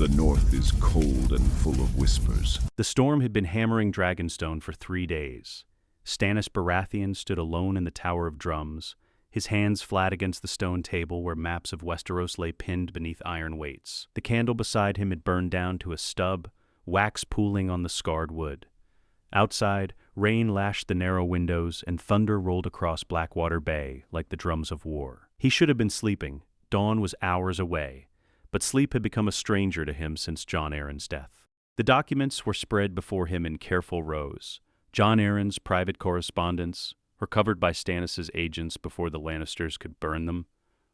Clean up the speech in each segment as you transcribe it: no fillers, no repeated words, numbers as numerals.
The north is cold and full of whispers. The storm had been hammering Dragonstone for 3 days. Stannis Baratheon stood alone in the Tower of Drums, his hands flat against the stone table where maps of Westeros lay pinned beneath iron weights. The candle beside him had burned down to a stub, wax pooling on the scarred wood. Outside, rain lashed the narrow windows and thunder rolled across Blackwater Bay like the drums of war. He should have been sleeping. Dawn was hours away, but sleep had become a stranger to him since Jon Arryn's death. The documents were spread before him in careful rows. Jon Arryn's private correspondence, recovered by Stannis' agents before the Lannisters could burn them,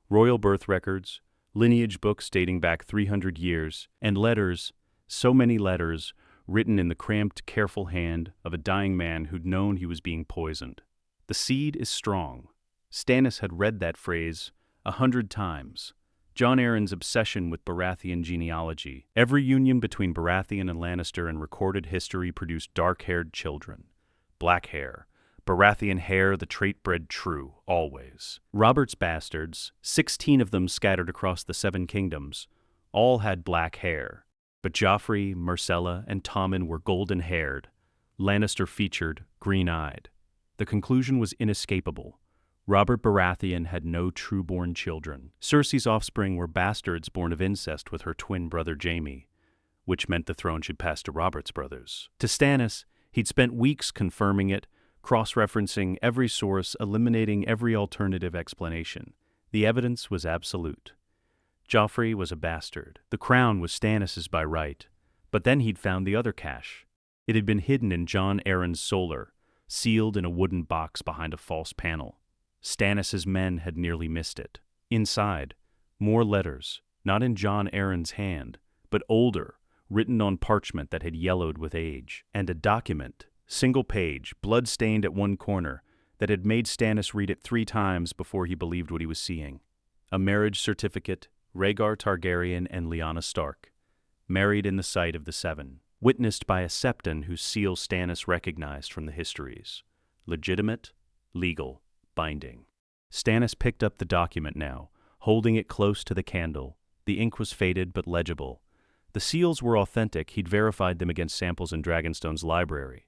royal birth records, lineage books dating back 300 years, and letters, so many letters, written in the cramped, careful hand of a dying man who'd known he was being poisoned. The seed is strong. Stannis had read that phrase 100 times. Jon Arryn's obsession with Baratheon genealogy. Every union between Baratheon and Lannister in recorded history produced dark-haired children. Black hair. Baratheon hair, the trait bred true, always. Robert's bastards, 16 of them scattered across the 7 kingdoms, all had black hair. But Joffrey, Myrcella, and Tommen were golden-haired, Lannister-featured, green-eyed. The conclusion was inescapable. Robert Baratheon had no true-born children. Cersei's offspring were bastards born of incest with her twin brother Jaime, which meant the throne should pass to Robert's brothers. To Stannis, he'd spent weeks confirming it, cross-referencing every source, eliminating every alternative explanation. The evidence was absolute. Joffrey was a bastard. The crown was Stannis's by right, but then he'd found the other cache. It had been hidden in Jon Arryn's solar, sealed in a wooden box behind a false panel. Stannis' men had nearly missed it. Inside, more letters, not in Jon Arryn's hand, but older, written on parchment that had yellowed with age, and a document, single page, blood-stained at one corner, that had made Stannis read it 3 times before he believed what he was seeing. A marriage certificate, Rhaegar Targaryen and Lyanna Stark, married in the sight of the 7, witnessed by a septon whose seal Stannis recognized from the histories. Legitimate, legal, binding. Stannis picked up the document now, holding it close to the candle. The ink was faded but legible. The seals were authentic. He'd verified them against samples in Dragonstone's library.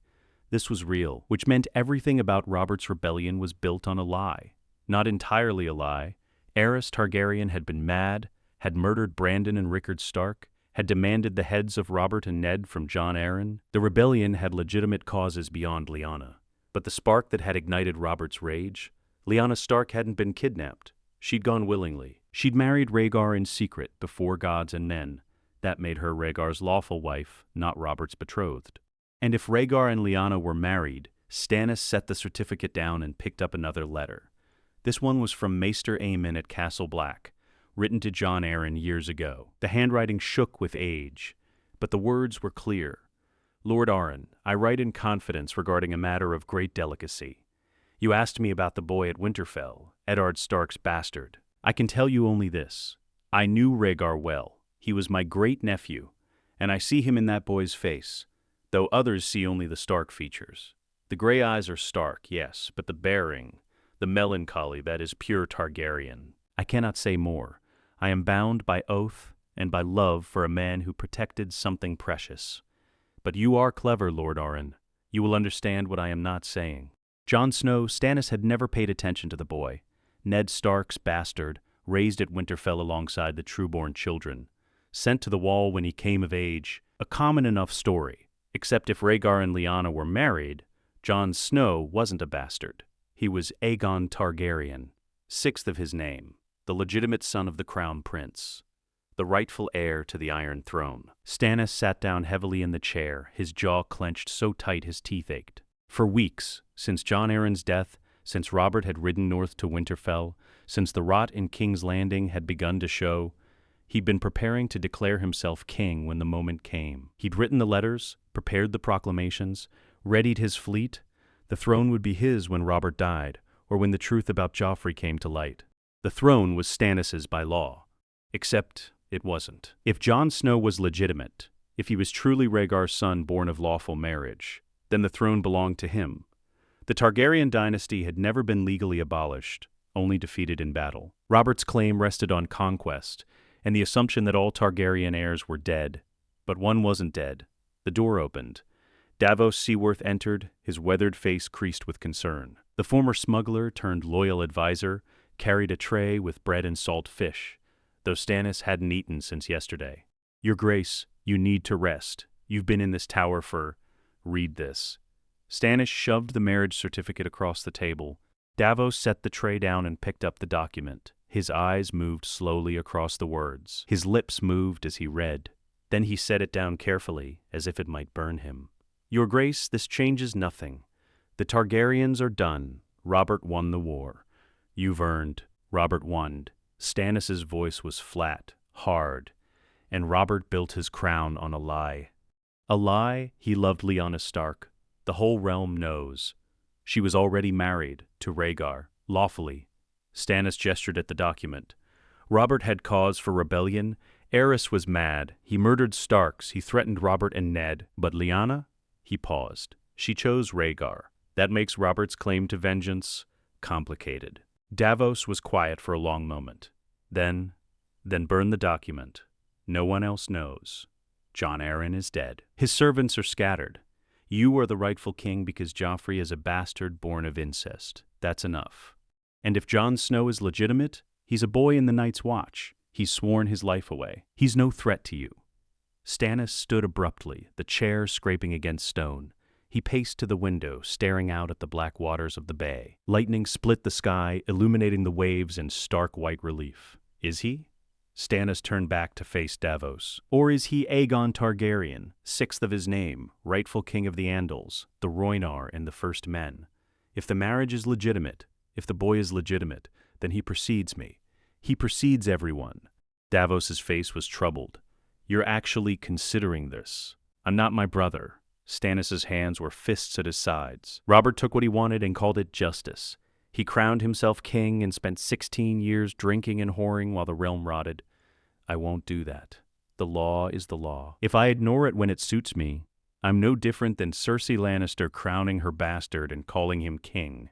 This was real, which meant everything about Robert's rebellion was built on a lie. Not entirely a lie. Aerys Targaryen had been mad, had murdered Brandon and Rickard Stark, had demanded the heads of Robert and Ned from Jon Arryn. The rebellion had legitimate causes beyond Lyanna. But the spark that had ignited Robert's rage? Lyanna Stark hadn't been kidnapped. She'd gone willingly. She'd married Rhaegar in secret, before gods and men. That made her Rhaegar's lawful wife, not Robert's betrothed. And if Rhaegar and Lyanna were married, Stannis set the certificate down and picked up another letter. This one was from Maester Aemon at Castle Black, written to Jon Arryn years ago. The handwriting shook with age, but the words were clear. Lord Arryn, I write in confidence regarding a matter of great delicacy. You asked me about the boy at Winterfell, Eddard Stark's bastard. I can tell you only this. I knew Rhaegar well. He was my great-nephew, and I see him in that boy's face, though others see only the Stark features. The gray eyes are Stark, yes, but the bearing, the melancholy, that is pure Targaryen. I cannot say more. I am bound by oath and by love for a man who protected something precious. But you are clever, Lord Arryn. You will understand what I am not saying. Jon Snow, Stannis had never paid attention to the boy. Ned Stark's bastard, raised at Winterfell alongside the true-born children. Sent to the wall when he came of age. A common enough story. Except if Rhaegar and Lyanna were married, Jon Snow wasn't a bastard. He was Aegon Targaryen, 6th of his name, the legitimate son of the Crown Prince, the rightful heir to the Iron Throne. Stannis sat down heavily in the chair, his jaw clenched so tight his teeth ached. For weeks, since Jon Arryn's death, since Robert had ridden north to Winterfell, since the rot in King's Landing had begun to show, he'd been preparing to declare himself king when the moment came. He'd written the letters, prepared the proclamations, readied his fleet. The throne would be his when Robert died, or when the truth about Joffrey came to light. The throne was Stannis's by law. Except it wasn't. If Jon Snow was legitimate, if he was truly Rhaegar's son born of lawful marriage, then the throne belonged to him. The Targaryen dynasty had never been legally abolished, only defeated in battle. Robert's claim rested on conquest. and the assumption that all Targaryen heirs were dead. But one wasn't dead. The door opened. Davos Seaworth entered, his weathered face creased with concern. The former smuggler turned loyal advisor carried a tray with bread and salt fish, though Stannis hadn't eaten since yesterday. "Your Grace, you need to rest. You've been in this tower for— read this." Stannis shoved the marriage certificate across the table. Davos set the tray down and picked up the document. His eyes moved slowly across the words. His lips moved as he read. Then he set it down carefully, as if it might burn him. "Your Grace, this changes nothing. The Targaryens are done. Robert won the war. You've earned. Robert won." Stannis's voice was flat, hard, and Robert built his crown on a lie. A lie he loved Lyanna Stark. The whole realm knows. She was already married to Rhaegar, lawfully. Stannis gestured at the document. Robert had cause for rebellion. Aerys was mad. He murdered Starks. He threatened Robert and Ned. But Lyanna? He paused. She chose Rhaegar. That makes Robert's claim to vengeance complicated. Davos was quiet for a long moment. Then burn the document. No one else knows. Jon Arryn is dead. His servants are scattered. You are the rightful king because Joffrey is a bastard born of incest. That's enough. And if Jon Snow is legitimate, he's a boy in the Night's Watch. He's sworn his life away. He's no threat to you. Stannis stood abruptly, the chair scraping against stone. He paced to the window, staring out at the black waters of the bay. Lightning split the sky, illuminating the waves in stark white relief. Is he? Stannis turned back to face Davos. Or is he Aegon Targaryen, sixth of his name, rightful king of the Andals, the Rhoynar and the First Men? If the marriage is legitimate, if the boy is legitimate, then he precedes me. He precedes everyone. Davos's face was troubled. You're actually considering this. I'm not my brother. Stannis's hands were fists at his sides. Robert took what he wanted and called it justice. He crowned himself king and spent 16 years drinking and whoring while the realm rotted. I won't do that. The law is the law. If I ignore it when it suits me, I'm no different than Cersei Lannister crowning her bastard and calling him king.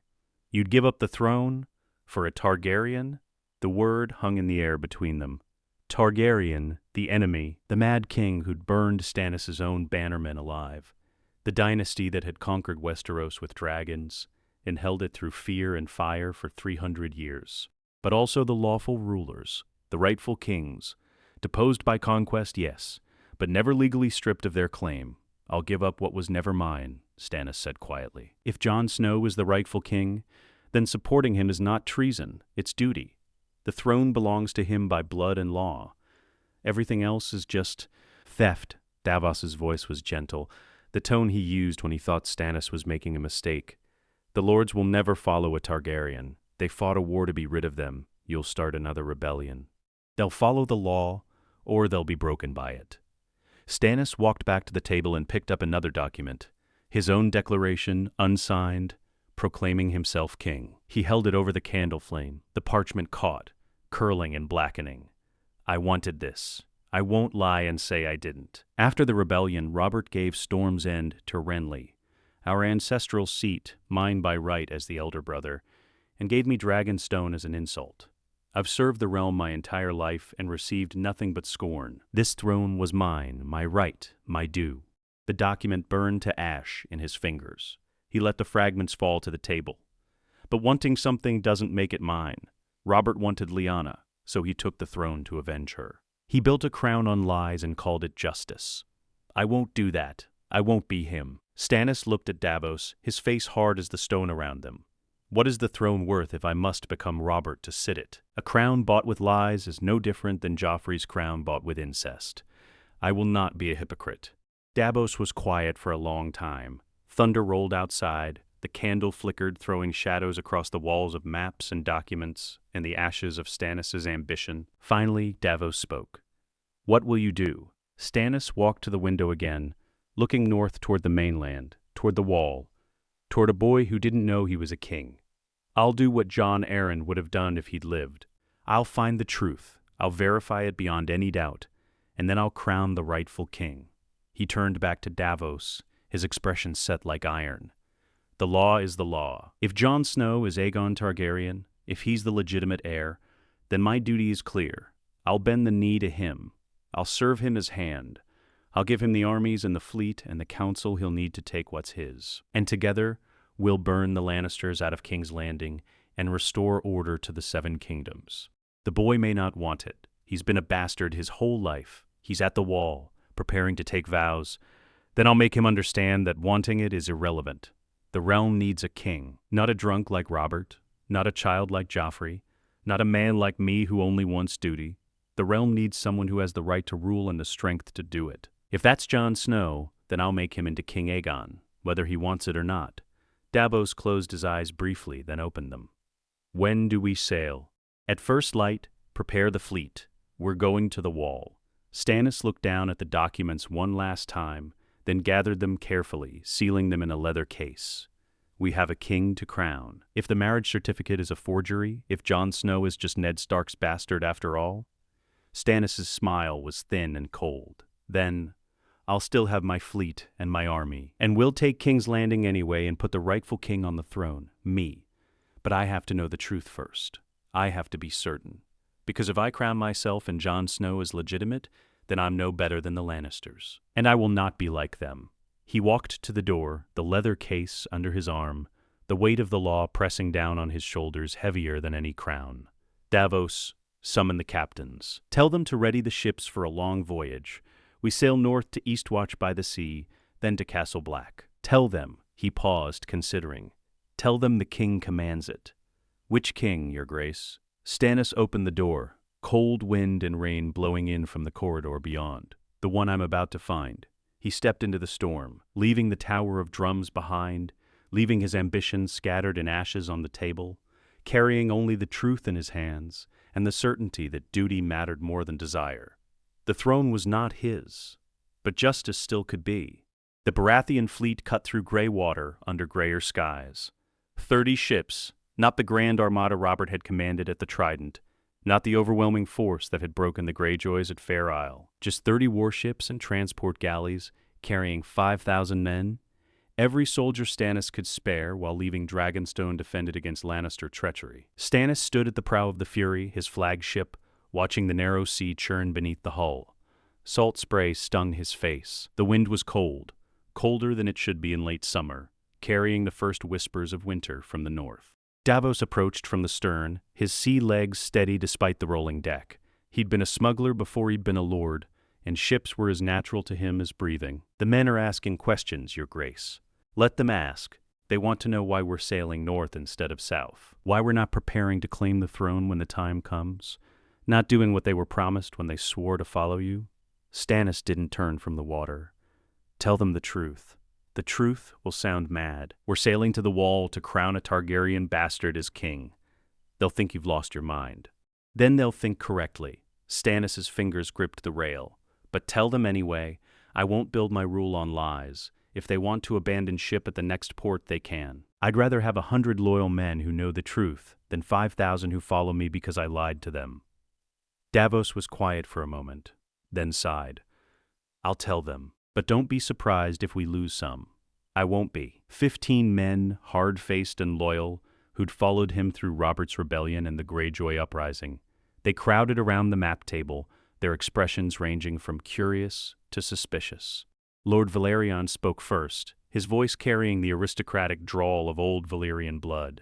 You'd give up the throne for a Targaryen? The word hung in the air between them. Targaryen, the enemy, the mad king who'd burned Stannis' own bannermen alive. The dynasty that had conquered Westeros with dragons and held it through fear and fire for 300 years. But also the lawful rulers, the rightful kings, deposed by conquest, yes, but never legally stripped of their claim. I'll give up what was never mine, Stannis said quietly. If Jon Snow is the rightful king, then supporting him is not treason, it's duty. The throne belongs to him by blood and law. Everything else is just theft. Davos's voice was gentle, the tone he used when he thought Stannis was making a mistake. The lords will never follow a Targaryen. They fought a war to be rid of them. You'll start another rebellion. They'll follow the law, or they'll be broken by it. Stannis walked back to the table and picked up another document, his own declaration, unsigned, proclaiming himself king. He held it over the candle flame. The parchment caught, curling and blackening. I wanted this. I won't lie and say I didn't. After the rebellion, Robert gave Storm's End to Renly, our ancestral seat, mine by right as the elder brother, and gave me Dragonstone as an insult. I've served the realm my entire life and received nothing but scorn. This throne was mine, my right, my due. The document burned to ash in his fingers. He let the fragments fall to the table. But wanting something doesn't make it mine. Robert wanted Lyanna, so he took the throne to avenge her. He built a crown on lies and called it justice. I won't do that. I won't be him. Stannis looked at Davos, his face hard as the stone around them. What is the throne worth if I must become Robert to sit it? A crown bought with lies is no different than Joffrey's crown bought with incest. I will not be a hypocrite. Davos was quiet for a long time. Thunder rolled outside. The candle flickered, throwing shadows across the walls of maps and documents and the ashes of Stannis' ambition. Finally, Davos spoke. What will you do? Stannis walked to the window again, looking north toward the mainland, toward the wall, toward a boy who didn't know he was a king. I'll do what Jon Arryn would have done if he'd lived. I'll find the truth. I'll verify it beyond any doubt, and then I'll crown the rightful king. He turned back to Davos, his expression set like iron. The law is the law. If Jon Snow is Aegon Targaryen, if he's the legitimate heir, then my duty is clear. I'll bend the knee to him. I'll serve him as hand. I'll give him the armies and the fleet and the council he'll need to take what's his. And together, we'll burn the Lannisters out of King's Landing and restore order to the Seven Kingdoms. The boy may not want it. He's been a bastard his whole life. He's at the wall, preparing to take vows. Then I'll make him understand that wanting it is irrelevant. The realm needs a king, not a drunk like Robert, not a child like Joffrey, not a man like me who only wants duty. The realm needs someone who has the right to rule and the strength to do it. If that's Jon Snow, then I'll make him into King Aegon, whether he wants it or not. Davos closed his eyes briefly, then opened them. When do we sail? At first light, prepare the fleet. We're going to the wall. Stannis looked down at the documents one last time, then gathered them carefully, sealing them in a leather case. We have a king to crown. If the marriage certificate is a forgery, if Jon Snow is just Ned Stark's bastard after all. Stannis' smile was thin and cold. Then, I'll still have my fleet and my army, and we'll take King's Landing anyway and put the rightful king on the throne, me. But I have to know the truth first. I have to be certain. Because if I crown myself and Jon Snow is legitimate, then I'm no better than the Lannisters. And I will not be like them. He walked to the door, the leather case under his arm, the weight of the law pressing down on his shoulders heavier than any crown. Davos, summon the captains. Tell them to ready the ships for a long voyage. We sail north to Eastwatch by the sea, then to Castle Black. Tell them, he paused, considering. Tell them the king commands it. Which king, your grace? Stannis opened the door, cold wind and rain blowing in from the corridor beyond. The one I'm about to find. He stepped into the storm, leaving the Tower of Drums behind, leaving his ambitions scattered in ashes on the table, carrying only the truth in his hands and the certainty that duty mattered more than desire. The throne was not his, but justice still could be. The Baratheon fleet cut through gray water under grayer skies. 30 ships, not the grand armada Robert had commanded at the Trident, not the overwhelming force that had broken the Greyjoys at Fair Isle, just 30 warships and transport galleys carrying 5,000 men, every soldier Stannis could spare while leaving Dragonstone defended against Lannister treachery. Stannis stood at the prow of the Fury, his flagship, watching the narrow sea churn beneath the hull. Salt spray stung his face. The wind was cold, colder than it should be in late summer, carrying the first whispers of winter from the north. Davos approached from the stern, his sea legs steady despite the rolling deck. He'd been a smuggler before he'd been a lord, and ships were as natural to him as breathing. The men are asking questions, your grace. Let them ask. They want to know why we're sailing north instead of south, why we're not preparing to claim the throne when the time comes, not doing what they were promised when they swore to follow you. Stannis didn't turn from the water. Tell them the truth. The truth will sound mad. We're sailing to the wall to crown a Targaryen bastard as king. They'll think you've lost your mind. Then they'll think correctly. Stannis' fingers gripped the rail. But tell them anyway, I won't build my rule on lies. If they want to abandon ship at the next port, they can. I'd rather have 100 loyal men who know the truth than 5,000 who follow me because I lied to them. Davos was quiet for a moment, then sighed. I'll tell them. But don't be surprised if we lose some. I won't be. 15 men, hard-faced and loyal, who'd followed him through Robert's Rebellion and the Greyjoy Uprising. They crowded around the map table, their expressions ranging from curious to suspicious. Lord Valerion spoke first, his voice carrying the aristocratic drawl of old Valyrian blood.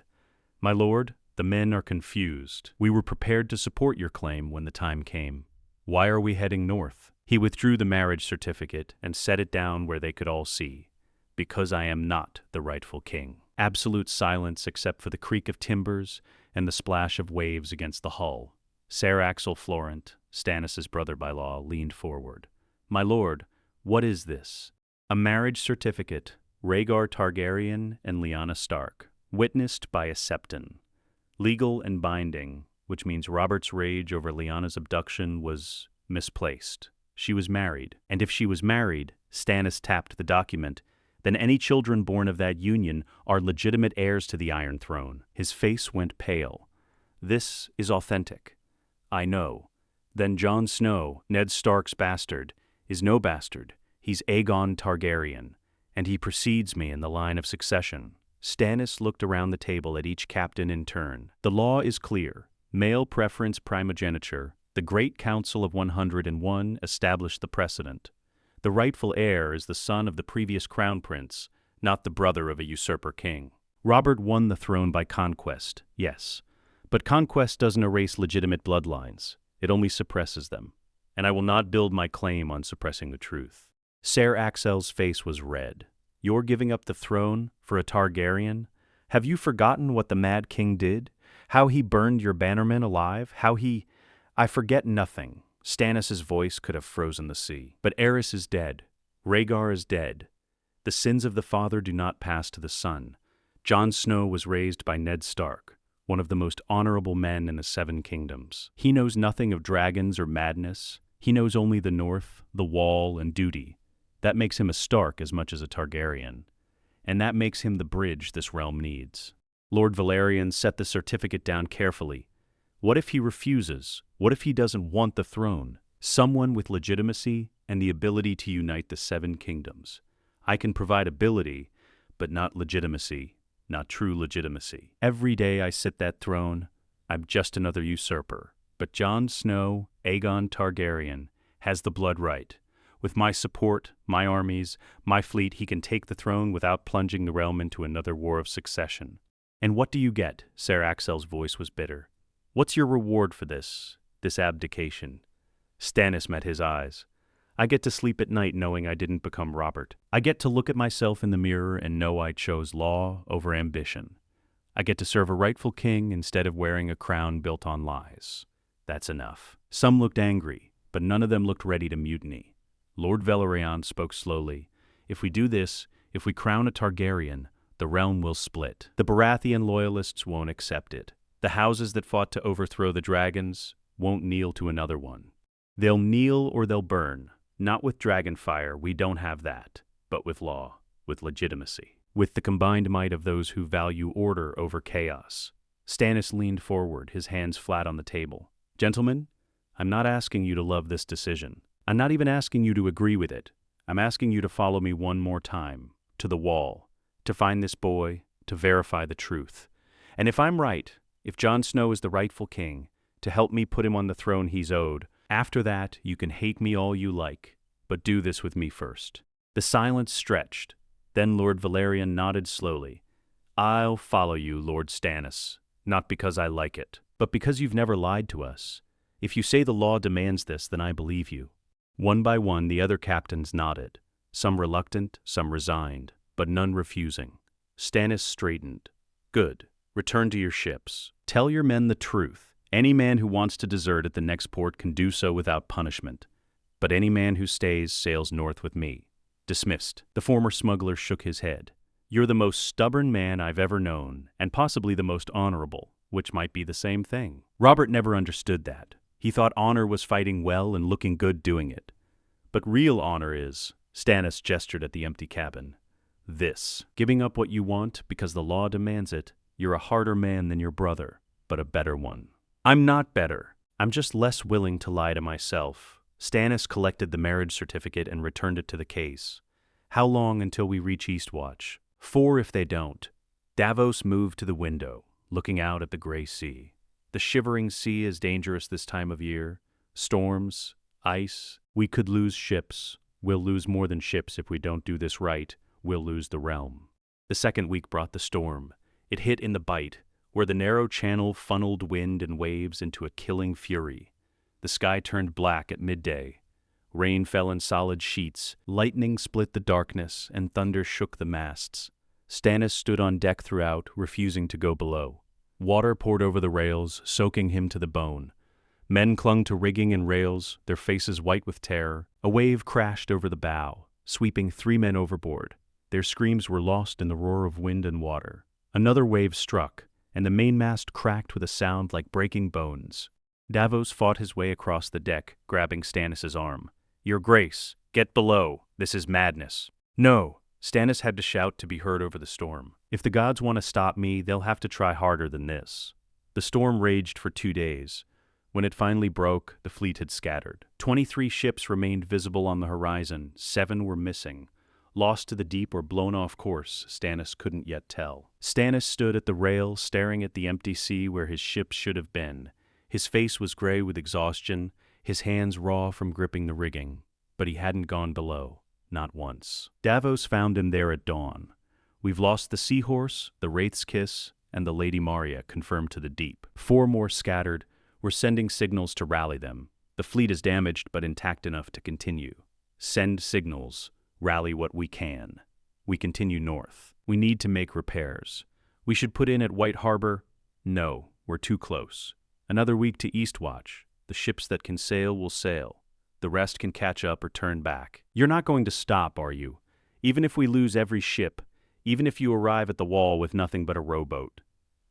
My lord, the men are confused. We were prepared to support your claim when the time came. Why are we heading north? He withdrew the marriage certificate and set it down where they could all see. Because I am not the rightful king. Absolute silence except for the creak of timbers and the splash of waves against the hull. Ser Axel Florent, Stannis' brother-by-law, leaned forward. My lord, what is this? A marriage certificate, Rhaegar Targaryen and Lyanna Stark, witnessed by a septon. Legal and binding, which means Robert's rage over Lyanna's abduction was misplaced. She was married, and if she was married, Stannis tapped the document, then any children born of that union are legitimate heirs to the Iron Throne. His face went pale. This is authentic. I know. Then Jon Snow, Ned Stark's bastard, is no bastard. He's Aegon Targaryen, and he precedes me in the line of succession. Stannis looked around the table at each captain in turn. The law is clear. Male preference primogeniture, The Great Council of 101 established the precedent. The rightful heir is the son of the previous crown prince, not the brother of a usurper king. Robert won the throne by conquest, yes. But conquest doesn't erase legitimate bloodlines. It only suppresses them. And I will not build my claim on suppressing the truth. Ser Axel's face was red. You're giving up the throne for a Targaryen? Have you forgotten what the Mad King did? How he burned your bannermen alive? I forget nothing. Stannis' voice could have frozen the sea. But Aerys is dead. Rhaegar is dead. The sins of the father do not pass to the son. Jon Snow was raised by Ned Stark, one of the most honorable men in the Seven Kingdoms. He knows nothing of dragons or madness. He knows only the North, the Wall, and duty. That makes him a Stark as much as a Targaryen. And that makes him the bridge this realm needs. Lord Valerian set the certificate down carefully. What if he refuses? What if he doesn't want the throne? Someone with legitimacy and the ability to unite the Seven Kingdoms. I can provide ability, but not legitimacy, not true legitimacy. Every day I sit that throne, I'm just another usurper. But Jon Snow, Aegon Targaryen, has the blood right. With my support, my armies, my fleet, he can take the throne without plunging the realm into another war of succession. And what do you get? Ser Axel's voice was bitter. What's your reward for this abdication? Stannis met his eyes. I get to sleep at night knowing I didn't become Robert. I get to look at myself in the mirror and know I chose law over ambition. I get to serve a rightful king instead of wearing a crown built on lies. That's enough. Some looked angry, but none of them looked ready to mutiny. Lord Valerian spoke slowly. If we do this, if we crown a Targaryen, the realm will split. The Baratheon loyalists won't accept it. The houses that fought to overthrow the dragons won't kneel to another one. They'll kneel or they'll burn. Not with dragonfire, we don't have that, but with law, with legitimacy, with the combined might of those who value order over chaos. Stannis leaned forward, his hands flat on the table. Gentlemen, I'm not asking you to love this decision. I'm not even asking you to agree with it. I'm asking you to follow me one more time, to the wall, to find this boy, to verify the truth. And if I'm right, if Jon Snow is the rightful king, to help me put him on the throne he's owed, after that you can hate me all you like, but do this with me first. The silence stretched. Then Lord Valerian nodded slowly. I'll follow you, Lord Stannis, not because I like it, but because you've never lied to us. If you say the law demands this, then I believe you. One by one, the other captains nodded, some reluctant, some resigned, but none refusing. Stannis straightened. Good. Return to your ships. Tell your men the truth. Any man who wants to desert at the next port can do so without punishment. But any man who stays sails north with me. Dismissed. The former smuggler shook his head. You're the most stubborn man I've ever known, and possibly the most honorable, which might be the same thing. Robert never understood that. He thought honor was fighting well and looking good doing it. But real honor is, Stannis gestured at the empty cabin, this. Giving up what you want because the law demands it. You're a harder man than your brother, but a better one. I'm not better. I'm just less willing to lie to myself. Stannis collected the marriage certificate and returned it to the case. How long until we reach Eastwatch? 4 if they don't. Davos moved to the window, looking out at the gray sea. The shivering sea is dangerous this time of year. Storms, ice. We could lose ships. We'll lose more than ships if we don't do this right. We'll lose the realm. The second week brought the storm. It hit in the Bight, where the narrow channel funneled wind and waves into a killing fury. The sky turned black at midday. Rain fell in solid sheets, lightning split the darkness, and thunder shook the masts. Stannis stood on deck throughout, refusing to go below. Water poured over the rails, soaking him to the bone. Men clung to rigging and rails, their faces white with terror. A wave crashed over the bow, sweeping 3 men overboard. Their screams were lost in the roar of wind and water. Another wave struck, and the mainmast cracked with a sound like breaking bones. Davos fought his way across the deck, grabbing Stannis' arm. Your Grace, get below. This is madness. No, Stannis had to shout to be heard over the storm. If the gods want to stop me, they'll have to try harder than this. The storm raged for 2 days. When it finally broke, the fleet had scattered. 23 ships remained visible on the horizon. 7 were missing. Lost to the deep or blown off course, Stannis couldn't yet tell. Stannis stood at the rail, staring at the empty sea where his ships should have been. His face was gray with exhaustion, his hands raw from gripping the rigging, but he hadn't gone below, not once. Davos found him there at dawn. We've lost the Seahorse, the Wraith's Kiss, and the Lady Maria, confirmed to the deep. 4 more scattered. We're sending signals to rally them. The fleet is damaged but intact enough to continue. Send signals. Rally what we can. We continue north. We need to make repairs. We should put in at White Harbor. No, we're too close. Another week to Eastwatch. The ships that can sail will sail. The rest can catch up or turn back. You're not going to stop, are you? Even if we lose every ship, even if you arrive at the wall with nothing but a rowboat.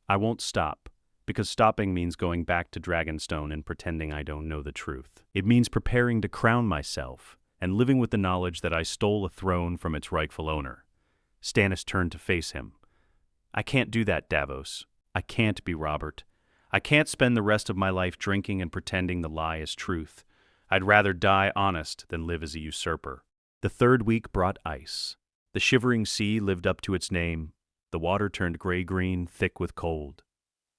I won't stop, because stopping means going back to Dragonstone and pretending I don't know the truth. It means preparing to crown myself and living with the knowledge that I stole a throne from its rightful owner. Stannis turned to face him. I can't do that, Davos. I can't be Robert. I can't spend the rest of my life drinking and pretending the lie is truth. I'd rather die honest than live as a usurper. The 3rd week brought ice. The shivering sea lived up to its name. The water turned gray-green, thick with cold.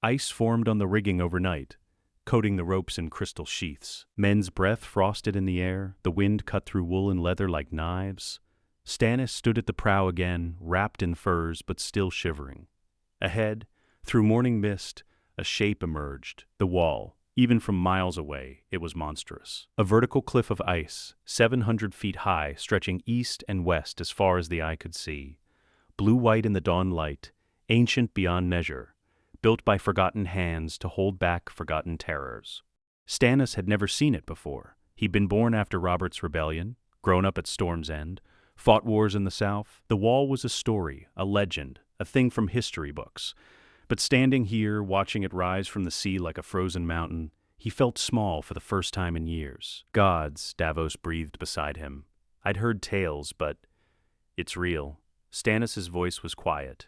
Ice formed on the rigging overnight, coating the ropes in crystal sheaths. Men's breath frosted in the air, the wind cut through wool and leather like knives. Stannis stood at the prow again, wrapped in furs but still shivering. Ahead, through morning mist, a shape emerged. The wall. Even from miles away, it was monstrous. A vertical cliff of ice, 700 feet high, stretching east and west as far as the eye could see. Blue-white in the dawn light, ancient beyond measure, built by forgotten hands to hold back forgotten terrors. Stannis had never seen it before. He'd been born after Robert's rebellion, grown up at Storm's End, fought wars in the South. The wall was a story, a legend, a thing from history books. But standing here, watching it rise from the sea like a frozen mountain, he felt small for the first time in years. Gods, Davos breathed beside him. I'd heard tales, but it's real. Stannis' voice was quiet.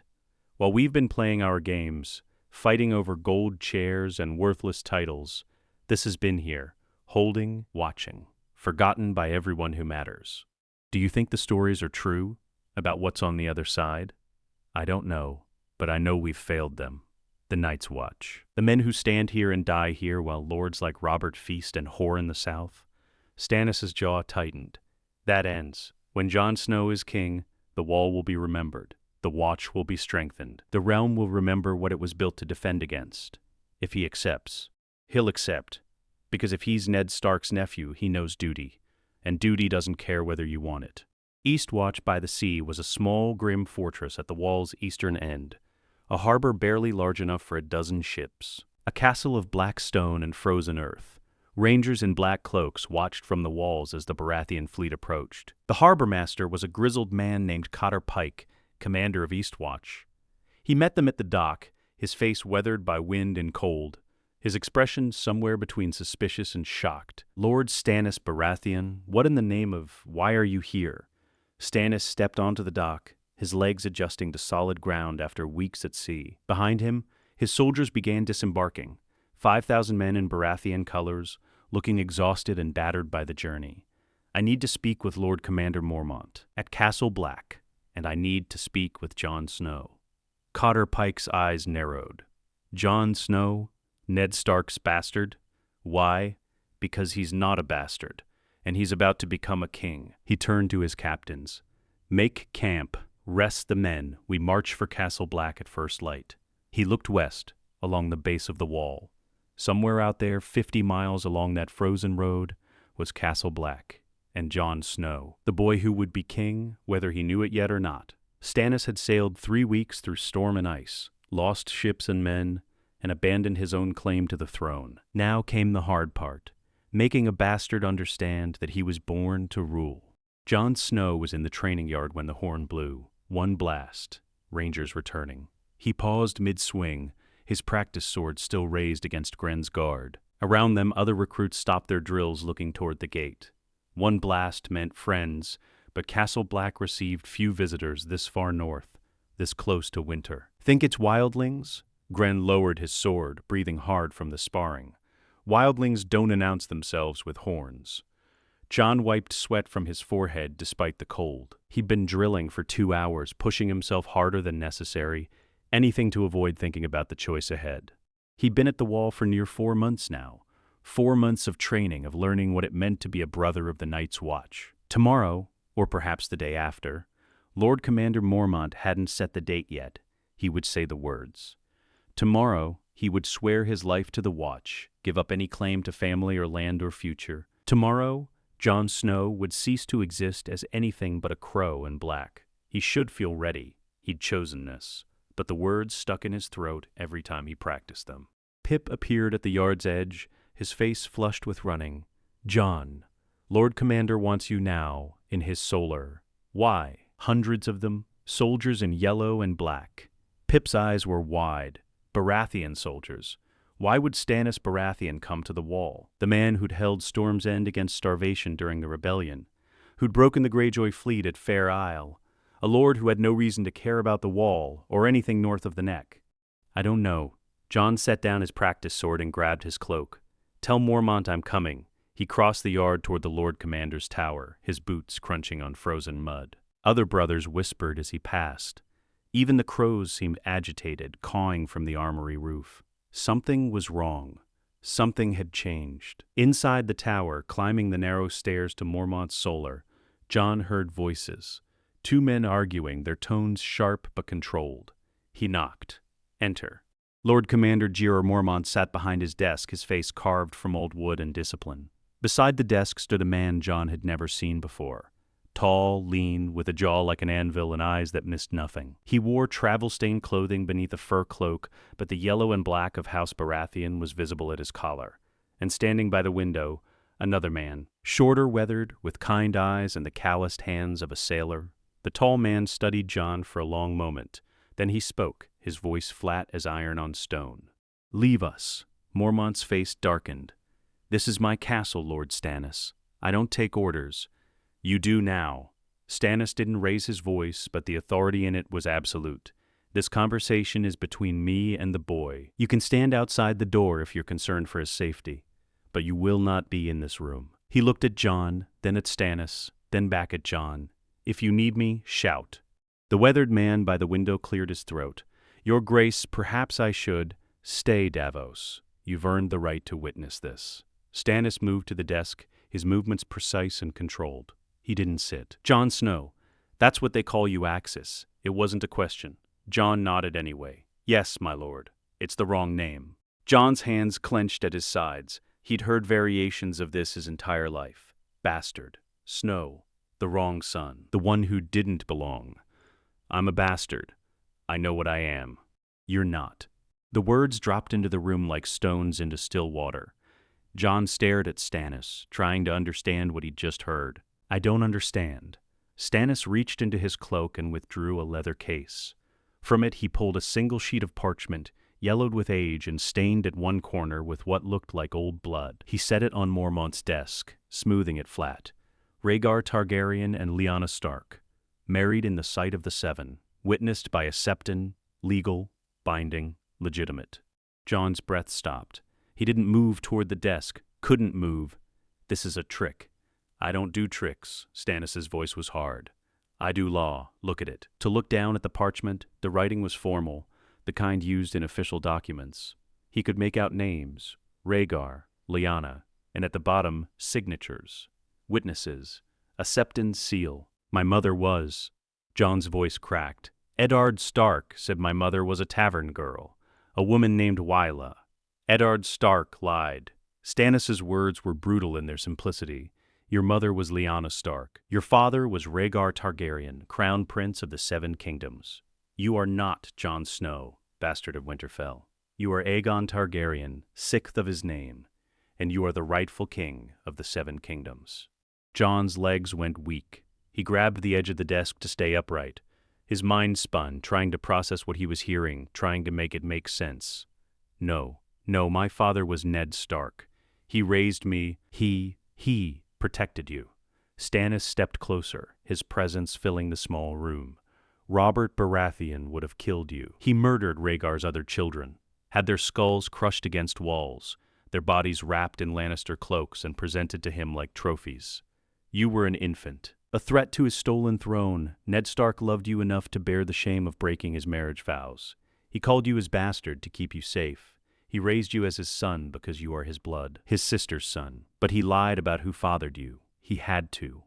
While we've been playing our games, fighting over gold chairs and worthless titles, this has been here, holding, watching, forgotten by everyone who matters. Do you think the stories are true about what's on the other side? I don't know, but I know we've failed them. The Night's Watch. The men who stand here and die here while lords like Robert feast and whore in the South. Stannis' jaw tightened. That ends. When Jon Snow is king, the wall will be remembered. The Watch will be strengthened. The realm will remember what it was built to defend against. If he accepts. He'll accept. Because if he's Ned Stark's nephew, he knows duty. And duty doesn't care whether you want it. Eastwatch by the sea was a small, grim fortress at the wall's eastern end. A harbor barely large enough for a dozen ships. A castle of black stone and frozen earth. Rangers in black cloaks watched from the walls as the Baratheon fleet approached. The harbor master was a grizzled man named Cotter Pike, commander of Eastwatch. He met them at the dock, his face weathered by wind and cold, his expression somewhere between suspicious and shocked. Lord Stannis Baratheon, what in the name of why are you here? Stannis stepped onto the dock, his legs adjusting to solid ground after weeks at sea. Behind him, his soldiers began disembarking, 5,000 men in Baratheon colors, looking exhausted and battered by the journey. I need to speak with Lord Commander Mormont at Castle Black, and I need to speak with Jon Snow. Cotter Pike's eyes narrowed. Jon Snow, Ned Stark's bastard? Why? Because he's not a bastard, and he's about to become a king. He turned to his captains. Make camp, rest the men, we march for Castle Black at first light. He looked west, along the base of the wall. Somewhere out there, 50 miles along that frozen road, was Castle Black, and Jon Snow, the boy who would be king, whether he knew it yet or not. Stannis had sailed 3 weeks through storm and ice, lost ships and men, and abandoned his own claim to the throne. Now came the hard part, making a bastard understand that he was born to rule. Jon Snow was in the training yard when the horn blew. One blast, Rangers returning. He paused mid-swing, his practice sword still raised against Gren's guard. Around them, other recruits stopped their drills looking toward the gate. One blast meant friends, but Castle Black received few visitors this far north, this close to winter. Think it's wildlings? Gren lowered his sword, breathing hard from the sparring. Wildlings don't announce themselves with horns. Jon wiped sweat from his forehead despite the cold. He'd been drilling for 2 hours, pushing himself harder than necessary, anything to avoid thinking about the choice ahead. He'd been at the wall for near 4 months now. 4 months of training, of learning what it meant to be a brother of the Night's Watch. Tomorrow, or perhaps the day after, Lord Commander Mormont hadn't set the date yet. He would say the words. Tomorrow, he would swear his life to the Watch, give up any claim to family or land or future. Tomorrow, Jon Snow would cease to exist as anything but a crow in black. He should feel ready. He'd chosen this. But the words stuck in his throat every time he practiced them. Pip appeared at the yard's edge, his face flushed with running. "Jon, Lord Commander wants you now, in his solar." "Why?" "Hundreds of them, soldiers in yellow and black." Pip's eyes were wide. Baratheon soldiers. Why would Stannis Baratheon come to the wall? The man who'd held Storm's End against starvation during the rebellion, who'd broken the Greyjoy fleet at Fair Isle, a lord who had no reason to care about the wall or anything north of the Neck. "I don't know." Jon set down his practice sword and grabbed his cloak. "Tell Mormont I'm coming." He crossed the yard toward the Lord Commander's tower, his boots crunching on frozen mud. Other brothers whispered as he passed. Even the crows seemed agitated, cawing from the armory roof. Something was wrong. Something had changed. Inside the tower, climbing the narrow stairs to Mormont's solar, Jon heard voices. 2 men arguing, their tones sharp but controlled. He knocked. "Enter." Lord Commander Jeor Mormont sat behind his desk, his face carved from old wood and discipline. Beside the desk stood a man Jon had never seen before. Tall, lean, with a jaw like an anvil and eyes that missed nothing. He wore travel-stained clothing beneath a fur cloak, but the yellow and black of House Baratheon was visible at his collar. And standing by the window, another man, shorter, weathered, with kind eyes and the calloused hands of a sailor. The tall man studied Jon for a long moment. Then he spoke, his voice flat as iron on stone. "Leave us." Mormont's face darkened. "This is my castle, Lord Stannis. I don't take orders. You do now." Stannis didn't raise his voice, but the authority in it was absolute. "This conversation is between me and the boy. You can stand outside the door if you're concerned for his safety, but you will not be in this room." He looked at Jon, then at Stannis, then back at Jon. "If you need me, shout." The weathered man by the window cleared his throat. "Your Grace, perhaps I should—" "Stay, Davos. You've earned the right to witness this." Stannis moved to the desk, his movements precise and controlled. He didn't sit. "Jon Snow, that's what they call you, Axis." It wasn't a question. Jon nodded anyway. "Yes, my lord. It's the wrong name." Jon's hands clenched at his sides. He'd heard variations of this his entire life. Bastard. Snow. The wrong son. The one who didn't belong. "I'm a bastard. I know what I am. You're not." The words dropped into the room like stones into still water. Jon stared at Stannis, trying to understand what he'd just heard. "I don't understand." Stannis reached into his cloak and withdrew a leather case. From it he pulled a single sheet of parchment, yellowed with age and stained at one corner with what looked like old blood. He set it on Mormont's desk, smoothing it flat. Rhaegar Targaryen and Lyanna Stark, married in the sight of the Seven, witnessed by a septon, legal, binding, legitimate. Jon's breath stopped. He didn't move toward the desk, couldn't move. "This is a trick." "I don't do tricks." Stannis's voice was hard. "I do law. Look at it." To look down at the parchment, the writing was formal, the kind used in official documents. He could make out names, Rhaegar, Lyanna, and at the bottom, signatures. Witnesses. A septon seal. "My mother was—" Jon's voice cracked. "Eddard Stark said my mother was a tavern girl, a woman named Wyla. Eddard Stark lied." Stannis's words were brutal in their simplicity. "Your mother was Lyanna Stark. Your father was Rhaegar Targaryen, crown prince of the 7 kingdoms. You are not Jon Snow, bastard of Winterfell. You are Aegon Targaryen, 6th of his name, and you are the rightful king of the 7 kingdoms." Jon's legs went weak. He grabbed the edge of the desk to stay upright. His mind spun, trying to process what he was hearing, trying to make it make sense. No, my father was Ned Stark. He raised me. He protected you." Stannis stepped closer, his presence filling the small room. "Robert Baratheon would have killed you. He murdered Rhaegar's other children, had their skulls crushed against walls, their bodies wrapped in Lannister cloaks and presented to him like trophies. You were an infant, a threat to his stolen throne. Ned Stark loved you enough to bear the shame of breaking his marriage vows. He called you his bastard to keep you safe. He raised you as his son because you are his blood, his sister's son. But he lied about who fathered you. He had to.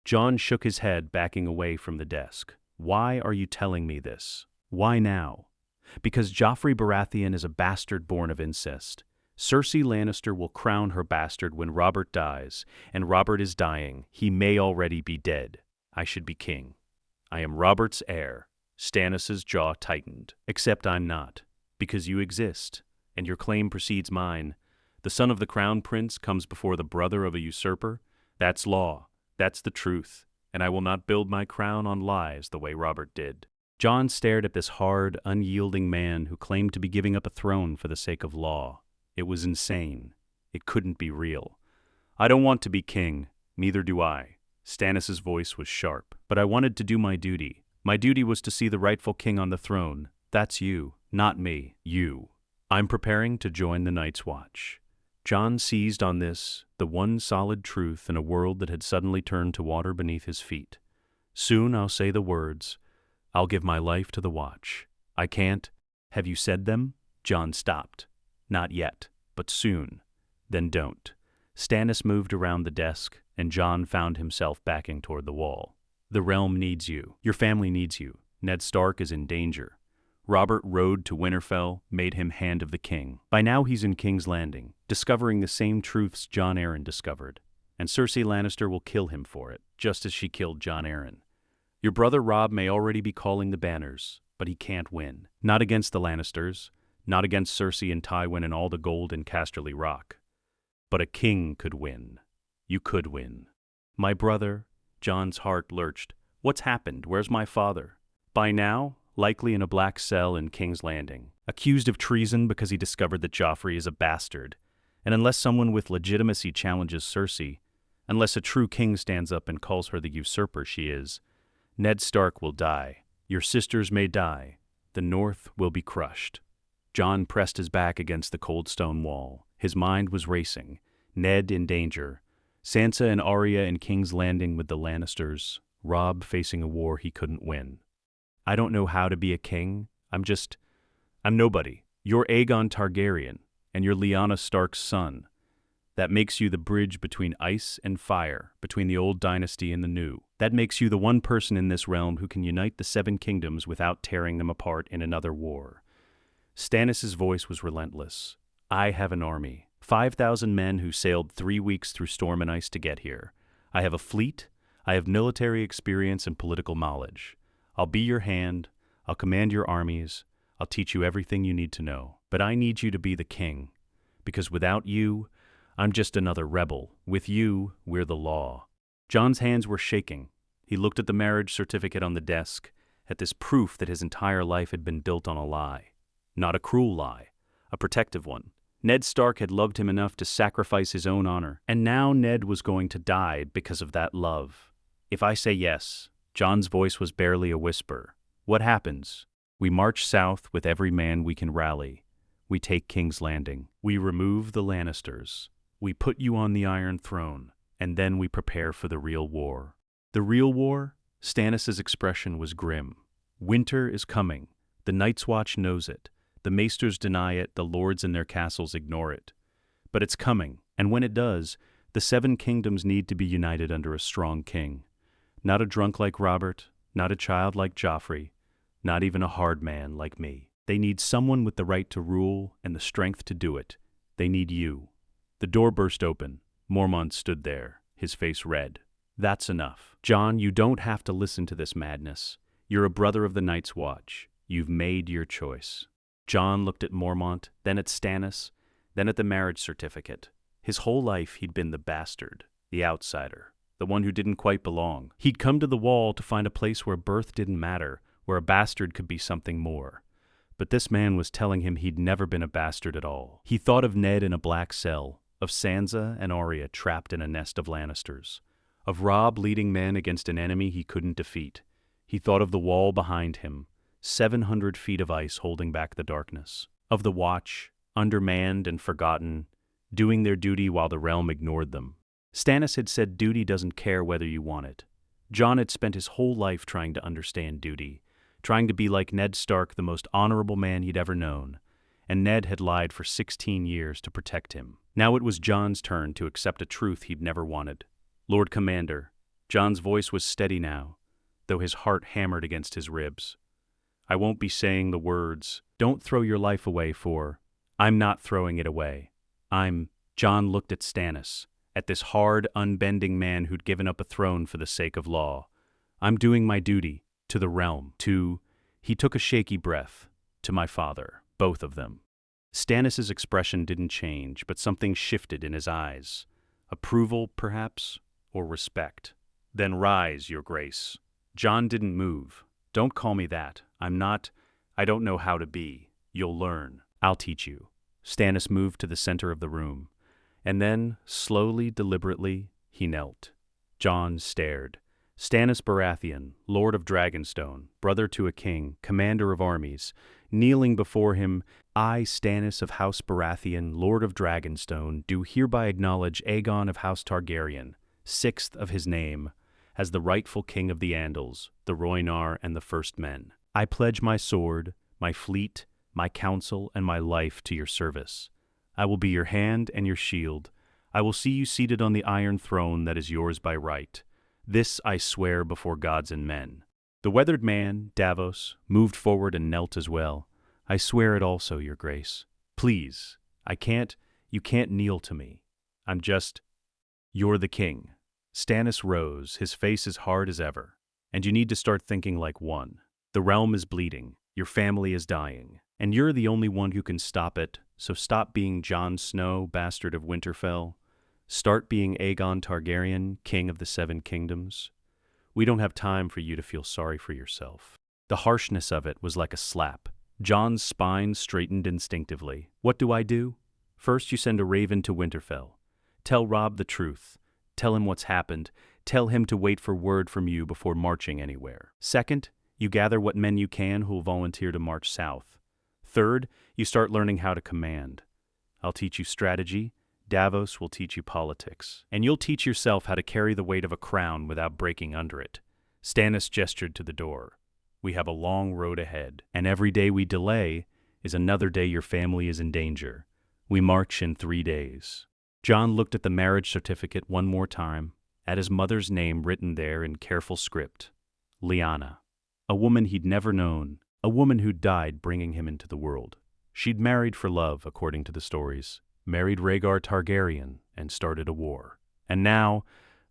Jon shook his head, backing away from the desk. Why are you telling me this? Why now? Because Joffrey Baratheon is a bastard born of incest. Cersei Lannister will crown her bastard when Robert dies, and Robert is dying. He may already be dead. I should be king. I am Robert's heir. Stannis' jaw tightened. Except I'm not, because you exist, and your claim precedes mine. The son of the crown prince comes before the brother of a usurper. That's law. That's the truth, and I will not build my crown on lies the way Robert did. Jon stared at this hard, unyielding man who claimed to be giving up a throne for the sake of law. It was insane. It couldn't be real. I don't want to be king. Neither do I. Stannis' voice was sharp. But I wanted to do my duty. My duty was to see the rightful king on the throne. That's you, not me. You. I'm preparing to join the Night's Watch. Jon seized on this, the one solid truth in a world that had suddenly turned to water beneath his feet. Soon I'll say the words. I'll give my life to the Watch. I can't. Have you said them? Jon stopped. Not yet, but soon. Then don't. Stannis moved around the desk, and Jon found himself backing toward the wall. The realm needs you. Your family needs you. Ned Stark is in danger. Robert rode to Winterfell, made him Hand of the King. By now he's in King's Landing, discovering the same truths Jon Arryn discovered. And Cersei Lannister will kill him for it, just as she killed Jon Arryn. Your brother Robb may already be calling the banners, but he can't win. Not against the Lannisters, not against Cersei and Tywin and all the gold in Casterly Rock. But a king could win. You could win. My brother, Jon's heart lurched. What's happened? Where's my father? By now, likely in a black cell in King's Landing, accused of treason because he discovered that Joffrey is a bastard. And unless someone with legitimacy challenges Cersei, unless a true king stands up and calls her the usurper she is, Ned Stark will die. Your sisters may die. The North will be crushed. Jon pressed his back against the cold stone wall. His mind was racing. Ned in danger. Sansa and Arya in King's Landing with the Lannisters. Robb facing a war he couldn't win. I don't know how to be a king. I'm nobody. You're Aegon Targaryen, and you're Lyanna Stark's son. That makes you the bridge between ice and fire, between the old dynasty and the new. That makes you the one person in this realm who can unite the Seven Kingdoms without tearing them apart in another war. Stannis' voice was relentless. I have an army. 5,000 men who sailed 3 weeks through storm and ice to get here. I have a fleet. I have military experience and political knowledge. I'll be your hand. I'll command your armies. I'll teach you everything you need to know. But I need you to be the king. Because without you, I'm just another rebel. With you, we're the law. Jon's hands were shaking. He looked at the marriage certificate on the desk, at this proof that his entire life had been built on a lie. Not a cruel lie, a protective one. Ned Stark had loved him enough to sacrifice his own honor, and now Ned was going to die because of that love. If I say yes, Jon's voice was barely a whisper. What happens? We march south with every man we can rally. We take King's Landing. We remove the Lannisters. We put you on the Iron Throne, and then we prepare for the real war. The real war? Stannis' expression was grim. Winter is coming. The Night's Watch knows it. The Maesters deny it, the lords in their castles ignore it. But it's coming, and when it does, the Seven Kingdoms need to be united under a strong king. Not a drunk like Robert, not a child like Joffrey, not even a hard man like me. They need someone with the right to rule and the strength to do it. They need you. The door burst open. Mormont stood there, his face red. That's enough. Jon, you don't have to listen to this madness. You're a brother of the Night's Watch. You've made your choice. Jon looked at Mormont, then at Stannis, then at the marriage certificate. His whole life he'd been the bastard, the outsider, the one who didn't quite belong. He'd come to the Wall to find a place where birth didn't matter, where a bastard could be something more. But this man was telling him he'd never been a bastard at all. He thought of Ned in a black cell, of Sansa and Arya trapped in a nest of Lannisters, of Robb leading men against an enemy he couldn't defeat. He thought of the wall behind him, 700 feet of ice holding back the darkness, of the Watch, undermanned and forgotten, doing their duty while the realm ignored them. Stannis had said duty doesn't care whether you want it. Jon had spent his whole life trying to understand duty, trying to be like Ned Stark, the most honorable man he'd ever known. and Ned had lied for 16 years to protect him. Now it was Jon's turn to accept a truth he'd never wanted. "Lord Commander," Jon's voice was steady now, though his heart hammered against his ribs. "I won't be saying the words, 'Don't throw your life away for—' I'm not throwing it away. Jon looked at Stannis, at this hard, unbending man who'd given up a throne for the sake of law. "I'm doing my duty, to the realm, he took a shaky breath, "to my father, both of them." Stannis's expression didn't change, but something shifted in his eyes. Approval, perhaps, or respect. "Then rise, your grace." Jon didn't move. "Don't call me that. I don't know how to be. You'll learn. I'll teach you." Stannis moved to the center of the room, and then, slowly, deliberately, he knelt. Jon stared. Stannis Baratheon, Lord of Dragonstone, brother to a king, commander of armies, kneeling before him, "I, Stannis of House Baratheon, Lord of Dragonstone, do hereby acknowledge Aegon of House Targaryen, sixth of his name, as the rightful king of the Andals, the Rhoynar, and the First Men. I pledge my sword, my fleet, my counsel, and my life to your service. I will be your hand and your shield. I will see you seated on the iron throne that is yours by right. This I swear before gods and men." The weathered man, Davos, moved forward and knelt as well. "I swear it also, your grace. Please, you can't kneel to me. You're the king." Stannis rose, his face as hard as ever. "And you need to start thinking like one. The realm is bleeding, your family is dying, and you're the only one who can stop it, so stop being Jon Snow, bastard of Winterfell. Start being Aegon Targaryen, king of the Seven Kingdoms. We don't have time for you to feel sorry for yourself." The harshness of it was like a slap. Jon's spine straightened instinctively. "What do I do? First, you send a raven to Winterfell. Tell Robb the truth. Tell him what's happened. Tell him to wait for word from you before marching anywhere. Second, you gather what men you can who'll volunteer to march south. Third, you start learning how to command. I'll teach you strategy. Davos will teach you politics. And you'll teach yourself how to carry the weight of a crown without breaking under it." Stannis gestured to the door. "We have a long road ahead, and every day we delay is another day your family is in danger. We march in 3 days." Jon looked at the marriage certificate one more time, at his mother's name written there in careful script. Lyanna. A woman he'd never known, a woman who'd died bringing him into the world. She'd married for love, according to the stories. Married Rhaegar Targaryen and started a war. And now,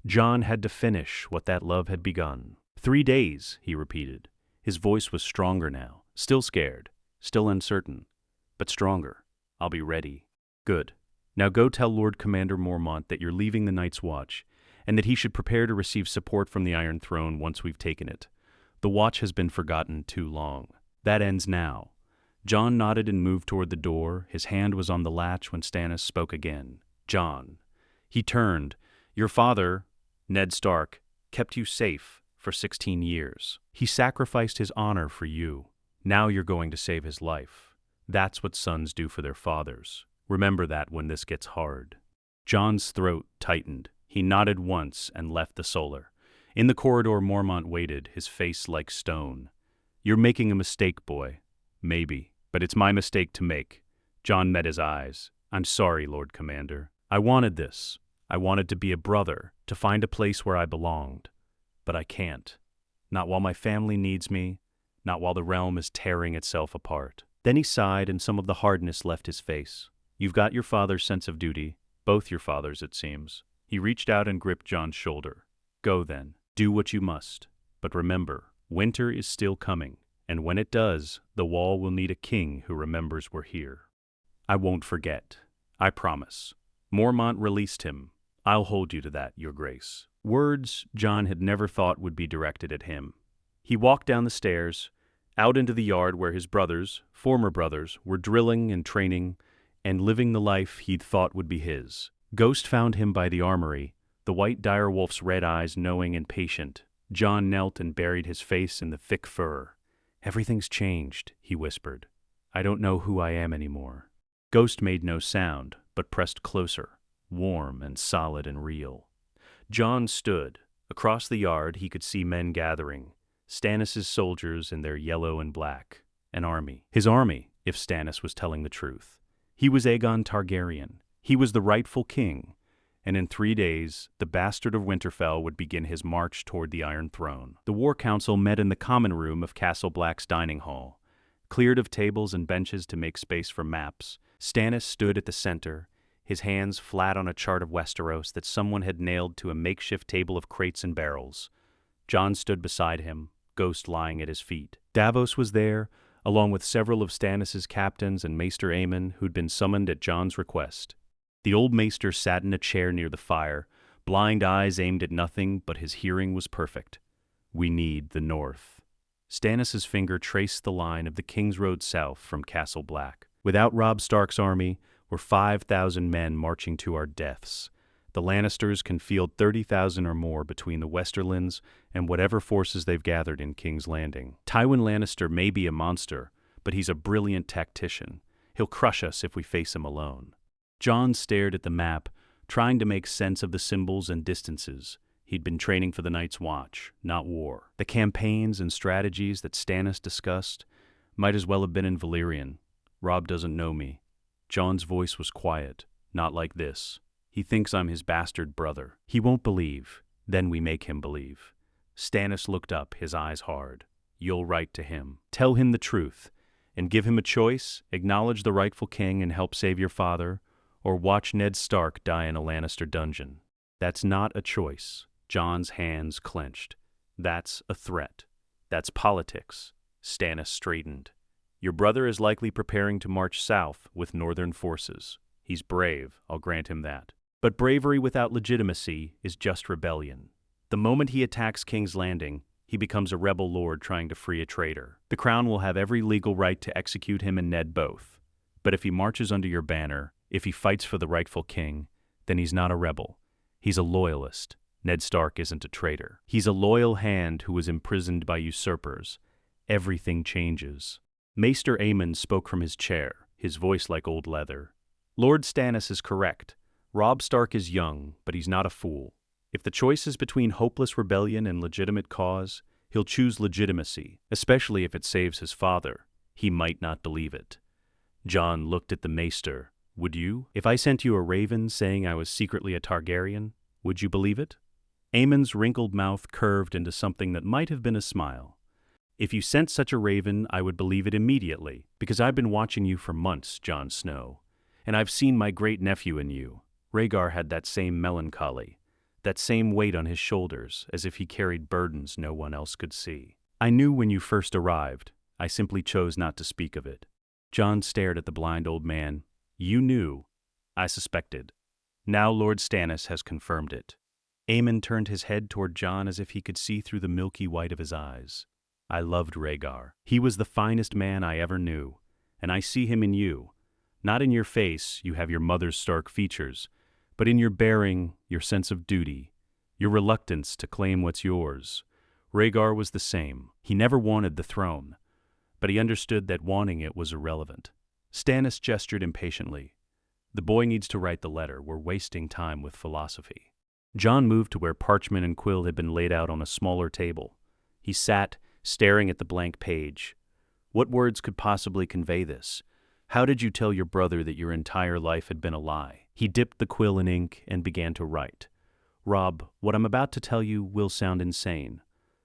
Jon had to finish what that love had begun. 3 days, he repeated. His voice was stronger now, still scared, still uncertain, but stronger. "I'll be ready." "Good. Now go tell Lord Commander Mormont that you're leaving the Night's Watch, and that he should prepare to receive support from the Iron Throne once we've taken it. The Watch has been forgotten too long. That ends now." Jon nodded and moved toward the door. His hand was on the latch when Stannis spoke again. "Jon." He turned. "Your father, Ned Stark, kept you safe for 16 years. He sacrificed his honor for you. Now you're going to save his life. That's what sons do for their fathers. Remember that when this gets hard." Jon's throat tightened. He nodded once and left the solar. In the corridor, Mormont waited, his face like stone. "You're making a mistake, boy. Maybe. But it's my mistake to make." Jon met his eyes. "I'm sorry, Lord Commander. I wanted this. I wanted to be a brother, to find a place where I belonged. But I can't. Not while my family needs me, not while the realm is tearing itself apart." Then he sighed and some of the hardness left his face. "You've got your father's sense of duty, both your fathers, it seems." He reached out and gripped Jon's shoulder. "Go then. Do what you must. But remember, winter is still coming. And when it does, the Wall will need a king who remembers we're here." "I won't forget. I promise." Mormont released him. "I'll hold you to that, your grace." Words Jon had never thought would be directed at him. He walked down the stairs, out into the yard where his brothers, former brothers, were drilling and training and living the life he'd thought would be his. Ghost found him by the armory, the white direwolf's red eyes knowing and patient. Jon knelt and buried his face in the thick fur. "Everything's changed," he whispered. "I don't know who I am anymore." Ghost made no sound, but pressed closer, warm and solid and real. Jon stood. Across the yard he could see men gathering, Stannis' soldiers in their yellow and black. An army. His army. if Stannis was telling the truth. He was Aegon Targaryen. He was the rightful king. And in 3 days, the bastard of Winterfell would begin his march toward the Iron Throne. The War Council met in the common room of Castle Black's dining hall. Cleared of tables and benches to make space for maps, Stannis stood at the center, his hands flat on a chart of Westeros that someone had nailed to a makeshift table of crates and barrels. Jon stood beside him, Ghost lying at his feet. Davos was there, along with several of Stannis' captains and Maester Aemon, who'd been summoned at Jon's request. The old maester sat in a chair near the fire, blind eyes aimed at nothing, but his hearing was perfect. We need the north. Stannis' finger traced the line of the King's Road south from Castle Black. Without Robb Stark's army, we're 5,000 men marching to our deaths. The Lannisters can field 30,000 or more between the Westerlands and whatever forces they've gathered in King's Landing. Tywin Lannister may be a monster, but he's a brilliant tactician. He'll crush us if we face him alone. Jon stared at the map, trying to make sense of the symbols and distances. He'd been training for the Night's Watch, not war. The campaigns and strategies that Stannis discussed might as well have been in Valyrian. Robb doesn't know me. Jon's voice was quiet, not like this. He thinks I'm his bastard brother. He won't believe. Then we make him believe. Stannis looked up, his eyes hard. You'll write to him. Tell him the truth, and give him a choice. Acknowledge the rightful king and help save your father, or watch Ned Stark die in a Lannister dungeon. That's not a choice. Jon's hands clenched. That's a threat. That's politics. Stannis straightened. Your brother is likely preparing to march south with northern forces. He's brave, I'll grant him that. But bravery without legitimacy is just rebellion. The moment he attacks King's Landing, he becomes a rebel lord trying to free a traitor. The crown will have every legal right to execute him and Ned both. But if he marches under your banner, if he fights for the rightful king, then he's not a rebel. He's a loyalist. Ned Stark isn't a traitor. He's a loyal hand who was imprisoned by usurpers. Everything changes. Maester Aemon spoke from his chair, his voice like old leather. Lord Stannis is correct. Robb Stark is young, but he's not a fool. If the choice is between hopeless rebellion and legitimate cause, he'll choose legitimacy, especially if it saves his father. He might not believe it. Jon looked at the maester. Would you? If I sent you a raven saying I was secretly a Targaryen, would you believe it? Aemon's wrinkled mouth curved into something that might have been a smile. If you sent such a raven, I would believe it immediately, because I've been watching you for months, Jon Snow, and I've seen my great-nephew in you. Rhaegar had that same melancholy, that same weight on his shoulders, as if he carried burdens no one else could see. I knew when you first arrived. I simply chose not to speak of it. Jon stared at the blind old man. You knew. I suspected. Now Lord Stannis has confirmed it. Aemon turned his head toward Jon as if he could see through the milky white of his eyes. I loved Rhaegar. He was the finest man I ever knew, and I see him in you. Not in your face, you have your mother's Stark features, but in your bearing, your sense of duty, your reluctance to claim what's yours. Rhaegar was the same. He never wanted the throne, but he understood that wanting it was irrelevant. Stannis gestured impatiently. The boy needs to write the letter. We're wasting time with philosophy. Jon moved to where parchment and quill had been laid out on a smaller table. He sat, staring at the blank page. What words could possibly convey this? How did you tell your brother that your entire life had been a lie? He dipped the quill in ink and began to write. Robb, what I'm about to tell you will sound insane.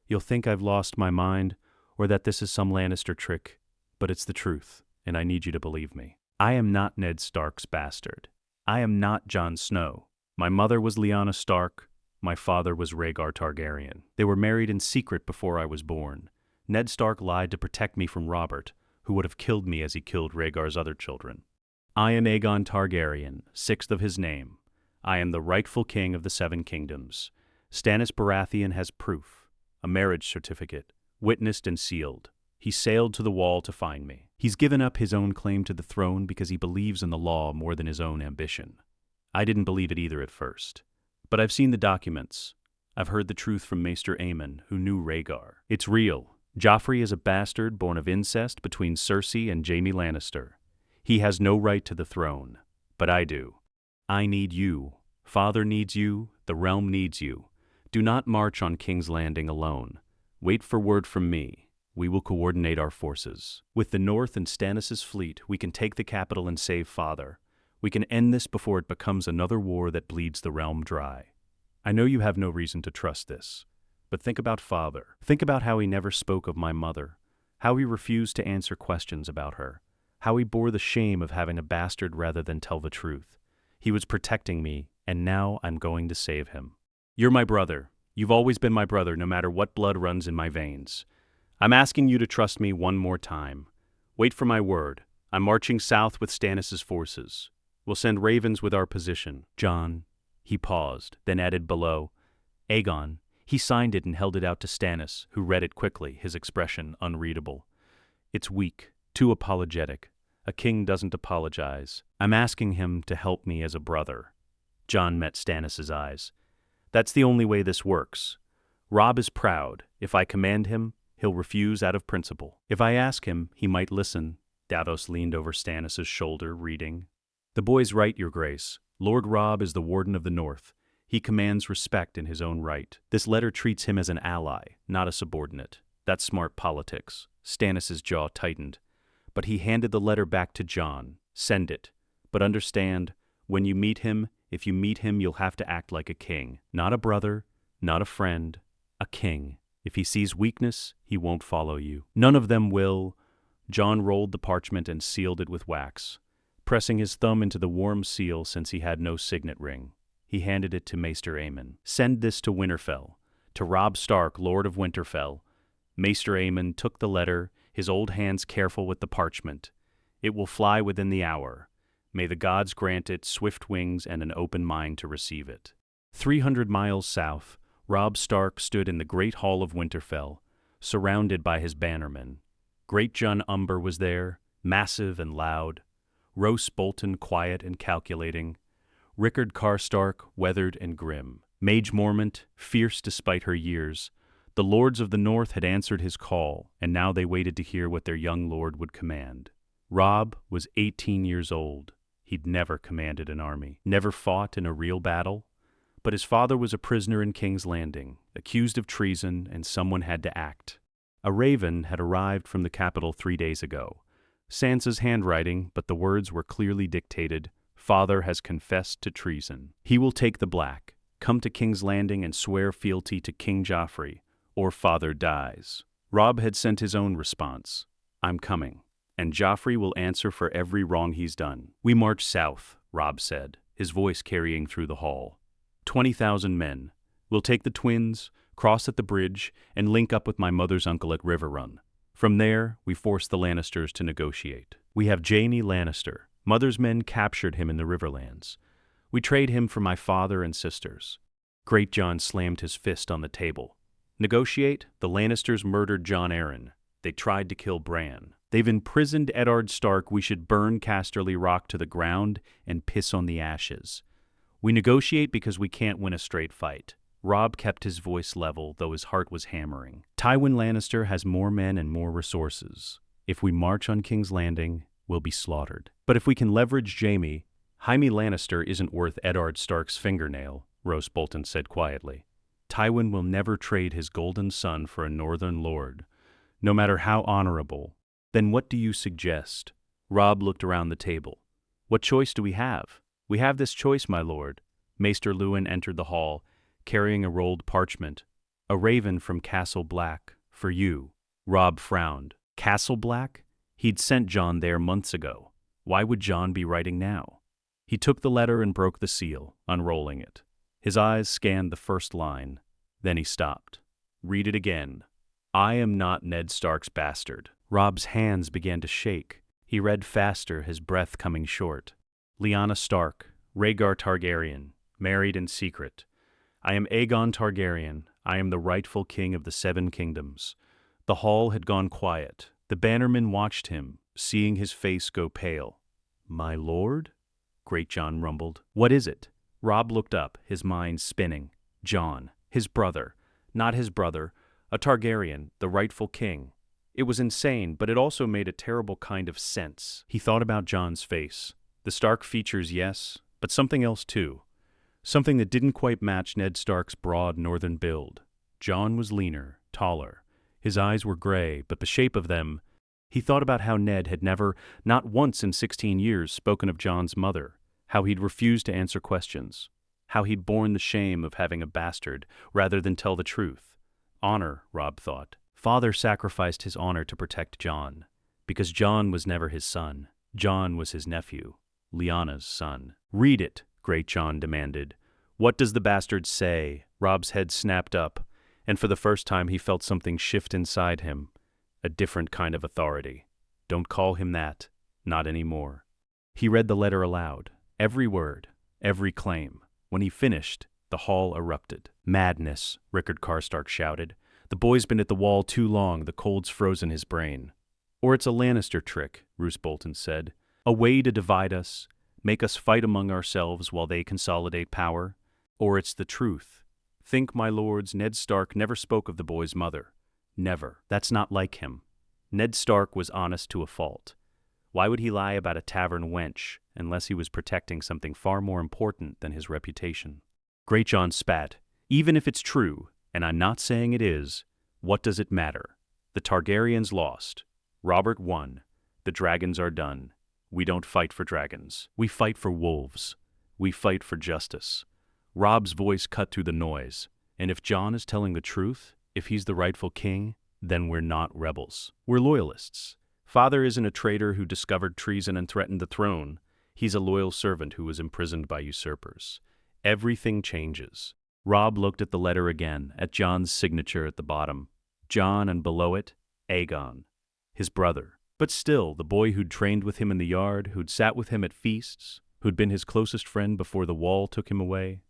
You'll think I've lost my mind, or that this is some Lannister trick, but it's the truth, and I need you to believe me. I am not Ned Stark's bastard. I am not Jon Snow. My mother was Lyanna Stark. My father was Rhaegar Targaryen. They were married in secret before I was born. Ned Stark lied to protect me from Robert, who would have killed me as he killed Rhaegar's other children. I am Aegon Targaryen, 6th of his name. I am the rightful king of the 7 kingdoms. Stannis Baratheon has proof, a marriage certificate, witnessed and sealed. He sailed to the wall to find me. He's given up his own claim to the throne because he believes in the law more than his own ambition. I didn't believe it either at first. But I've seen the documents. I've heard the truth from Maester Aemon, who knew Rhaegar. It's real. Joffrey is a bastard born of incest between Cersei and Jaime Lannister. He has no right to the throne, but I do. I need you. Father needs you. The realm needs you. Do not march on King's Landing alone. Wait for word from me. We will coordinate our forces. With the North and Stannis' fleet, we can take the capital and save Father. We can end this before it becomes another war that bleeds the realm dry. I know you have no reason to trust this, but think about Father. Think about how he never spoke of my mother, how he refused to answer questions about her, how he bore the shame of having a bastard rather than tell the truth. He was protecting me, and now I'm going to save him. You're my brother. You've always been my brother, no matter what blood runs in my veins. I'm asking you to trust me one more time. Wait for my word. I'm marching south with Stannis' forces. We'll send ravens with our position. Jon, he paused, then added below, Aegon. He signed it and held it out to Stannis, who read it quickly, his expression unreadable. It's weak, too apologetic. A king doesn't apologize. I'm asking him to help me as a brother. Jon met Stannis' eyes. That's the only way this works. Robb is proud. If I command him, he'll refuse out of principle. If I ask him, he might listen. Davos leaned over Stannis' shoulder, reading. The boy's right, Your Grace. Lord Robb is the Warden of the North. He commands respect in his own right. This letter treats him as an ally, not a subordinate. That's smart politics. Stannis' jaw tightened. But he handed the letter back to Jon. Send it. But understand, when you meet him, if you meet him, you'll have to act like a king. Not a brother, not a friend, a king. If he sees weakness, he won't follow you. None of them will. Jon rolled the parchment and sealed it with wax, pressing his thumb into the warm seal since he had no signet ring. He handed it to Maester Aemon. Send this to Winterfell, to Robb Stark, Lord of Winterfell. Maester Aemon took the letter, his old hands careful with the parchment. It will fly within the hour. May the gods grant it swift wings and an open mind to receive it. 300 miles south, Robb Stark stood in the great hall of Winterfell, surrounded by his bannermen. Great Jon Umber was there, massive and loud. Roose Bolton quiet and calculating. Rickard Karstark weathered and grim. Mage Mormont, fierce despite her years. The lords of the North had answered his call, and now they waited to hear what their young lord would command. Robb was 18 years old. He'd never commanded an army, never fought in a real battle. But his father was a prisoner in King's Landing, accused of treason, and someone had to act. A raven had arrived from the capital 3 days ago. Sansa's handwriting, but the words were clearly dictated. Father has confessed to treason. He will take the black, come to King's Landing and swear fealty to King Joffrey, or father dies. Robb had sent his own response. I'm coming, and Joffrey will answer for every wrong he's done. We march south, Robb said, his voice carrying through the hall. 20,000 men. We'll take the twins, cross at the bridge, and link up with my mother's uncle at River Run. From there, we force the Lannisters to negotiate. We have Jaime Lannister. Mother's men captured him in the Riverlands. We trade him for my father and sisters. Great Jon slammed his fist on the table. Negotiate? The Lannisters murdered Jon Arryn. They tried to kill Bran. They've imprisoned Eddard Stark. We should burn Casterly Rock to the ground and piss on the ashes. We negotiate because we can't win a straight fight. Robb kept his voice level, though his heart was hammering. Tywin Lannister has more men and more resources. If we march on King's Landing, we'll be slaughtered. But if we can leverage Jaime Lannister isn't worth Eddard Stark's fingernail, Roose Bolton said quietly. Tywin will never trade his golden son for a northern lord, no matter how honorable. Then what do you suggest? Robb looked around the table. What choice do we have? We have this choice, my lord. Maester Luwin entered the hall, carrying a rolled parchment. A raven from Castle Black, for you. Robb frowned. Castle Black? He'd sent Jon there months ago. Why would Jon be writing now? He took the letter and broke the seal, unrolling it. His eyes scanned the first line. Then he stopped. Read it again. I am not Ned Stark's bastard. Robb's hands began to shake. He read faster, his breath coming short. Lyanna Stark, Rhaegar Targaryen, married in secret. I am Aegon Targaryen. I am the rightful king of the 7 kingdoms. The hall had gone quiet. The bannermen watched him, seeing his face go pale. My lord? Great Jon rumbled. What is it? Robb looked up, his mind spinning. Jon, his brother. Not his brother. A Targaryen, the rightful king. It was insane, but it also made a terrible kind of sense. He thought about Jon's face. The Stark features, yes, but something else too. Something that didn't quite match Ned Stark's broad northern build. Jon was leaner, taller. His eyes were gray, but the shape of them— he thought about how Ned had never, not once in 16 years, spoken of Jon's mother, how he'd refused to answer questions, how he'd borne the shame of having a bastard rather than tell the truth. Honor, Robb thought. Father sacrificed his honor to protect Jon, because Jon was never his son. Jon was his nephew, Lyanna's son. "Read it," Great Jon demanded. "What does the bastard say?" Robb's head snapped up, and for the first time he felt something shift inside him. A different kind of authority. Don't call him that. Not anymore. He read the letter aloud. Every word. Every claim. When he finished, the hall erupted. "Madness," Rickard Karstark shouted. "The boy's been at the wall too long, the cold's frozen his brain." "Or it's a Lannister trick," Roose Bolton said. "A way to divide us, make us fight among ourselves while they consolidate power. Or it's the truth. Think, my lords, Ned Stark never spoke of the boy's mother. Never. That's not like him. Ned Stark was honest to a fault. Why would he lie about a tavern wench unless he was protecting something far more important than his reputation?" Great Jon spat. "Even if it's true, and I'm not saying it is, what does it matter? The Targaryens lost. Robert won. The dragons are done. We don't fight for dragons. We fight for wolves. We fight for justice." Robb's voice cut through the noise. "And if Jon is telling the truth, if he's the rightful king, then we're not rebels. We're loyalists. Father isn't a traitor who discovered treason and threatened the throne. He's a loyal servant who was imprisoned by usurpers. Everything changes." Robb looked at the letter again, at Jon's signature at the bottom. Jon, and below it, Aegon, his brother. But still, the boy who'd trained with him in the yard, who'd sat with him at feasts, who'd been his closest friend before the wall took him away.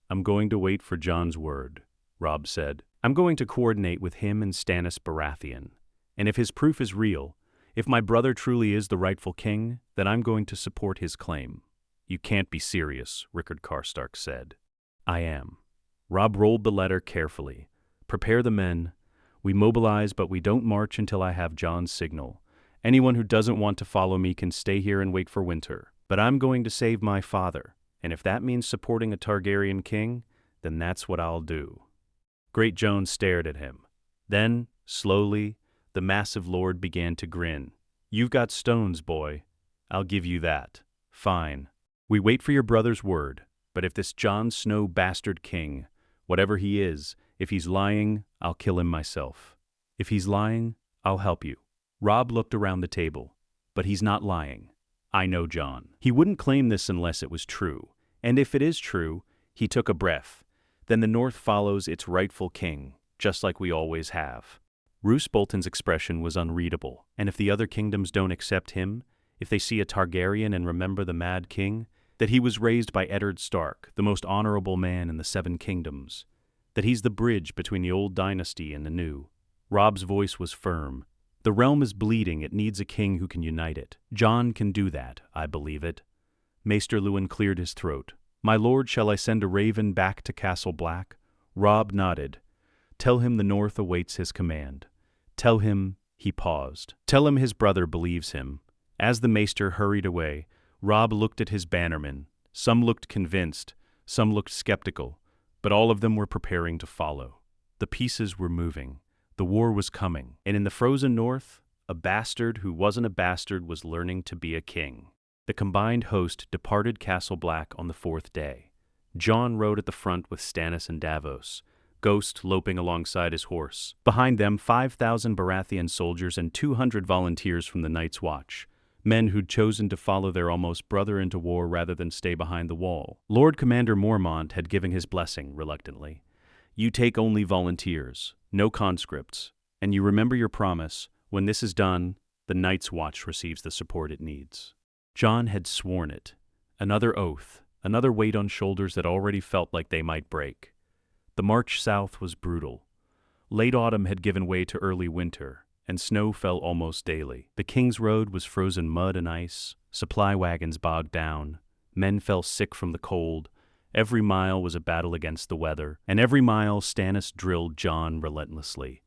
"I'm going to wait for Jon's word," Robb said. "I'm going to coordinate with him and Stannis Baratheon. And if his proof is real, if my brother truly is the rightful king, then I'm going to support his claim." "You can't be serious," Rickard Karstark said. "I am." Robb rolled the letter carefully. "Prepare the men. We mobilize, but we don't march until I have Jon's signal. Anyone who doesn't want to follow me can stay here and wait for winter. But I'm going to save my father, and if that means supporting a Targaryen king, then that's what I'll do." Great Jon stared at him. Then, slowly, the massive lord began to grin. "You've got stones, boy. I'll give you that. Fine. We wait for your brother's word, but if this Jon Snow bastard king, whatever he is, if he's lying, I'll kill him myself. If he's lying, I'll help you." Robb looked around the table. "But he's not lying. I know Jon. He wouldn't claim this unless it was true. And if it is true," he took a breath, "then the North follows its rightful king, just like we always have." Roose Bolton's expression was unreadable. "And if the other kingdoms don't accept him, if they see a Targaryen and remember the Mad King, that he was raised by Eddard Stark, the most honorable man in the Seven Kingdoms, that he's the bridge between the old dynasty and the new." Robb's voice was firm. "The realm is bleeding, it needs a king who can unite it. Jon can do that, I believe it." Maester Luwin cleared his throat. "My lord, shall I send a raven back to Castle Black?" Robb nodded. "Tell him the North awaits his command. Tell him—" he paused. "Tell him his brother believes him." As the maester hurried away, Robb looked at his bannermen. Some looked convinced, some looked skeptical, but all of them were preparing to follow. The pieces were moving. The war was coming, and in the frozen north, a bastard who wasn't a bastard was learning to be a king. The combined host departed Castle Black on the fourth day. Jon rode at the front with Stannis and Davos, Ghost loping alongside his horse. Behind them, 5,000 Baratheon soldiers and 200 volunteers from the Night's Watch, men who'd chosen to follow their almost brother into war rather than stay behind the wall. Lord Commander Mormont had given his blessing reluctantly. "You take only volunteers, no conscripts, and you remember your promise. When this is done, the Night's Watch receives the support it needs." Jon had sworn it. Another oath, another weight on shoulders that already felt like they might break. The march south was brutal. Late autumn had given way to early winter, and snow fell almost daily. The King's Road was frozen mud and ice, supply wagons bogged down, men fell sick from the cold. Every mile was a battle against the weather, and every mile Stannis drilled Jon relentlessly.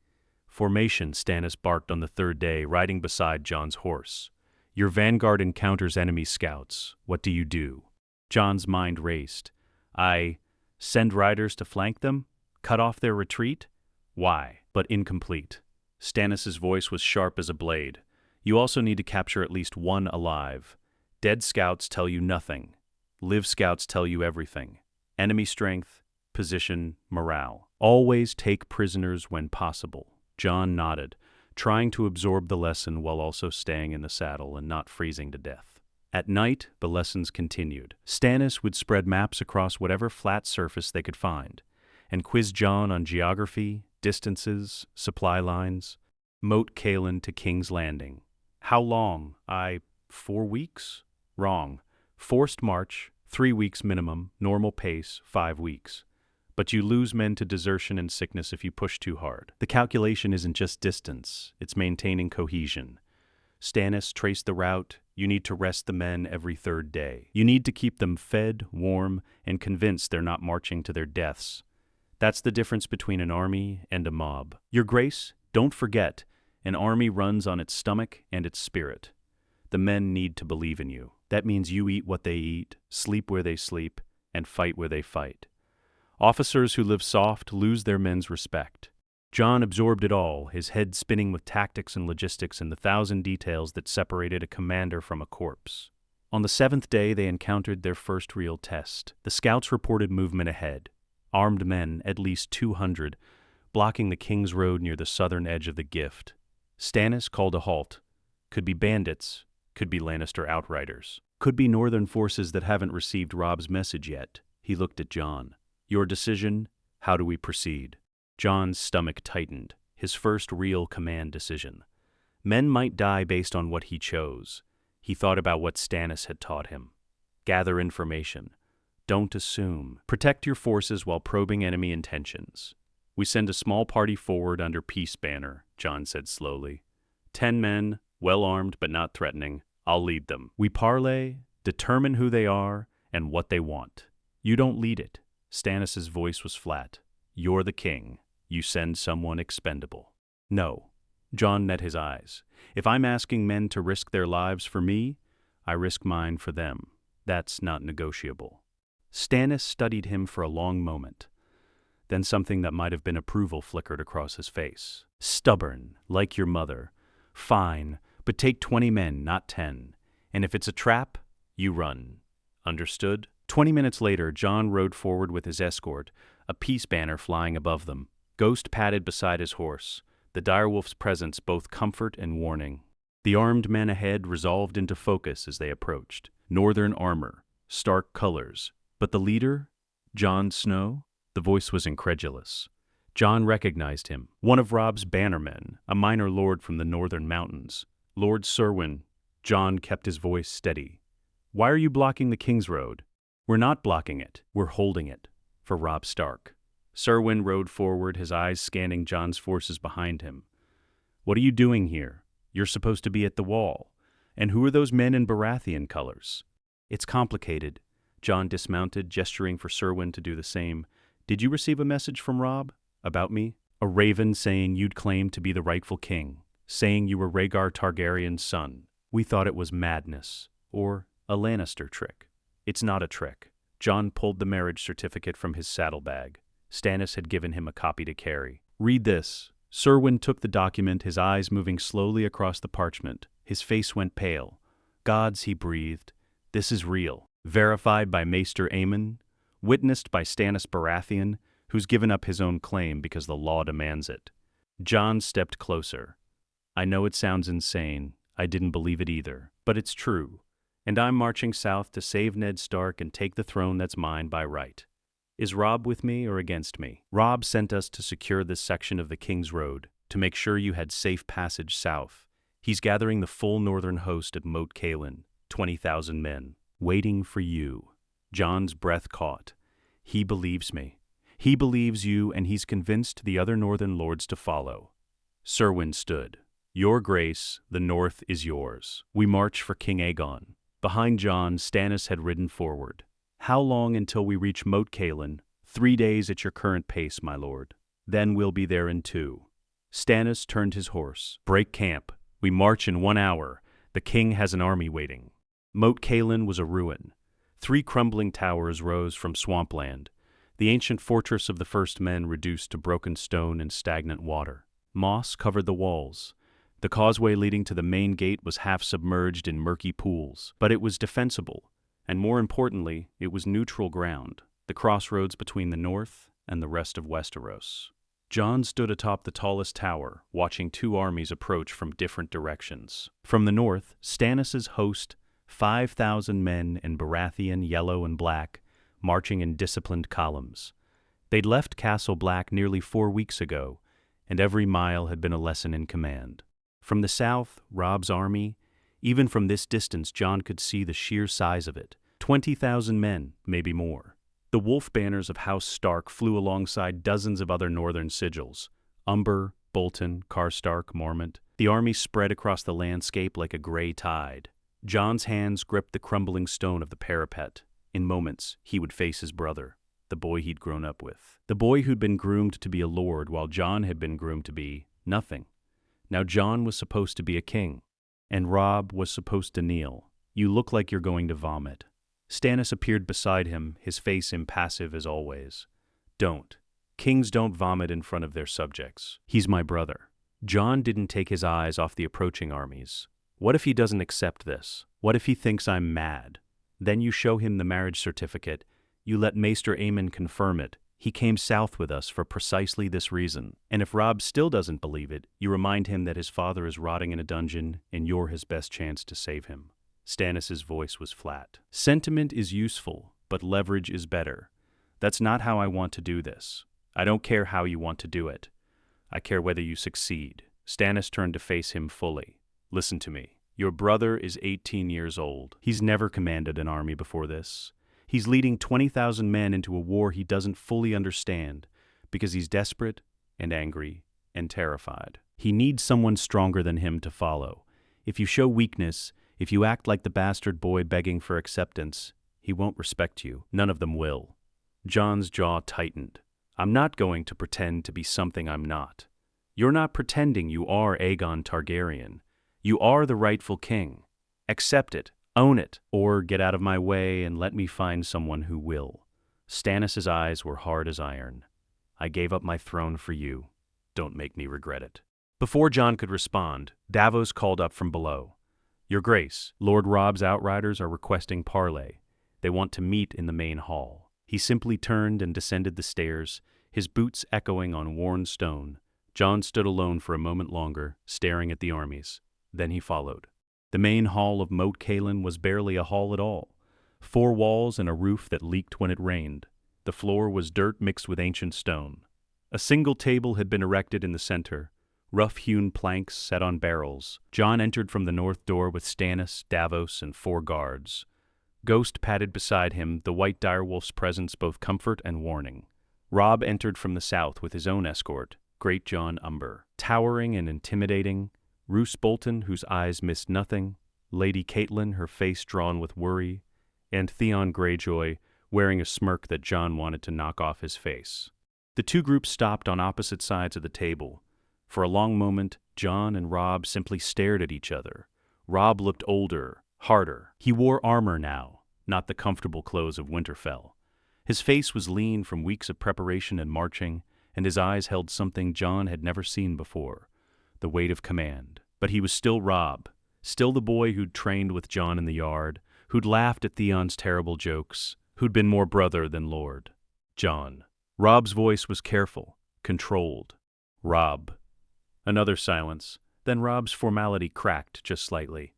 "Formation," Stannis barked on the third day, riding beside Jon's horse. "Your vanguard encounters enemy scouts. What do you do?" Jon's mind raced. "I send riders to flank them? Cut off their retreat?" Why? But incomplete. Stannis' voice was sharp as a blade. "You also need to capture at least one alive. Dead scouts tell you nothing. Live scouts tell you everything. Enemy strength, position, morale. Always take prisoners when possible." Jon nodded, trying to absorb the lesson while also staying in the saddle and not freezing to death. At night, the lessons continued. Stannis would spread maps across whatever flat surface they could find, and quiz Jon on geography, distances, supply lines. Moat Cailin to King's Landing. How long? 4 weeks? Wrong. Forced march, 3 weeks minimum, normal pace, 5 weeks. But you lose men to desertion and sickness if you push too hard. The calculation isn't just distance, it's maintaining cohesion. Stannis traced the route. You need to rest the men every 3rd day. You need to keep them fed, warm, and convinced they're not marching to their deaths. That's the difference between an army and a mob. Your Grace, don't forget, an army runs on its stomach and its spirit. The men need to believe in you. That means you eat what they eat, sleep where they sleep, and fight where they fight. Officers who live soft lose their men's respect. Jon absorbed it all, his head spinning with tactics and logistics and the 1,000 details that separated a commander from a corpse. On the 7th day, they encountered their first real test. The scouts reported movement ahead. Armed men, at least 200, blocking the King's Road near the southern edge of the Gift. Stannis called a halt. Could be bandits, could be Lannister outriders, could be northern forces that haven't received Robb's message yet. He looked at Jon. "Your decision? How do we proceed?" Jon's stomach tightened, his first real command decision. Men might die based on what he chose. He thought about what Stannis had taught him. Gather information. Don't assume. Protect your forces while probing enemy intentions. "We send a small party forward under peace banner," Jon said slowly. 10 men, well-armed but not threatening. I'll lead them. We parlay, determine who they are, and what they want. You don't lead it. Stannis' voice was flat. You're the king. You send someone expendable. No. Jon met his eyes. If I'm asking men to risk their lives for me, I risk mine for them. That's not negotiable. Stannis studied him for a long moment. Then something that might have been approval flickered across his face. Stubborn, like your mother. Fine, but take 20 men, not 10. And if it's a trap, you run. Understood? 20 minutes later, Jon rode forward with his escort, a peace banner flying above them. Ghost padded beside his horse, the direwolf's presence both comfort and warning. The armed men ahead resolved into focus as they approached. Northern armor, Stark colors. But the leader? Jon Snow? The voice was incredulous. Jon recognized him. One of Robb's bannermen, a minor lord from the northern mountains. Lord Serwyn. Jon kept his voice steady. Why are you blocking the King's Road? We're not blocking it. We're holding it. For Robb Stark. Serwyn rode forward, his eyes scanning Jon's forces behind him. What are you doing here? You're supposed to be at the wall. And who are those men in Baratheon colors? It's complicated. Jon dismounted, gesturing for Serwyn to do the same. Did you receive a message from Robb? About me? A raven saying you'd claim to be the rightful king. Saying you were Rhaegar Targaryen's son. We thought it was madness. Or a Lannister trick. It's not a trick. Jon pulled the marriage certificate from his saddlebag. Stannis had given him a copy to carry. Read this. Serwyn took the document, his eyes moving slowly across the parchment. His face went pale. Gods, he breathed. This is real. Verified by Maester Aemon. Witnessed by Stannis Baratheon, who's given up his own claim because the law demands it. Jon stepped closer. I know it sounds insane. I didn't believe it either. But it's true. And I'm marching south to save Ned Stark and take the throne that's mine by right. Is Robb with me or against me? Robb sent us to secure this section of the King's Road, to make sure you had safe passage south. He's gathering the full northern host at Moat Cailin, 20,000 men, waiting for you. Jon's breath caught. He believes me. He believes you, and he's convinced the other northern lords to follow. Serwyn stood. Your Grace, the north is yours. We march for King Aegon. Behind Jon, Stannis had ridden forward. How long until we reach Moat Cailin? 3 days at your current pace, my lord. Then we'll be there in 2. Stannis turned his horse. Break camp. We march in 1 hour. The king has an army waiting. Moat Cailin was a ruin. 3 crumbling towers rose from swampland, the ancient fortress of the first men reduced to broken stone and stagnant water. Moss covered the walls. The causeway leading to the main gate was half submerged in murky pools, but it was defensible, and more importantly, it was neutral ground, the crossroads between the north and the rest of Westeros. Jon stood atop the tallest tower, watching two armies approach from different directions. From the north, Stannis' host, 5,000 men in Baratheon yellow and black, marching in disciplined columns. They'd left Castle Black nearly 4 weeks ago, and every mile had been a lesson in command. From the south, Robb's army, even from this distance Jon could see the sheer size of it. 20,000 men, maybe more. The wolf banners of House Stark flew alongside dozens of other northern sigils. Umber, Bolton, Karstark, Mormont. The army spread across the landscape like a gray tide. Jon's hands gripped the crumbling stone of the parapet. In moments, he would face his brother, the boy he'd grown up with. The boy who'd been groomed to be a lord while Jon had been groomed to be nothing. Now Jon was supposed to be a king, and Robb was supposed to kneel. "You look like you're going to vomit." Stannis appeared beside him, his face impassive as always. "Don't. Kings don't vomit in front of their subjects. He's my brother." Jon didn't take his eyes off the approaching armies. "What if he doesn't accept this? What if he thinks I'm mad? Then you show him the marriage certificate. You let Maester Aemon confirm it. He came south with us for precisely this reason. And if Robb still doesn't believe it, you remind him that his father is rotting in a dungeon and you're his best chance to save him." Stannis' voice was flat. "Sentiment is useful, but leverage is better. That's not how I want to do this. I don't care how you want to do it. I care whether you succeed." Stannis turned to face him fully. "Listen to me. Your brother is 18 years old. He's never commanded an army before this. He's leading 20,000 men into a war he doesn't fully understand because he's desperate and angry and terrified. He needs someone stronger than him to follow. If you show weakness, if you act like the bastard boy begging for acceptance, he won't respect you. None of them will." Jon's jaw tightened. "I'm not going to pretend to be something I'm not. You're not pretending you are Aegon Targaryen. You are the rightful king. Accept it. Own it, or get out of my way and let me find someone who will." Stannis' eyes were hard as iron. "I gave up my throne for you. Don't make me regret it." Before Jon could respond, Davos called up from below. "Your Grace, Lord Robb's outriders are requesting parley. They want to meet in the main hall." He simply turned and descended the stairs, his boots echoing on worn stone. Jon stood alone for a moment longer, staring at the armies. Then he followed. The main hall of Moat Cailin was barely a hall at all. 4 walls and a roof that leaked when it rained. The floor was dirt mixed with ancient stone. A single table had been erected in the center, rough-hewn planks set on barrels. Jon entered from the north door with Stannis, Davos, and 4 guards. Ghost padded beside him, the white direwolf's presence both comfort and warning. Robb entered from the south with his own escort, Great Jon Umber. Towering and intimidating, Roose Bolton, whose eyes missed nothing, Lady Catelyn, her face drawn with worry, and Theon Greyjoy, wearing a smirk that Jon wanted to knock off his face. The two groups stopped on opposite sides of the table. For a long moment, Jon and Robb simply stared at each other. Robb looked older, harder. He wore armor now, not the comfortable clothes of Winterfell. His face was lean from weeks of preparation and marching, and his eyes held something Jon had never seen before. The weight of command. But he was still Robb, still the boy who'd trained with Jon in the yard, who'd laughed at Theon's terrible jokes, who'd been more brother than lord. Jon. Robb's voice was careful, controlled. "Robb." Another silence, then Robb's formality cracked just slightly.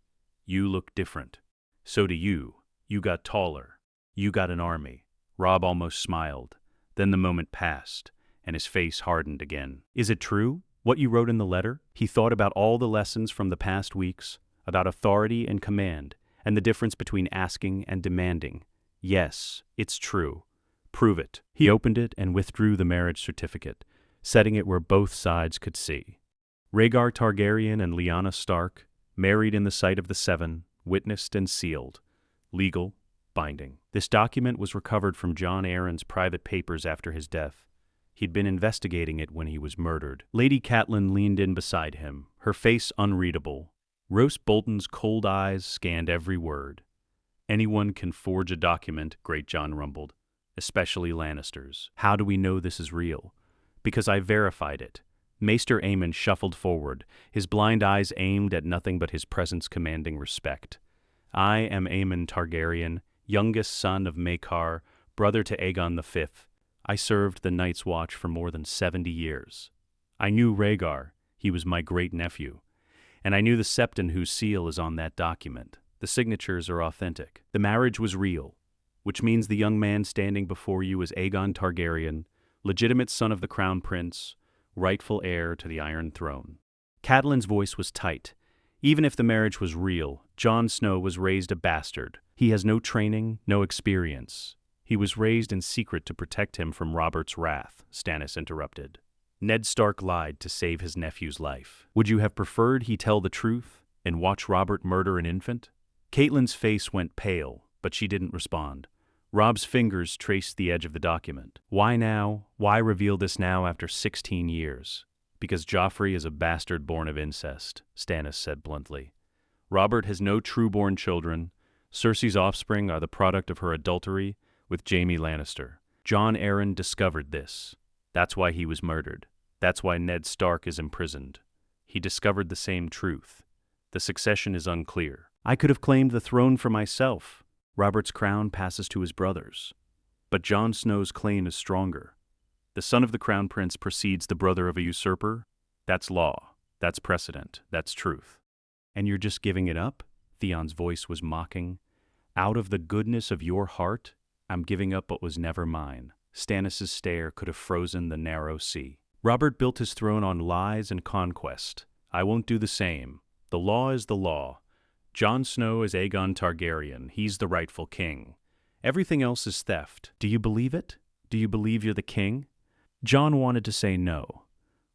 "You look different. So do you. You got taller. You got an army." Robb almost smiled. Then the moment passed, and his face hardened again. "Is it true? What you wrote in the letter?" He thought about all the lessons from the past weeks, about authority and command, and the difference between asking and demanding. "Yes, it's true. Prove it." He opened it and withdrew the marriage certificate, setting it where both sides could see. Rhaegar Targaryen and Lyanna Stark, married in the sight of the Seven, witnessed and sealed. Legal, binding. This document was recovered from Jon Arryn's private papers after his death. He'd been investigating it when he was murdered. Lady Catelyn leaned in beside him, her face unreadable. Roose Bolton's cold eyes scanned every word. "Anyone can forge a document," Great Jon rumbled, "especially Lannisters. How do we know this is real?" "Because I verified it. Maester Aemon shuffled forward, his blind eyes aimed at nothing but his presence commanding respect. I am Aemon Targaryen, youngest son of Maekar, brother to Aegon V. I served the Night's Watch for more than 70 years. I knew Rhaegar, he was my great-nephew. And I knew the septon whose seal is on that document. The signatures are authentic. The marriage was real, which means the young man standing before you is Aegon Targaryen, legitimate son of the Crown Prince, rightful heir to the Iron Throne. Catelyn's voice was tight. Even if the marriage was real, Jon Snow was raised a bastard. He has no training, no experience. He was raised in secret to protect him from Robert's wrath, Stannis interrupted. Ned Stark lied to save his nephew's life. Would you have preferred he tell the truth and watch Robert murder an infant? Catelyn's face went pale, but she didn't respond. Rob's fingers traced the edge of the document. Why now? Why reveal this now after 16 years? Because Joffrey is a bastard born of incest, Stannis said bluntly. Robert has no true-born children. Cersei's offspring are the product of her adultery with Jaime Lannister. Jon Arryn discovered this. That's why he was murdered. That's why Ned Stark is imprisoned. He discovered the same truth. The succession is unclear. I could have claimed the throne for myself. Robert's crown passes to his brothers. But Jon Snow's claim is stronger. The son of the Crown Prince precedes the brother of a usurper. That's law. That's precedent. That's truth. And you're just giving it up? Theon's voice was mocking. Out of the goodness of your heart, I'm giving up what was never mine. Stannis' stare could have frozen the narrow sea. Robert built his throne on lies and conquest. I won't do the same. The law is the law. Jon Snow is Aegon Targaryen. He's the rightful king. Everything else is theft. Do you believe it? Do you believe you're the king? Jon wanted to say no.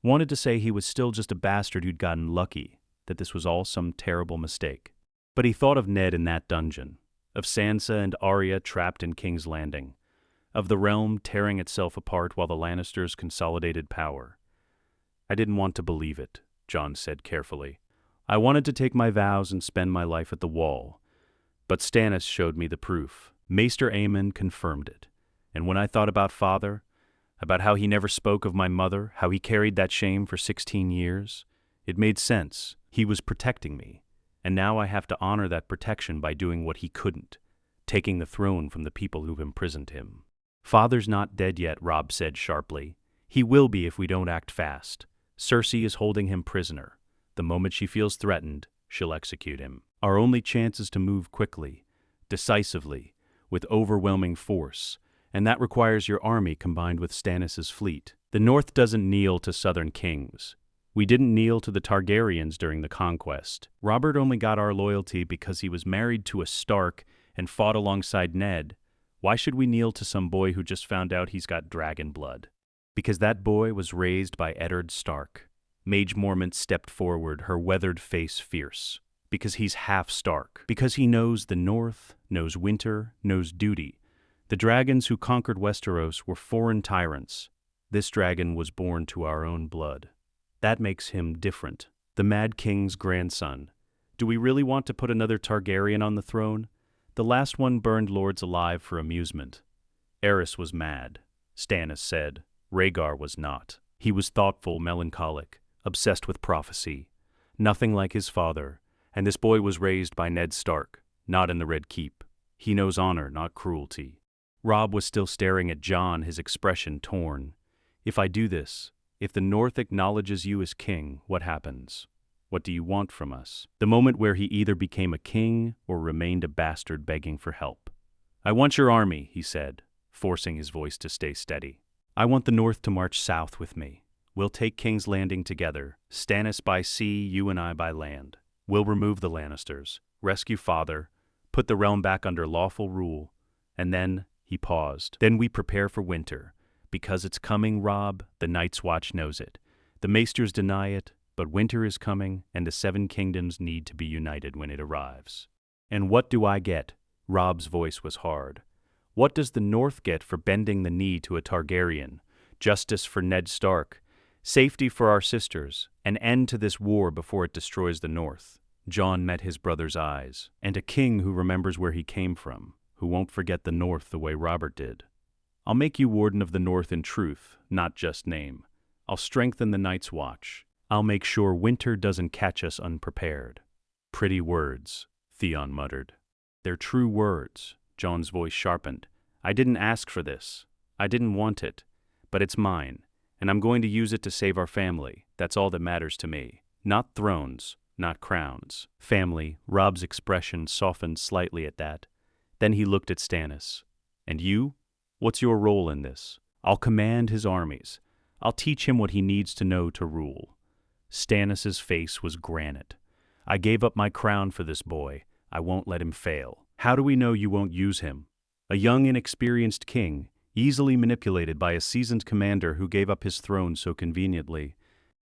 Wanted to say he was still just a bastard who'd gotten lucky, that this was all some terrible mistake. But he thought of Ned in that dungeon, of Sansa and Arya trapped in King's Landing, of the realm tearing itself apart while the Lannisters consolidated power. I didn't want to believe it, Jon said carefully. I wanted to take my vows and spend my life at the Wall. But Stannis showed me the proof. Maester Aemon confirmed it. And when I thought about Father, about how he never spoke of my mother, how he carried that shame for 16 years, it made sense. He was protecting me. And now I have to honor that protection by doing what he couldn't, taking the throne from the people who've imprisoned him. Father's not dead yet, Robb said sharply. He will be if we don't act fast. Cersei is holding him prisoner. The moment she feels threatened, she'll execute him. Our only chance is to move quickly, decisively, with overwhelming force, and that requires your army combined with Stannis' fleet. The North doesn't kneel to southern kings. We didn't kneel to the Targaryens during the conquest. Robert only got our loyalty because he was married to a Stark and fought alongside Ned. Why should we kneel to some boy who just found out he's got dragon blood? Because that boy was raised by Eddard Stark. Mage Mormont stepped forward, her weathered face fierce. Because he's half Stark. Because he knows the North, knows winter, knows duty. The dragons who conquered Westeros were foreign tyrants. This dragon was born to our own blood. That makes him different. The Mad King's grandson. Do we really want to put another Targaryen on the throne? The last one burned lords alive for amusement. Aerys was mad, Stannis said. Rhaegar was not. He was thoughtful, melancholic, obsessed with prophecy. Nothing like his father, and this boy was raised by Ned Stark, not in the Red Keep. He knows honor, not cruelty. Robb was still staring at Jon, his expression torn. If I do this, if the North acknowledges you as king, what happens? What do you want from us? The moment where he either became a king or remained a bastard begging for help. I want your army, he said, forcing his voice to stay steady. I want the North to march south with me. We'll take King's Landing together, Stannis by sea, you and I by land. We'll remove the Lannisters, rescue Father, put the realm back under lawful rule, and then, he paused, then we prepare for winter. Because it's coming, Robb, the Night's Watch knows it. The Maesters deny it, but winter is coming, and the Seven Kingdoms need to be united when it arrives. And what do I get? Robb's voice was hard. What does the North get for bending the knee to a Targaryen? Justice for Ned Stark. Safety for our sisters, an end to this war before it destroys the North. Jon met his brother's eyes, and a king who remembers where he came from, who won't forget the North the way Robert did. I'll make you Warden of the North in truth, not just name. I'll strengthen the Night's Watch. I'll make sure winter doesn't catch us unprepared." "Pretty words," Theon muttered. "They're true words." Jon's voice sharpened. "I didn't ask for this. I didn't want it. But it's mine, and I'm going to use it to save our family. That's all that matters to me. Not thrones, not crowns. Family." Robb's expression softened slightly at that. Then he looked at Stannis. "And you? What's your role in this?" "I'll command his armies. I'll teach him what he needs to know to rule." Stannis's face was granite. "I gave up my crown for this boy. I won't let him fail." "How do we know you won't use him? A young, inexperienced king, easily manipulated by a seasoned commander who gave up his throne so conveniently.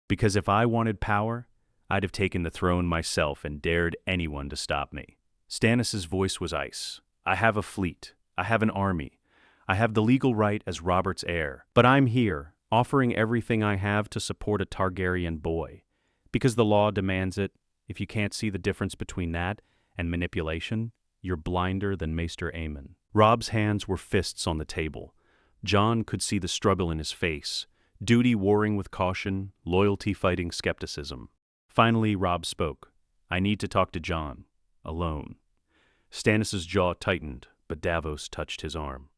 Because if I wanted power, I'd have taken the throne myself and dared anyone to stop me." Stannis's voice was ice. "I have a fleet. I have an army. I have the legal right as Robert's heir. But I'm here, offering everything I have to support a Targaryen boy. Because the law demands it. If you can't see the difference between that and manipulation, you're blinder than Maester Aemon." Robb's hands were fists on the table. Jon could see the struggle in his face, duty warring with caution, loyalty fighting skepticism. Finally, Robb spoke. "I need to talk to Jon. Alone." Stannis' jaw tightened, but Davos touched his arm.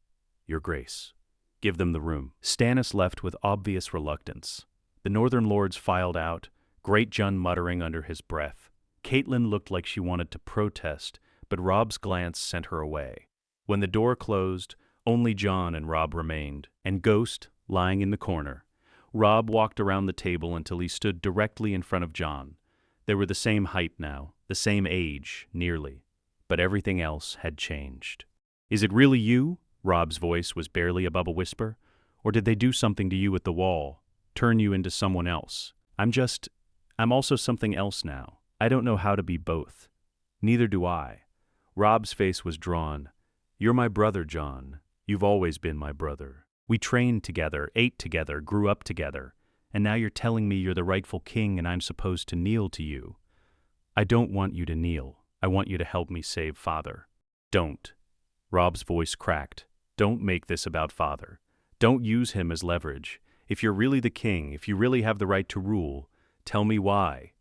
"Your Grace, give them the room." Stannis left with obvious reluctance. The Northern Lords filed out, Great Jon muttering under his breath. Caitlin looked like she wanted to protest, but Robb's glance sent her away. When the door closed, only Jon and Robb remained, and Ghost, lying in the corner. Robb walked around the table until he stood directly in front of Jon. They were the same height now, the same age, nearly, but everything else had changed. "Is it really you?" Robb's voice was barely above a whisper. "Or did they do something to you at the wall, turn you into someone else? I'm also something else now. I don't know how to be both. Neither do I." Robb's face was drawn. "You're my brother, Jon. You've always been my brother. We trained together, ate together, grew up together, and now you're telling me you're the rightful king and I'm supposed to kneel to you. I don't want you to kneel. I want you to help me save Father." "Don't." Robb's voice cracked. "Don't make this about Father. Don't use him as leverage. If you're really the king, if you really have the right to rule, tell me why.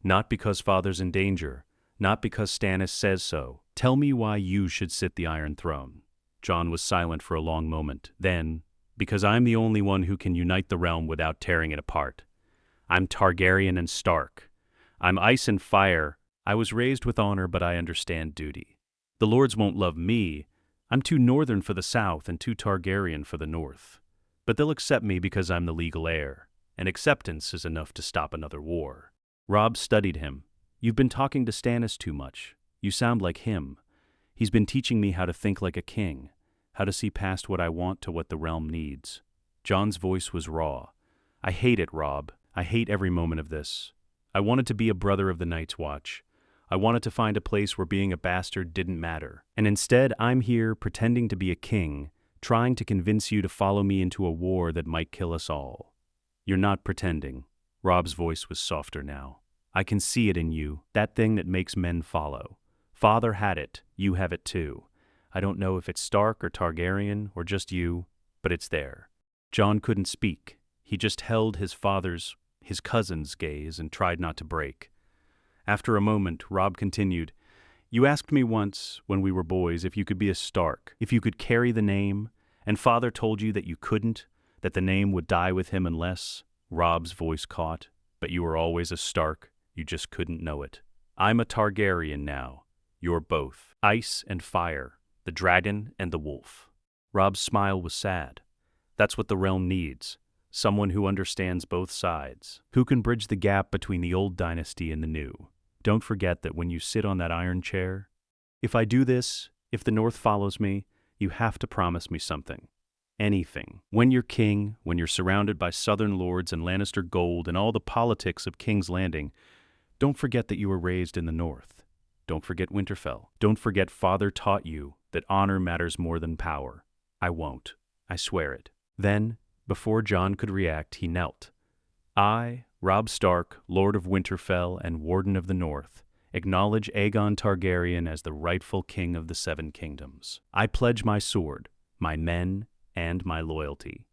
Not because Father's in danger, not because Stannis says so. Tell me why you should sit the Iron Throne." Jon was silent for a long moment. Then, "Because I'm the only one who can unite the realm without tearing it apart. I'm Targaryen and Stark. I'm ice and fire. I was raised with honor, but I understand duty. The lords won't love me. I'm too northern for the south and too Targaryen for the north. But they'll accept me because I'm the legal heir, and acceptance is enough to stop another war." Robb studied him. "You've been talking to Stannis too much. You sound like him. He's been teaching me how to think like a king, how to see past what I want to what the realm needs." Jon's voice was raw. "I hate it, Robb. I hate every moment of this. I wanted to be a brother of the Night's Watch. I wanted to find a place where being a bastard didn't matter. And instead, I'm here pretending to be a king, trying to convince you to follow me into a war that might kill us all. You're not pretending." Robb's voice was softer now. "I can see it in you, that thing that makes men follow. Father had it, you have it too. I don't know if it's Stark or Targaryen or just you, but it's there." Jon couldn't speak. He just held his cousin's gaze and tried not to break. After a moment, Robb continued, "You asked me once, when we were boys, if you could be a Stark, if you could carry the name, and Father told you that you couldn't, that the name would die with him unless—" Robb's voice caught. "But you were always a Stark, you just couldn't know it. I'm a Targaryen now. You're both. Ice and fire, the dragon and the wolf." Robb's smile was sad. "That's what the realm needs. Someone who understands both sides, who can bridge the gap between the old dynasty and the new. Don't forget that when you sit on that iron chair, if I do this, if the North follows me, you have to promise me something. Anything. When you're king, when you're surrounded by Southern lords and Lannister gold and all the politics of King's Landing, don't forget that you were raised in the North. Don't forget Winterfell. Don't forget Father taught you that honor matters more than power. I won't. I swear it." Then, before Jon could react, he knelt. "I, Robb Stark, Lord of Winterfell and Warden of the North, acknowledge Aegon Targaryen as the rightful king of the Seven Kingdoms. I pledge my sword, my men, and my loyalty.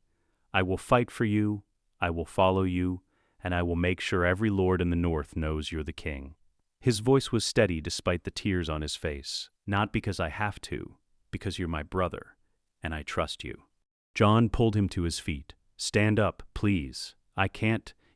I will fight for you, I will follow you, and I will make sure every lord in the north knows you're the king." His voice was steady despite the tears on his face. "Not because I have to, because you're my brother, and I trust you." Jon pulled him to his feet. "Stand up, please.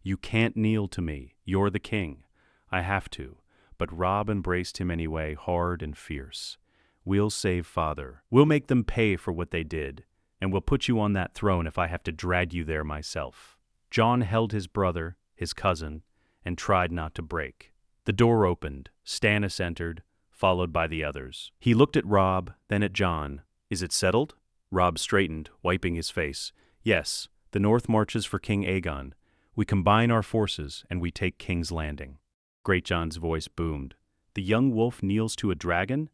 You can't kneel to me. You're the king. I have to." But Robb embraced him anyway, hard and fierce. "We'll save father. We'll make them pay for what they did, and we'll put you on that throne if I have to drag you there myself." Jon held his brother, his cousin, and tried not to break. The door opened. Stannis entered, followed by the others. He looked at Robb, then at Jon. "Is it settled?" Robb straightened, wiping his face. "Yes, the north marches for King Aegon. We combine our forces, and we take King's Landing." Greatjon's voice boomed. "The young wolf kneels to a dragon?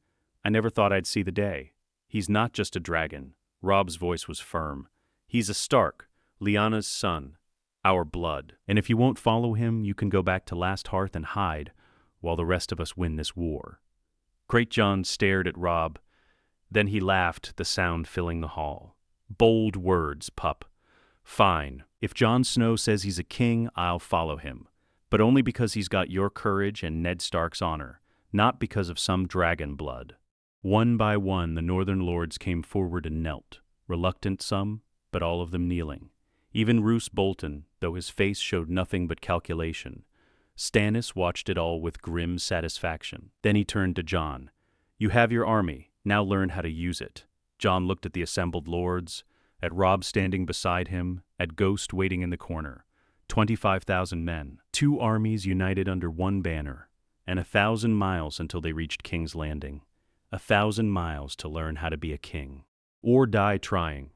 I never thought I'd see the day." "He's not just a dragon." Robb's voice was firm. "He's a Stark, Lyanna's son, our blood. And if you won't follow him, you can go back to Last Hearth and hide, while the rest of us win this war." Greatjon stared at Robb. Then he laughed, the sound filling the hall. "Bold words, pup. Fine. If Jon Snow says he's a king, I'll follow him. But only because he's got your courage and Ned Stark's honor, not because of some dragon blood." One by one, the northern lords came forward and knelt, reluctant some, but all of them kneeling. Even Roose Bolton, though his face showed nothing but calculation. Stannis watched it all with grim satisfaction. Then he turned to Jon. "You have your army. Now learn how to use it." Jon looked at the assembled lords, at Robb standing beside him, at Ghost waiting in the corner. 25,000 men, 2 armies united under one banner, and 1,000 miles until they reached King's Landing. 1,000 miles to learn how to be a king. Or die trying.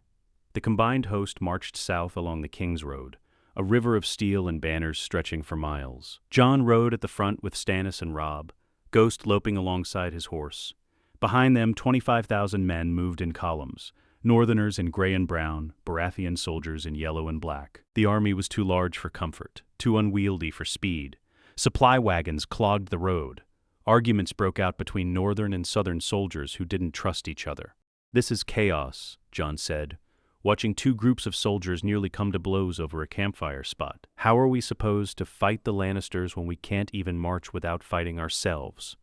The combined host marched south along the King's Road, a river of steel and banners stretching for miles. Jon rode at the front with Stannis and Robb, Ghost loping alongside his horse. Behind them, 25,000 men moved in columns, Northerners in gray and brown, Baratheon soldiers in yellow and black. The army was too large for comfort, too unwieldy for speed. Supply wagons clogged the road. Arguments broke out between northern and southern soldiers who didn't trust each other. "This is chaos," Jon said, watching 2 groups of soldiers nearly come to blows over a campfire spot. "How are we supposed to fight the Lannisters when we can't even march without fighting ourselves?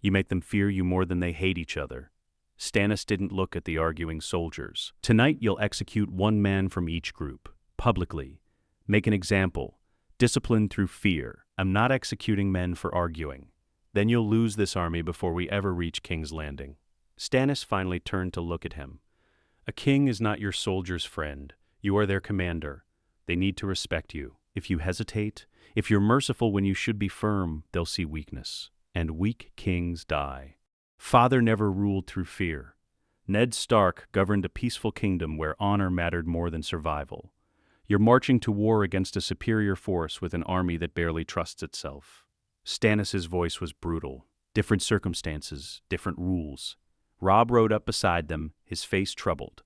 You make them fear you more than they hate each other." Stannis didn't look at the arguing soldiers. "Tonight you'll execute 1 man from each group, publicly. Make an example. Discipline through fear. I'm not executing men for arguing. Then you'll lose this army before we ever reach King's Landing." Stannis finally turned to look at him. "A king is not your soldier's friend. You are their commander. They need to respect you. If you hesitate, if you're merciful when you should be firm, they'll see weakness. And weak kings die. Father never ruled through fear. Ned Stark governed a peaceful kingdom where honor mattered more than survival. You're marching to war against a superior force with an army that barely trusts itself." Stannis' voice was brutal. Different circumstances, different rules. Robb rode up beside them, his face troubled.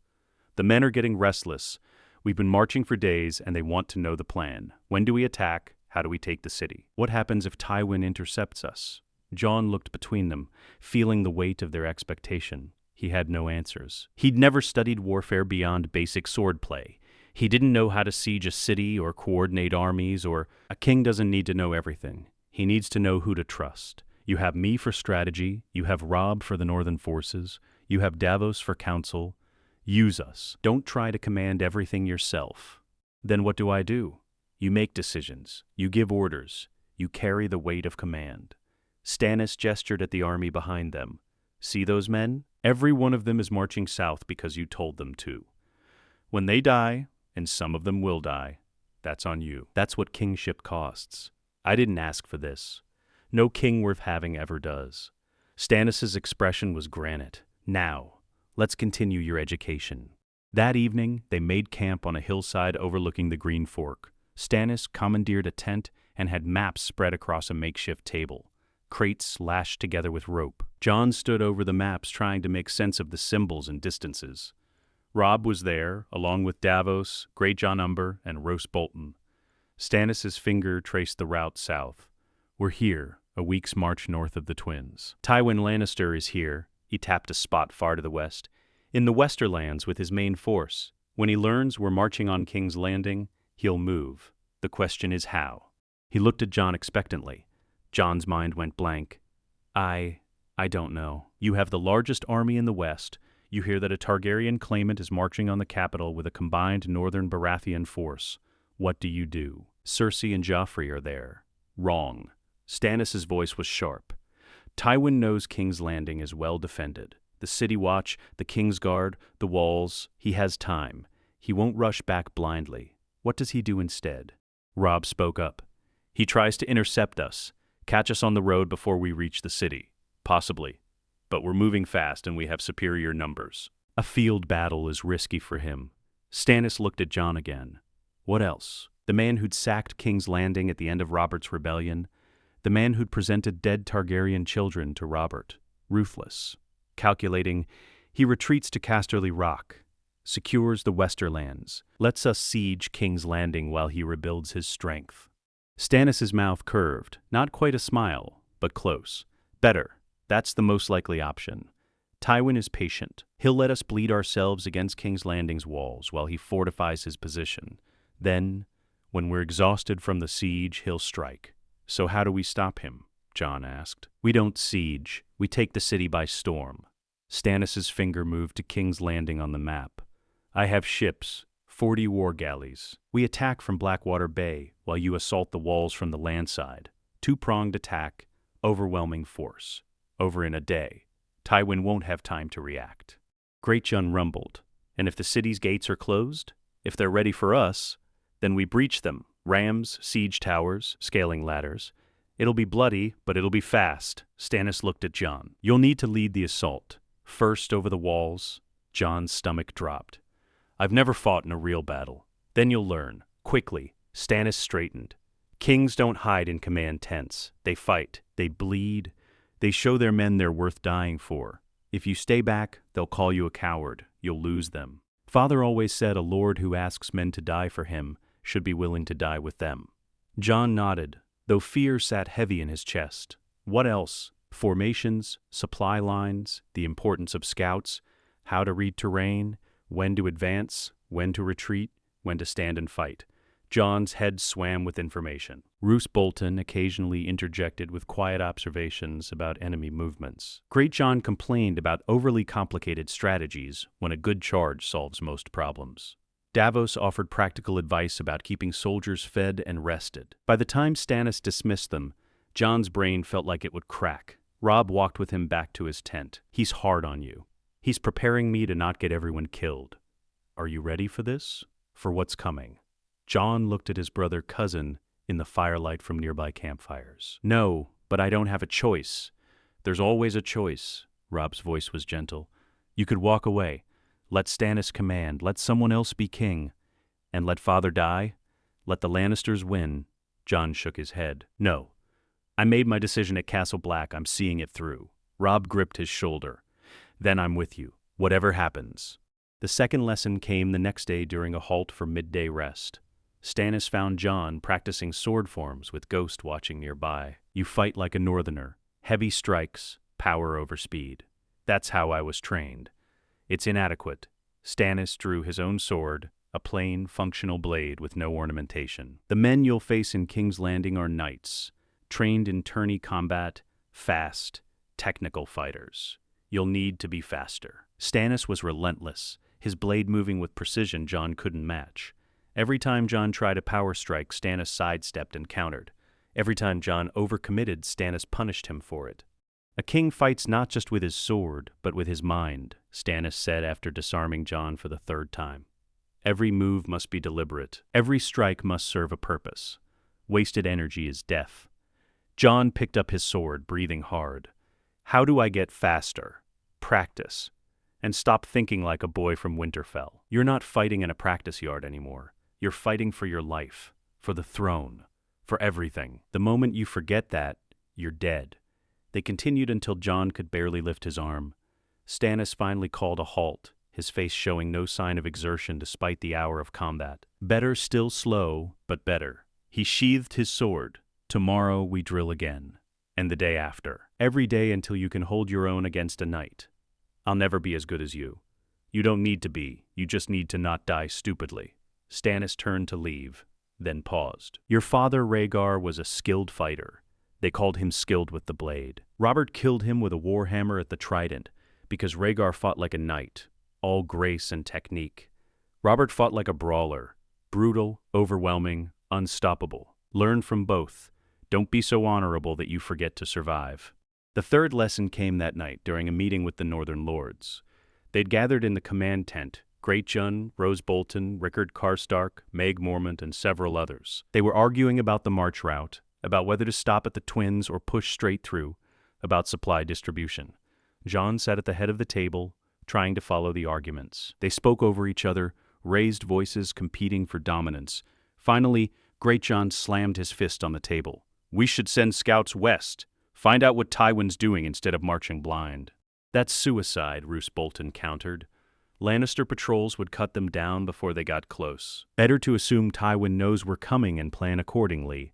"The men are getting restless. We've been marching for days, and they want to know the plan. When do we attack? How do we take the city? What happens if Tywin intercepts us?" Jon looked between them, feeling the weight of their expectation. He had no answers. He'd never studied warfare beyond basic swordplay. He didn't know how to siege a city or coordinate armies, or a king doesn't need to know everything. He needs to know who to trust. You have me for strategy, you have Robb for the northern forces, you have Davos for counsel. Use us. Don't try to command everything yourself. Then what do? You make decisions, you give orders, you carry the weight of command. Stannis gestured at the army behind them. "See those men? Every one of them is marching south because you told them to. When they die, and some of them will die, that's on you. That's what kingship costs. I didn't ask for this. No king worth having ever does." Stannis' expression was granite. "Now, let's continue your education." That evening, they made camp on a hillside overlooking the Green Fork. Stannis commandeered a tent and had maps spread across a makeshift table, crates lashed together with rope. Jon stood over the maps trying to make sense of the symbols and distances. Robb was there, along with Davos, Greatjon Umber, and Roose Bolton. Stannis' finger traced the route south. "We're here, a week's march north of the Twins. Tywin Lannister is here," he tapped a spot far to the west, "in the Westerlands with his main force. When he learns we're marching on King's Landing, He'll move. The question is how. He looked at Jon expectantly. Jon's mind went blank. I don't know. You have the largest army in the West. You hear that a Targaryen claimant is marching on the capital with a combined northern Baratheon force. What do you do? Cersei and Joffrey are there. Wrong. Stannis' voice was sharp. Tywin knows King's Landing is well defended. The City Watch, the King's Guard, the walls. He has time. He won't rush back blindly. What does he do instead? Robb spoke up. He tries to intercept us, catch us on the road before we reach the city. Possibly. But we're moving fast and we have superior numbers. A field battle is risky for him. Stannis looked at Jon again. What else? The man who'd sacked King's Landing at the end of Robert's rebellion. The man who'd presented dead Targaryen children to Robert. Ruthless. Calculating, he retreats to Casterly Rock, secures the Westerlands, lets us siege King's Landing while he rebuilds his strength. Stannis' mouth curved, not quite a smile, but close. Better. That's the most likely option. Tywin is patient. He'll let us bleed ourselves against King's Landing's walls while he fortifies his position. Then, when we're exhausted from the siege, he'll strike. So how do we stop him? Jon asked. We don't siege. We take the city by storm. Stannis' finger moved to King's Landing on the map. I have ships, 40 war galleys. We attack from Blackwater Bay while you assault the walls from the land side. Two-pronged attack, overwhelming force. Over in a day. Tywin won't have time to react. Greatjon rumbled. And if the city's gates are closed? If they're ready for us, then we breach them. Rams, siege towers, scaling ladders. It'll be bloody, but it'll be fast. Stannis looked at Jon. You'll need to lead the assault. First over the walls. Jon's stomach dropped. I've never fought in a real battle. Then you'll learn. Quickly. Stannis straightened. Kings don't hide in command tents. They fight. They bleed. They show their men they're worth dying for. If you stay back, they'll call you a coward. You'll lose them. Father always said a lord who asks men to die for him should be willing to die with them. Jon nodded, though fear sat heavy in his chest. What else? Formations, supply lines, the importance of scouts, how to read terrain, when to advance, when to retreat, when to stand and fight. Jon's head swam with information. Roose Bolton occasionally interjected with quiet observations about enemy movements. Greatjon complained about overly complicated strategies when a good charge solves most problems. Davos offered practical advice about keeping soldiers fed and rested. By the time Stannis dismissed them, Jon's brain felt like it would crack. Robb walked with him back to his tent. He's hard on you. He's preparing me to not get everyone killed. Are you ready for this? For what's coming? Jon looked at his brother-cousin in the firelight from nearby campfires. No, but I don't have a choice. There's always a choice. Robb's voice was gentle. You could walk away. Let Stannis command. Let someone else be king. And let father die? Let the Lannisters win. Jon shook his head. No. I made my decision at Castle Black. I'm seeing it through. Robb gripped his shoulder. Then I'm with you. Whatever happens. The second lesson came the next day during a halt for midday rest. Stannis found Jon practicing sword forms with Ghost watching nearby. You fight like a northerner. Heavy strikes, power over speed. That's how I was trained. It's inadequate. Stannis drew his own sword, a plain, functional blade with no ornamentation. The men you'll face in King's Landing are knights, trained in tourney combat, fast, technical fighters. You'll need to be faster. Stannis was relentless, his blade moving with precision Jon couldn't match. Every time Jon tried a power strike, Stannis sidestepped and countered. Every time Jon overcommitted, Stannis punished him for it. A king fights not just with his sword, but with his mind, Stannis said after disarming Jon for the third time. Every move must be deliberate. Every strike must serve a purpose. Wasted energy is death. Jon picked up his sword, breathing hard. How do I get faster? Practice. And stop thinking like a boy from Winterfell. You're not fighting in a practice yard anymore. You're fighting for your life, for the throne, for everything. The moment you forget that, you're dead. They continued until Jon could barely lift his arm. Stannis finally called a halt, his face showing no sign of exertion despite the hour of combat. Better still slow, but better. He sheathed his sword. Tomorrow we drill again. And the day after. Every day until you can hold your own against a knight. I'll never be as good as you. You don't need to be. You just need to not die stupidly. Stannis turned to leave, then paused. Your father, Rhaegar, was a skilled fighter. They called him skilled with the blade. Robert killed him with a warhammer at the trident, because Rhaegar fought like a knight, all grace and technique. Robert fought like a brawler, brutal, overwhelming, unstoppable. Learn from both. Don't be so honorable that you forget to survive. The third lesson came that night during a meeting with the Northern Lords. They'd gathered in the command tent, Greatjon, Rose Bolton, Rickard Karstark, Meg Mormont, and several others. They were arguing about the march route, about whether to stop at the Twins or push straight through, about supply distribution. Jon sat at the head of the table, trying to follow the arguments. They spoke over each other, raised voices competing for dominance. Finally, Greatjon slammed his fist on the table. We should send scouts west. Find out what Tywin's doing instead of marching blind. That's suicide, Roose Bolton countered. Lannister patrols would cut them down before they got close. Better to assume Tywin knows we're coming and plan accordingly.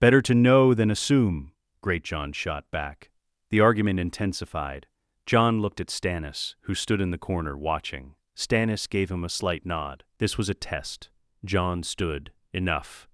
Better to know than assume, Greatjon shot back. The argument intensified. Jon looked at Stannis, who stood in the corner watching. Stannis gave him a slight nod. This was a test. Jon stood. Enough.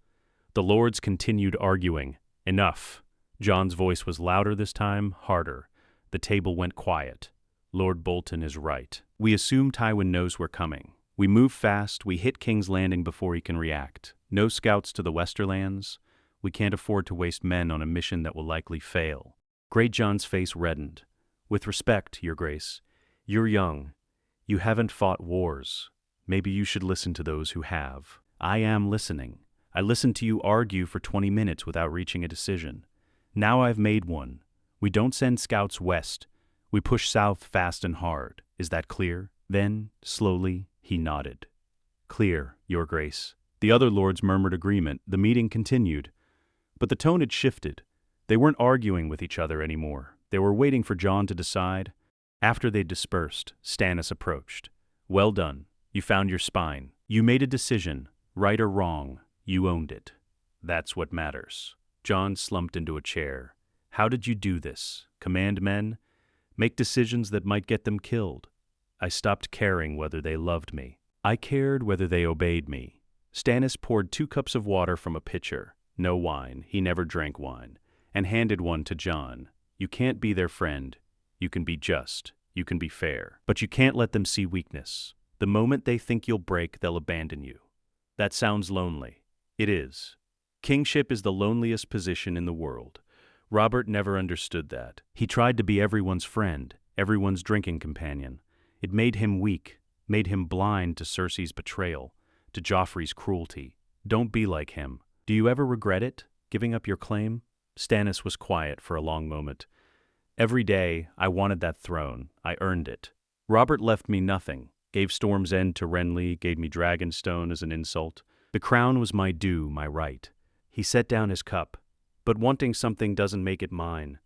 The lords continued arguing. Enough. Jon's voice was louder this time, harder. The table went quiet. Lord Bolton is right. We assume Tywin knows we're coming. We move fast, we hit King's Landing before he can react. No scouts to the Westerlands. We can't afford to waste men on a mission that will likely fail. Greatjon's face reddened. With respect, Your Grace, you're young. You haven't fought wars. Maybe you should listen to those who have. I am listening. I listened to you argue for 20 minutes without reaching a decision. Now I've made one. We don't send scouts west. We push south fast and hard. Is that clear? Then, slowly, he nodded. Clear, Your Grace. The other lords murmured agreement. The meeting continued. But the tone had shifted. They weren't arguing with each other anymore. They were waiting for Jon to decide. After they'd dispersed, Stannis approached. Well done. You found your spine. You made a decision. Right or wrong, you owned it. That's what matters. Jon slumped into a chair. How did you do this? Command men? Make decisions that might get them killed? I stopped caring whether they loved me. I cared whether they obeyed me. Stannis poured 2 cups of water from a pitcher. No wine, he never drank wine, and handed one to Jon. You can't be their friend. You can be just. You can be fair. But you can't let them see weakness. The moment they think you'll break, they'll abandon you. That sounds lonely. It is. Kingship is the loneliest position in the world. Robert never understood that. He tried to be everyone's friend, everyone's drinking companion. It made him weak, made him blind to Cersei's betrayal, to Joffrey's cruelty. Don't be like him. Do you ever regret it, giving up your claim? Stannis was quiet for a long moment. Every day, I wanted that throne. I earned it. Robert left me nothing. Gave Storm's End to Renly, gave me Dragonstone as an insult. The crown was my due, my right. He set down his cup. But wanting something doesn't make it mine.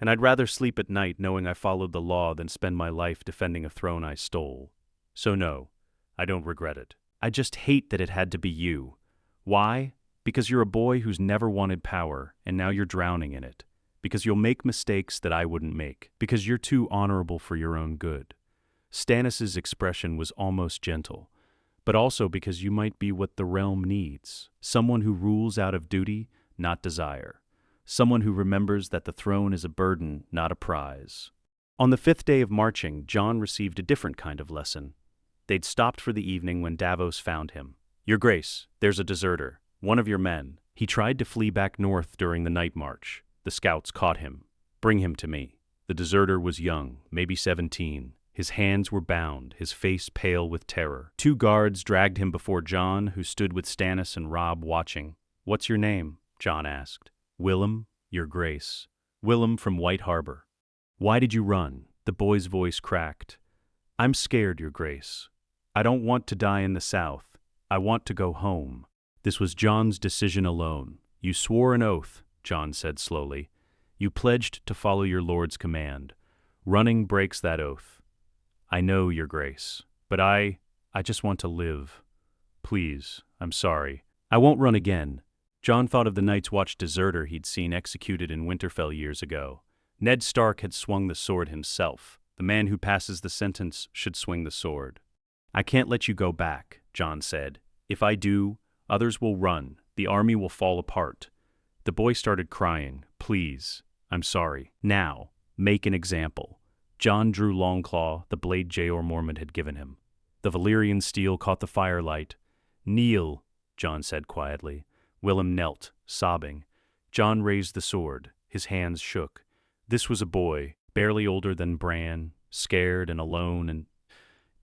And I'd rather sleep at night knowing I followed the law than spend my life defending a throne I stole. So no, I don't regret it. I just hate that it had to be you. Why? Because you're a boy who's never wanted power, and now you're drowning in it. Because you'll make mistakes that I wouldn't make. Because you're too honorable for your own good. Stannis's expression was almost gentle, but also because you might be what the realm needs. Someone who rules out of duty, not desire. Someone who remembers that the throne is a burden, not a prize. On the 5th day of marching, Jon received a different kind of lesson. They'd stopped for the evening when Davos found him. Your Grace, there's a deserter, one of your men. He tried to flee back north during the night march. The scouts caught him. Bring him to me. The deserter was young, maybe 17. His hands were bound, his face pale with terror. 2 guards dragged him before Jon, who stood with Stannis and Robb watching. What's your name? Jon asked. Willem, Your Grace. Willem from White Harbor. Why did you run? The boy's voice cracked. I'm scared, Your Grace. I don't want to die in the south. I want to go home. This was Jon's decision alone. You swore an oath, Jon said slowly. You pledged to follow your lord's command. Running breaks that oath. I know, Your Grace, but I just want to live. Please, I'm sorry. I won't run again. Jon thought of the Night's Watch deserter he'd seen executed in Winterfell years ago. Ned Stark had swung the sword himself. The man who passes the sentence should swing the sword. I can't let you go back, Jon said. If I do, others will run. The army will fall apart. The boy started crying. Please, I'm sorry. Now, make an example. Jon drew Longclaw, the blade Jeor Mormont had given him. The Valyrian steel caught the firelight. Kneel, Jon said quietly. Willem knelt, sobbing. Jon raised the sword. His hands shook. This was a boy, barely older than Bran, scared and alone and—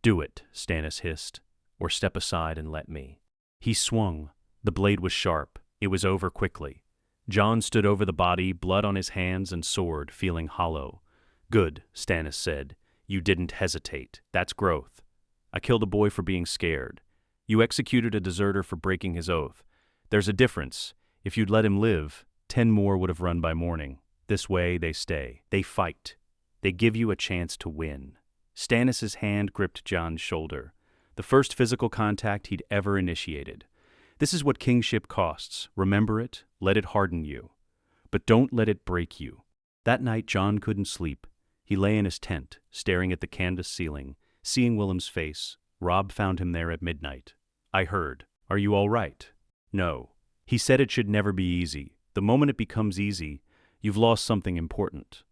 Do it, Stannis hissed, or step aside and let me. He swung. The blade was sharp. It was over quickly. Jon stood over the body, blood on his hands and sword, feeling hollow. Good, Stannis said. You didn't hesitate. That's growth. I killed a boy for being scared. You executed a deserter for breaking his oath. There's a difference. If you'd let him live, 10 more would have run by morning. This way, they stay. They fight. They give you a chance to win. Stannis' hand gripped Jon's shoulder. The first physical contact he'd ever initiated. This is what kingship costs. Remember it, let it harden you. But don't let it break you. That night, Jon couldn't sleep. He lay in his tent, staring at the canvas ceiling, seeing Willem's face. Robb found him there at midnight. I heard. Are you all right? No. He said it should never be easy. The moment it becomes easy, you've lost something important.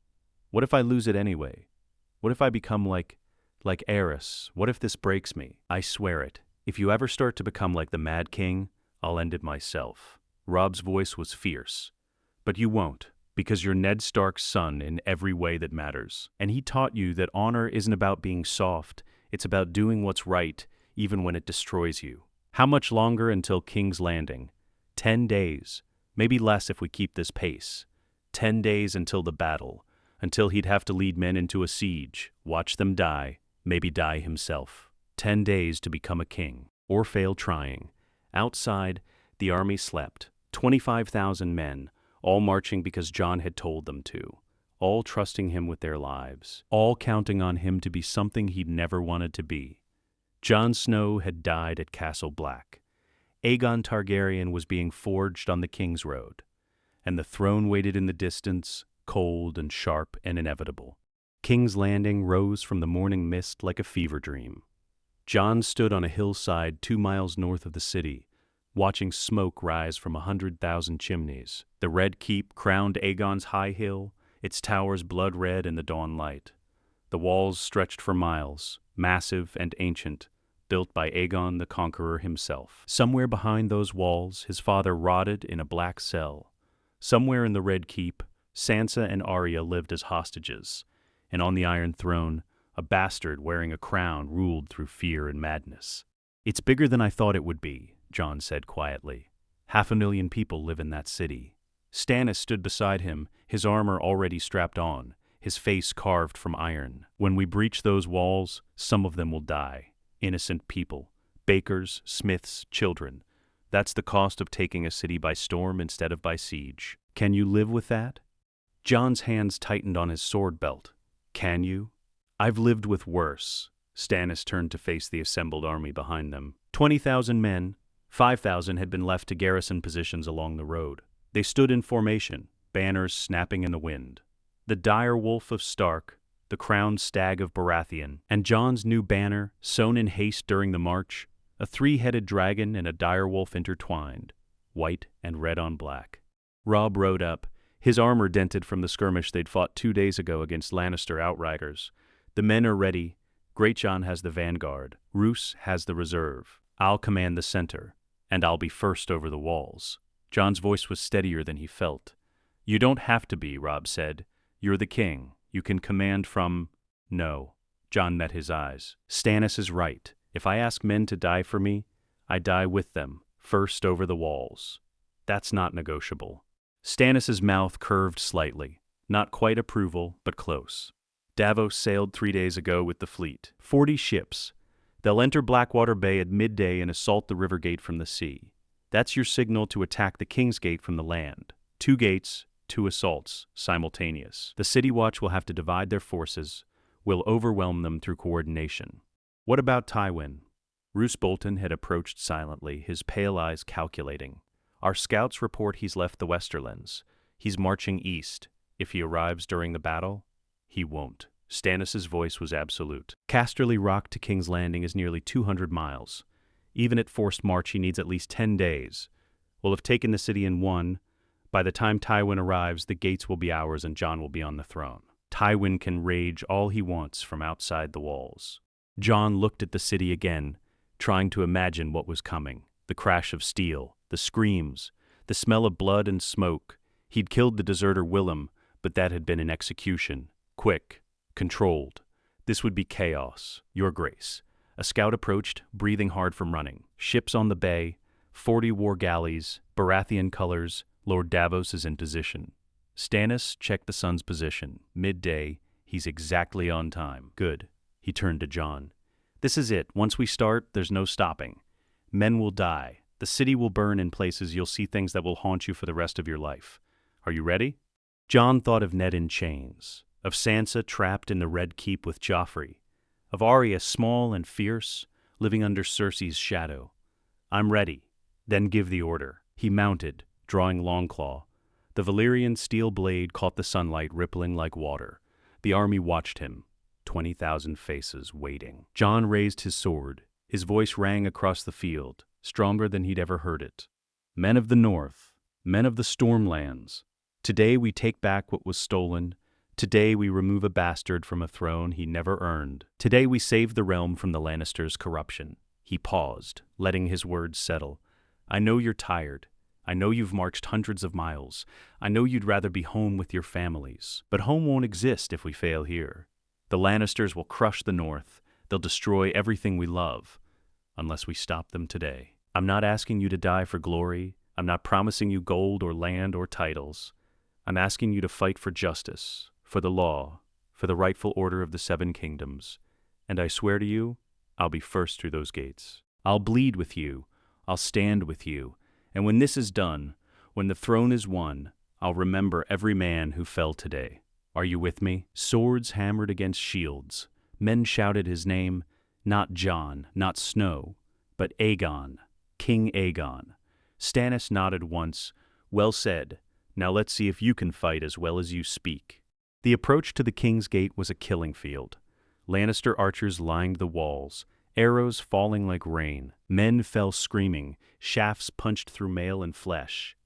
What if I lose it anyway? What if I become like Aerys? What if this breaks me? I swear it. If you ever start to become like the Mad King, I'll end it myself. Robb's voice was fierce. But you won't, because you're Ned Stark's son in every way that matters. And he taught you that honor isn't about being soft, it's about doing what's right, even when it destroys you. How much longer until King's Landing? 10 days. Maybe less if we keep this pace. 10 days until the battle, until he'd have to lead men into a siege, watch them die, maybe die himself. 10 days to become a king, or fail trying. Outside, the army slept. 25,000 men, all marching because Jon had told them to. All trusting him with their lives. All counting on him to be something he'd never wanted to be. Jon Snow had died at Castle Black. Aegon Targaryen was being forged on the King's Road. And the throne waited in the distance, cold and sharp and inevitable. King's Landing rose from the morning mist like a fever dream. Jon stood on a hillside 2 miles north of the city, watching smoke rise from 100,000 chimneys. The Red Keep crowned Aegon's high hill, its towers blood-red in the dawn light. The walls stretched for miles, massive and ancient, built by Aegon the Conqueror himself. Somewhere behind those walls, his father rotted in a black cell. Somewhere in the Red Keep, Sansa and Arya lived as hostages, and on the Iron Throne, a bastard wearing a crown ruled through fear and madness. It's bigger than I thought it would be, Jon said quietly. 500,000 people live in that city. Stannis stood beside him, his armor already strapped on, his face carved from iron. When we breach those walls, some of them will die. Innocent people, bakers, smiths, children. That's the cost of taking a city by storm instead of by siege. Can you live with that? Jon's hands tightened on his sword belt. Can you? I've lived with worse. Stannis turned to face the assembled army behind them. 20,000 men, 5,000 had been left to garrison positions along the road. They stood in formation, banners snapping in the wind. The dire wolf of Stark, the crowned stag of Baratheon, and Jon's new banner, sewn in haste during the march, a 3-headed dragon and a dire wolf intertwined, white and red on black. Robb rode up, his armor dented from the skirmish they'd fought 2 days ago against Lannister outriders. The men are ready. Greatjon has the vanguard. Roose has the reserve. I'll command the center, and I'll be first over the walls. Jon's voice was steadier than he felt. You don't have to be, Robb said. You're the king. You can command from— No. Jon met his eyes. Stannis is right. If I ask men to die for me, I die with them, first over the walls. That's not negotiable. Stannis' mouth curved slightly. Not quite approval, but close. Davos sailed 3 days ago with the fleet. 40 ships. They'll enter Blackwater Bay at midday and assault the river gate from the sea. That's your signal to attack the King's Gate from the land. 2 gates, 2 assaults, simultaneous. The City Watch will have to divide their forces. We'll overwhelm them through coordination. What about Tywin? Roose Bolton had approached silently, his pale eyes calculating. Our scouts report he's left the Westerlands. He's marching east. If he arrives during the battle, he won't. Stannis' voice was absolute. Casterly Rock to King's Landing is nearly 200 miles. Even at forced march, he needs at least 10 days. We'll have taken the city in one. By the time Tywin arrives, the gates will be ours and Jon will be on the throne. Tywin can rage all he wants from outside the walls. Jon looked at the city again, trying to imagine what was coming. The crash of steel, the screams, the smell of blood and smoke. He'd killed the deserter Willem, but that had been an execution. Quick, controlled. This would be chaos, Your Grace. A scout approached, breathing hard from running. Ships on the bay, 40 war galleys, Baratheon colors. Lord Davos is in position. Stannis checked the sun's position. Midday, he's exactly on time. Good. He turned to Jon. This is it. Once we start, there's no stopping. Men will die. The city will burn in places. You'll see things that will haunt you for the rest of your life. Are you ready? Jon thought of Ned in chains, of Sansa trapped in the Red Keep with Joffrey, of Arya small and fierce, living under Cersei's shadow. I'm ready. Then give the order. He mounted, drawing Longclaw. The Valyrian steel blade caught the sunlight, rippling like water. The army watched him, 20,000 faces waiting. Jon raised his sword. His voice rang across the field, stronger than he'd ever heard it. Men of the North, men of the Stormlands, today we take back what was stolen. Today we remove a bastard from a throne he never earned. Today we save the realm from the Lannisters' corruption. He paused, letting his words settle. I know you're tired. I know you've marched hundreds of miles. I know you'd rather be home with your families. But home won't exist if we fail here. The Lannisters will crush the North. They'll destroy everything we love, unless we stop them today. I'm not asking you to die for glory. I'm not promising you gold or land or titles. I'm asking you to fight for justice, for the law, for the rightful order of the Seven Kingdoms. And I swear to you, I'll be first through those gates. I'll bleed with you. I'll stand with you. And when this is done, when the throne is won, I'll remember every man who fell today. Are you with me? Swords hammered against shields. Men shouted his name, not Jon, not Snow, but Aegon, King Aegon. Stannis nodded once. Well said. Now let's see if you can fight as well as you speak. The approach to the King's Gate was a killing field. Lannister archers lined the walls, arrows falling like rain. Men fell screaming, shafts punched through mail and flesh.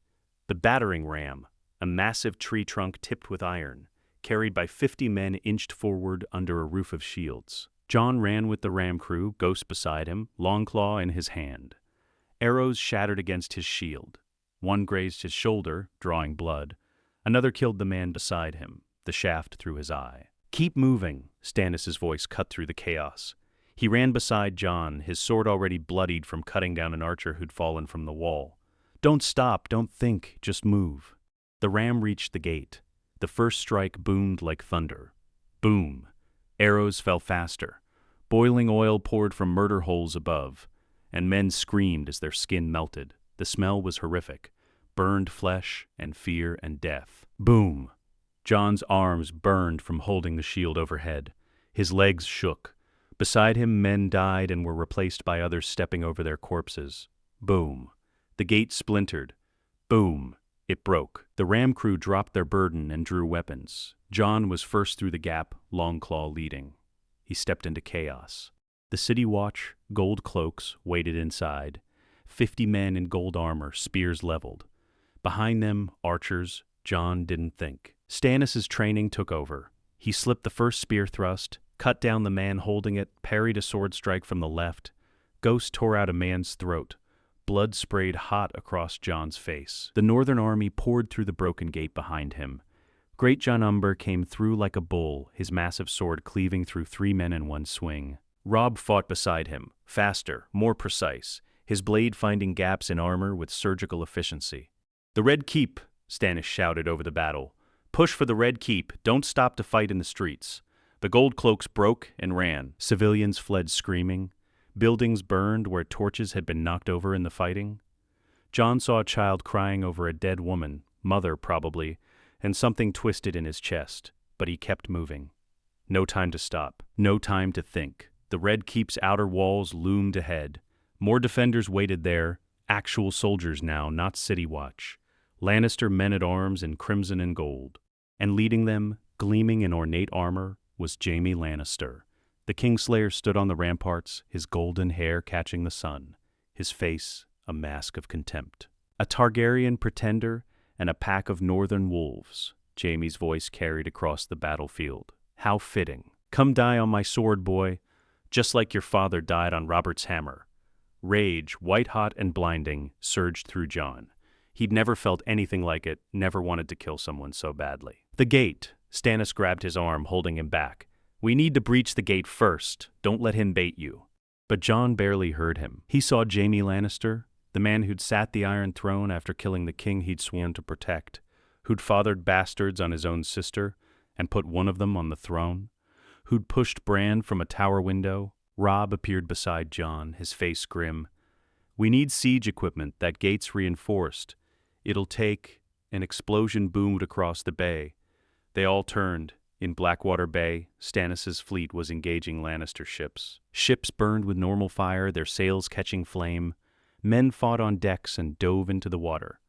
The battering ram, a massive tree trunk tipped with iron, carried by 50 men, inched forward under a roof of shields. Jon ran with the ram crew, Ghost beside him, Longclaw in his hand. Arrows shattered against his shield. One grazed his shoulder, drawing blood. Another killed the man beside him, the shaft through his eye. Keep moving, Stannis' voice cut through the chaos. He ran beside Jon, his sword already bloodied from cutting down an archer who'd fallen from the wall. Don't stop, don't think, just move. The ram reached the gate. The first strike boomed like thunder. Boom. Arrows fell faster. Boiling oil poured from murder holes above, and men screamed as their skin melted. The smell was horrific. Burned flesh and fear and death. Boom. Jon's arms burned from holding the shield overhead. His legs shook. Beside him, men died and were replaced by others stepping over their corpses. Boom. The gate splintered. Boom. It broke. The ram crew dropped their burden and drew weapons. Jon was first through the gap, Longclaw leading. He stepped into chaos. The city watch, gold cloaks, waited inside. 50 men in gold armor, spears leveled. Behind them, archers. Jon didn't think. Stannis' training took over. He slipped the first spear thrust, cut down the man holding it, parried a sword strike from the left. Ghost tore out a man's throat. Blood sprayed hot across Jon's face. The northern army poured through the broken gate behind him. Great Jon Umber came through like a bull, his massive sword cleaving through 3 men in one swing. Robb fought beside him, faster, more precise, his blade finding gaps in armor with surgical efficiency. "The Red Keep," Stannis shouted over the battle. "Push for the Red Keep. Don't stop to fight in the streets." The gold cloaks broke and ran. Civilians fled screaming. Buildings burned where torches had been knocked over in the fighting. Jon saw a child crying over a dead woman, mother probably, and something twisted in his chest, but he kept moving. No time to stop. No time to think. The Red Keep's outer walls loomed ahead. More defenders waited there, actual soldiers now, not city watch. Lannister men-at-arms in crimson and gold. And leading them, gleaming in ornate armor, was Jaime Lannister. The Kingslayer stood on the ramparts, his golden hair catching the sun. his face a mask of contempt. A Targaryen pretender and a pack of northern wolves, Jaime's voice carried across the battlefield. How fitting. Come die on my sword, boy, just like your father died on Robert's hammer. Rage, white-hot and blinding, surged through Jon. He'd never felt anything like it, never wanted to kill someone so badly. The gate. Stannis grabbed his arm, holding him back. We need to breach the gate first. Don't let him bait you. But Jon barely heard him. He saw Jaime Lannister, the man who'd sat the Iron Throne after killing the king he'd sworn to protect, who'd fathered bastards on his own sister and put one of them on the throne, who'd pushed Bran from a tower window. Robb appeared beside Jon, his face grim. We need siege equipment. That gate's reinforced. It'll take... An explosion boomed across the bay. They all turned. In Blackwater Bay, Stannis' fleet was engaging Lannister ships. Ships burned with normal fire, their sails catching flame. Men fought on decks and dove into the water.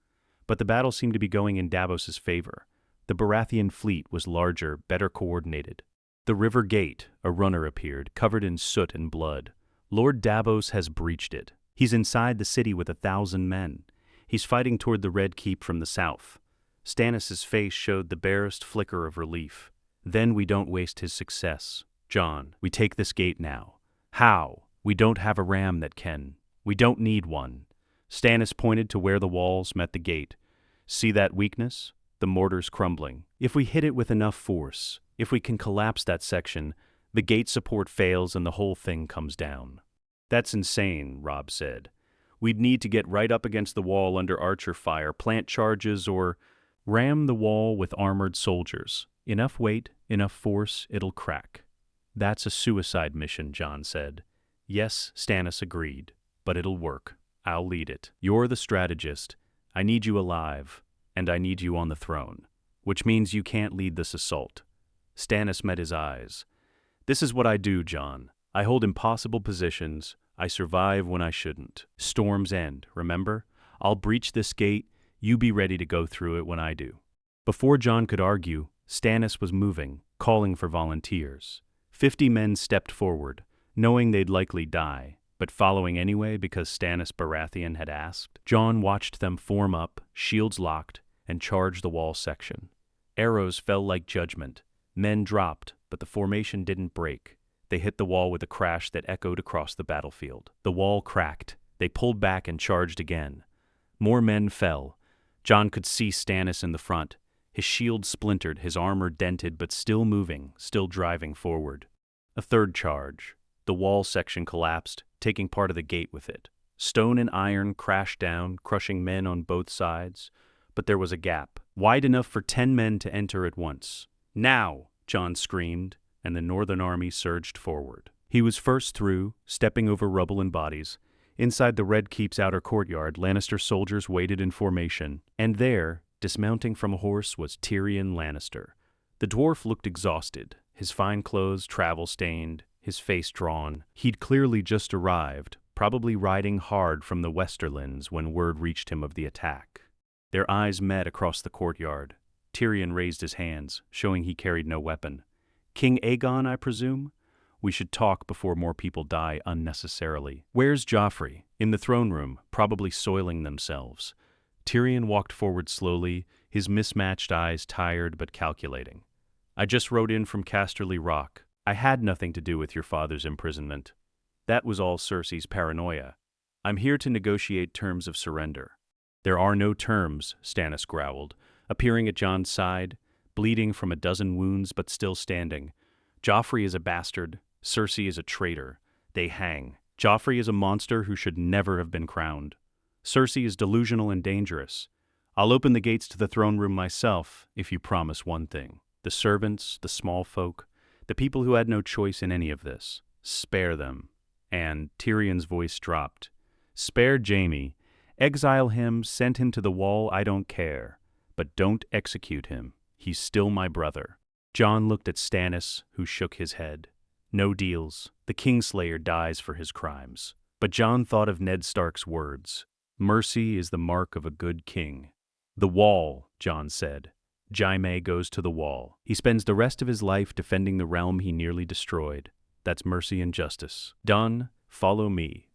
But the battle seemed to be going in Davos's favor. The Baratheon fleet was larger, better coordinated. The river gate, a runner appeared, covered in soot and blood. Lord Davos has breached it. He's inside the city with 1,000 men. He's fighting toward the Red Keep from the south. Stannis' face showed the barest flicker of relief. Then we don't waste his success. Jon, we take this gate now. How? We don't have a ram that can. We don't need one. Stannis pointed to where the walls met the gate. See that weakness? The mortar's crumbling. If we hit it with enough force, if we can collapse that section, the gate support fails and the whole thing comes down. That's insane, Robb said. We'd need to get right up against the wall under archer fire, plant charges, or ram the wall with armored soldiers. Enough weight, enough force, it'll crack. That's a suicide mission, Jon said. Yes, Stannis agreed, but it'll work. I'll lead it. You're the strategist. I need you alive, and I need you on the throne, which means you can't lead this assault. Stannis met his eyes. This is what I do, Jon. I hold impossible positions. I survive when I shouldn't. Storms end, remember? I'll breach this gate. You be ready to go through it when I do. Before Jon could argue, Stannis was moving, calling for volunteers. 50 men stepped forward, knowing they'd likely die, but following anyway because Stannis Baratheon had asked. Jon watched them form up, shields locked, and charge the wall section. Arrows fell like judgment. Men dropped, but the formation didn't break. They hit the wall with a crash that echoed across the battlefield. The wall cracked. They pulled back and charged again. More men fell. Jon could see Stannis in the front. His shield splintered, his armor dented, but still moving, still driving forward. A third charge. The wall section collapsed, taking part of the gate with it. Stone and iron crashed down, crushing men on both sides. But there was a gap, wide enough for 10 men to enter at once. Now, Jon screamed, and the northern army surged forward. He was first through, stepping over rubble and bodies. Inside the Red Keep's outer courtyard, Lannister soldiers waited in formation, and there, dismounting from a horse, was Tyrion Lannister. The dwarf looked exhausted, his fine clothes travel-stained, his face drawn. He'd clearly just arrived, probably riding hard from the Westerlands when word reached him of the attack. Their eyes met across the courtyard. Tyrion raised his hands, showing he carried no weapon. King Aegon, I presume? We should talk before more people die unnecessarily. Where's Joffrey? In the throne room, probably soiling themselves. Tyrion walked forward slowly, his mismatched eyes tired but calculating. I just rode in from Casterly Rock. I had nothing to do with your father's imprisonment. That was all Cersei's paranoia. I'm here to negotiate terms of surrender. There are no terms, Stannis growled, appearing at Jon's side, bleeding from a dozen wounds but still standing. Joffrey is a bastard. Cersei is a traitor. They hang. Joffrey is a monster who should never have been crowned. Cersei is delusional and dangerous. I'll open the gates to the throne room myself if you promise one thing. The servants, the small folk, the people who had no choice in any of this. Spare them. And Tyrion's voice dropped. Spare Jaime. Exile him, send him to the wall, I don't care. But don't execute him. He's still my brother. Jon looked at Stannis, who shook his head. No deals. The Kingslayer dies for his crimes. But Jon thought of Ned Stark's words. Mercy is the mark of a good king. The wall, Jon said. Jaime goes to the wall. He spends the rest of his life defending the realm he nearly destroyed. That's mercy and justice. Done. Follow me.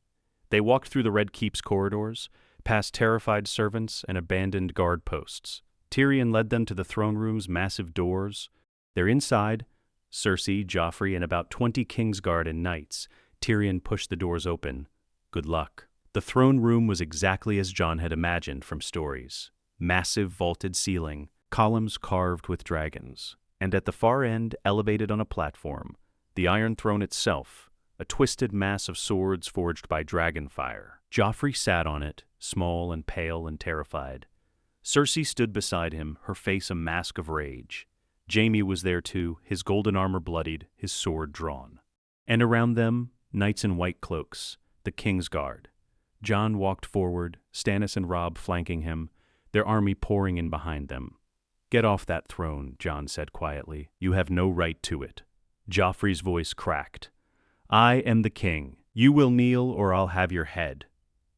They walked through the Red Keep's corridors, past terrified servants and abandoned guard posts. Tyrion led them to the throne room's massive doors. They're inside. Cersei, Joffrey, and about 20 Kingsguard and knights. Tyrion pushed the doors open. Good luck. The throne room was exactly as Jon had imagined from stories. Massive vaulted ceiling, columns carved with dragons. And at the far end, elevated on a platform, the Iron Throne itself, a twisted mass of swords forged by dragonfire. Joffrey sat on it, small and pale and terrified. Cersei stood beside him, her face a mask of rage. Jaime was there too, his golden armor bloodied, his sword drawn. And around them, knights in white cloaks, the Kingsguard. Jon walked forward, Stannis and Robb flanking him, their army pouring in behind them. "Get off that throne," Jon said quietly. "You have no right to it." Joffrey's voice cracked. "I am the king. You will kneel or I'll have your head.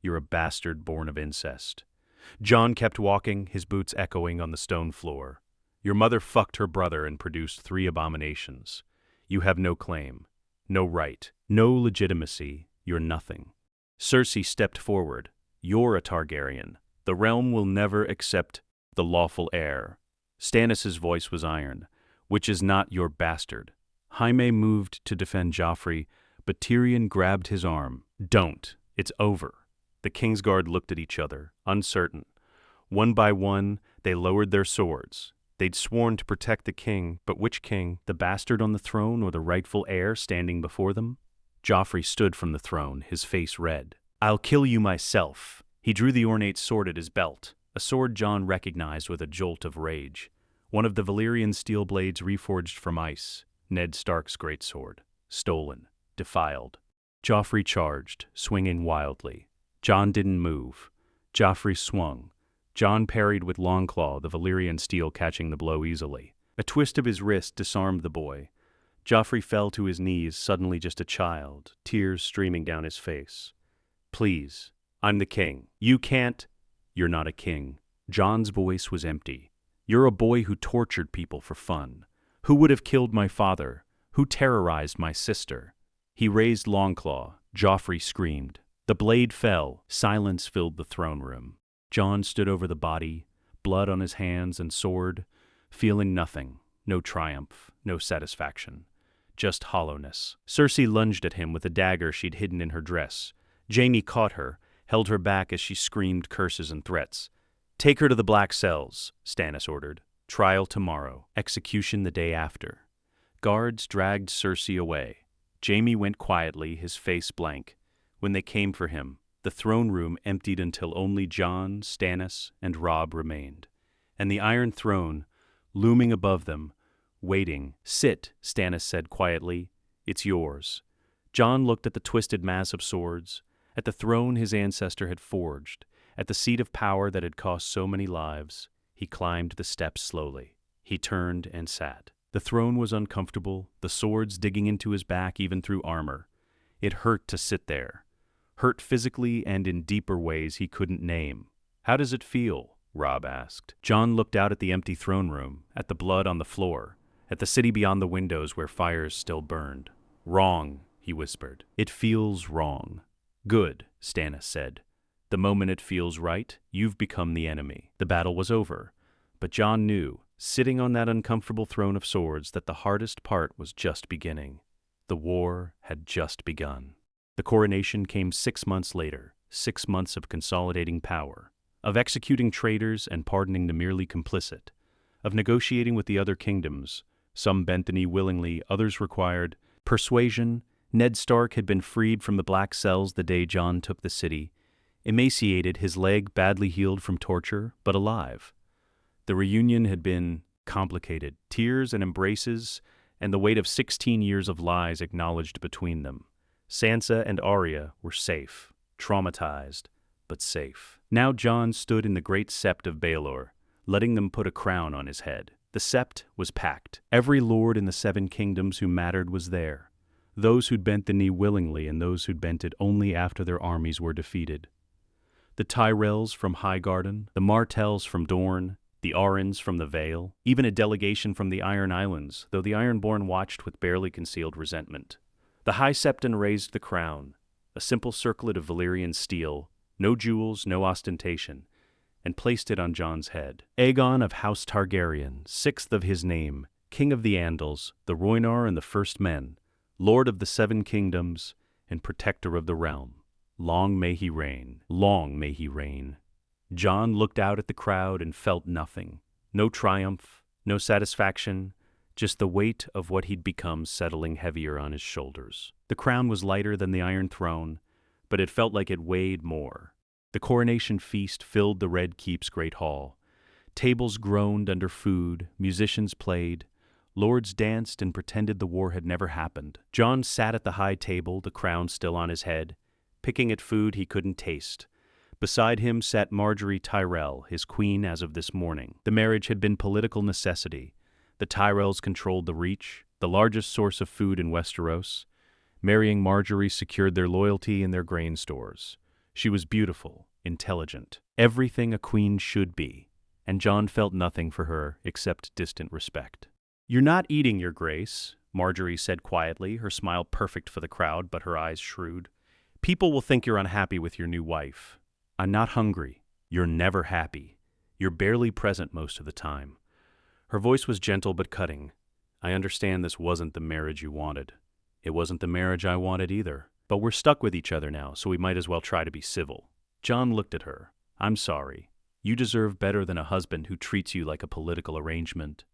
You're a bastard born of incest." Jon kept walking, his boots echoing on the stone floor. "Your mother fucked her brother and produced 3 abominations. You have no claim, no right, no legitimacy. You're nothing." Cersei stepped forward. "You're a Targaryen. The realm will never accept the lawful heir." Stannis' voice was iron. "Which is not your bastard." Jaime moved to defend Joffrey, but Tyrion grabbed his arm. "Don't. It's over." The Kingsguard looked at each other, uncertain. One by one, they lowered their swords. They'd sworn to protect the king, but which king? The bastard on the throne or the rightful heir standing before them? Joffrey stood from the throne, his face red. "I'll kill you myself." He drew the ornate sword at his belt, a sword Jon recognized with a jolt of rage. One of the Valyrian steel blades reforged from ice, Ned Stark's greatsword. Stolen, defiled. Joffrey charged, swinging wildly. Jon didn't move. Joffrey swung. Jon parried with Longclaw, the Valyrian steel catching the blow easily. A twist of his wrist disarmed the boy. Joffrey fell to his knees, suddenly just a child, tears streaming down his face. "Please, I'm the king. You can't—" "You're not a king." Jon's voice was empty. "You're a boy who tortured people for fun. Who would have killed my father? Who terrorized my sister?" He raised Longclaw. Joffrey screamed. The blade fell. Silence filled the throne room. Jon stood over the body, blood on his hands and sword, feeling nothing. No triumph, no satisfaction. Just hollowness. Cersei lunged at him with a dagger she'd hidden in her dress. Jaime caught her, held her back as she screamed curses and threats. "Take her to the black cells," Stannis ordered. "Trial tomorrow. Execution the day after." Guards dragged Cersei away. Jaime went quietly, his face blank. When they came for him, the throne room emptied until only Jon, Stannis, and Robb remained. And the Iron Throne, looming above them, waiting. "Sit," Stannis said quietly. "It's yours." Jon looked at the twisted mass of swords, at the throne his ancestor had forged, at the seat of power that had cost so many lives. He climbed the steps slowly. He turned and sat. The throne was uncomfortable, the swords digging into his back even through armor. It hurt to sit there. Hurt physically and in deeper ways he couldn't name. "How does it feel?" Robb asked. Jon looked out at the empty throne room, at the blood on the floor, at the city beyond the windows where fires still burned. "Wrong," he whispered. "It feels wrong." "Good," Stannis said. "The moment it feels right, you've become the enemy." The battle was over, but Jon knew, sitting on that uncomfortable throne of swords, that the hardest part was just beginning. The war had just begun. The coronation came 6 months later, 6 months of consolidating power, of executing traitors and pardoning the merely complicit, of negotiating with the other kingdoms. Some bent the knee willingly, others required persuasion. Ned Stark had been freed from the black cells the day Jon took the city, emaciated, his leg badly healed from torture, but alive. The reunion had been complicated, tears and embraces, and the weight of 16 years of lies acknowledged between them. Sansa and Arya were safe, traumatized, but safe. Now Jon stood in the great sept of Baelor, letting them put a crown on his head. The sept was packed. Every lord in the 7 kingdoms who mattered was there. Those who'd bent the knee willingly and those who'd bent it only after their armies were defeated. The Tyrells from Highgarden, the Martells from Dorne, the Arryns from the Vale, even a delegation from the Iron Islands, though the Ironborn watched with barely concealed resentment. The High Septon raised the crown. a simple circlet of Valyrian steel, no jewels, no ostentation, and placed it on Jon's head. Aegon of House Targaryen, sixth of his name, King of the Andals, the Rhoynar and the First Men, Lord of the Seven Kingdoms, and Protector of the Realm. Long may he reign. Long may he reign. Jon looked out at the crowd and felt nothing. No triumph, no satisfaction, just the weight of what he'd become settling heavier on his shoulders. The crown was lighter than the Iron Throne, but it felt like it weighed more. The coronation feast filled the Red Keep's great hall. Tables groaned under food, musicians played, lords danced and pretended the war had never happened. Jon sat at the high table, the crown still on his head, picking at food he couldn't taste. Beside him sat Margaery Tyrell, his queen as of this morning. The marriage had been political necessity. The Tyrells controlled the Reach, the largest source of food in Westeros. Marrying Margaery secured their loyalty and their grain stores. She was beautiful, intelligent, everything a queen should be, and Jon felt nothing for her except distant respect. "You're not eating, Your Grace," Margaery said quietly, her smile perfect for the crowd, but her eyes shrewd. "People will think you're unhappy with your new wife." "I'm not hungry. You're never happy. You're barely present most of the time." Her voice was gentle but cutting. "I understand this wasn't the marriage you wanted. It wasn't the marriage I wanted either. But we're stuck with each other now, so we might as well try to be civil." Jon looked at her. "I'm sorry. You deserve better than a husband who treats you like a political arrangement.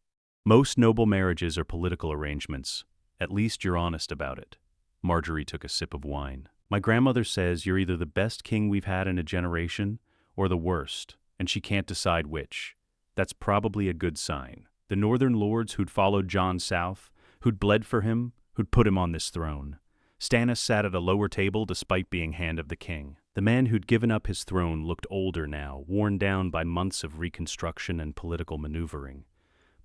Most noble marriages are political arrangements. At least you're honest about it." Margaery took a sip of wine. "My grandmother says you're either the best king we've had in a generation or the worst, and she can't decide which. That's probably a good sign. The northern lords who'd followed Jon south, who'd bled for him, who'd put him on this throne. Stannis sat at a lower table despite being Hand of the King. The man who'd given up his throne looked older now, worn down by months of reconstruction and political maneuvering.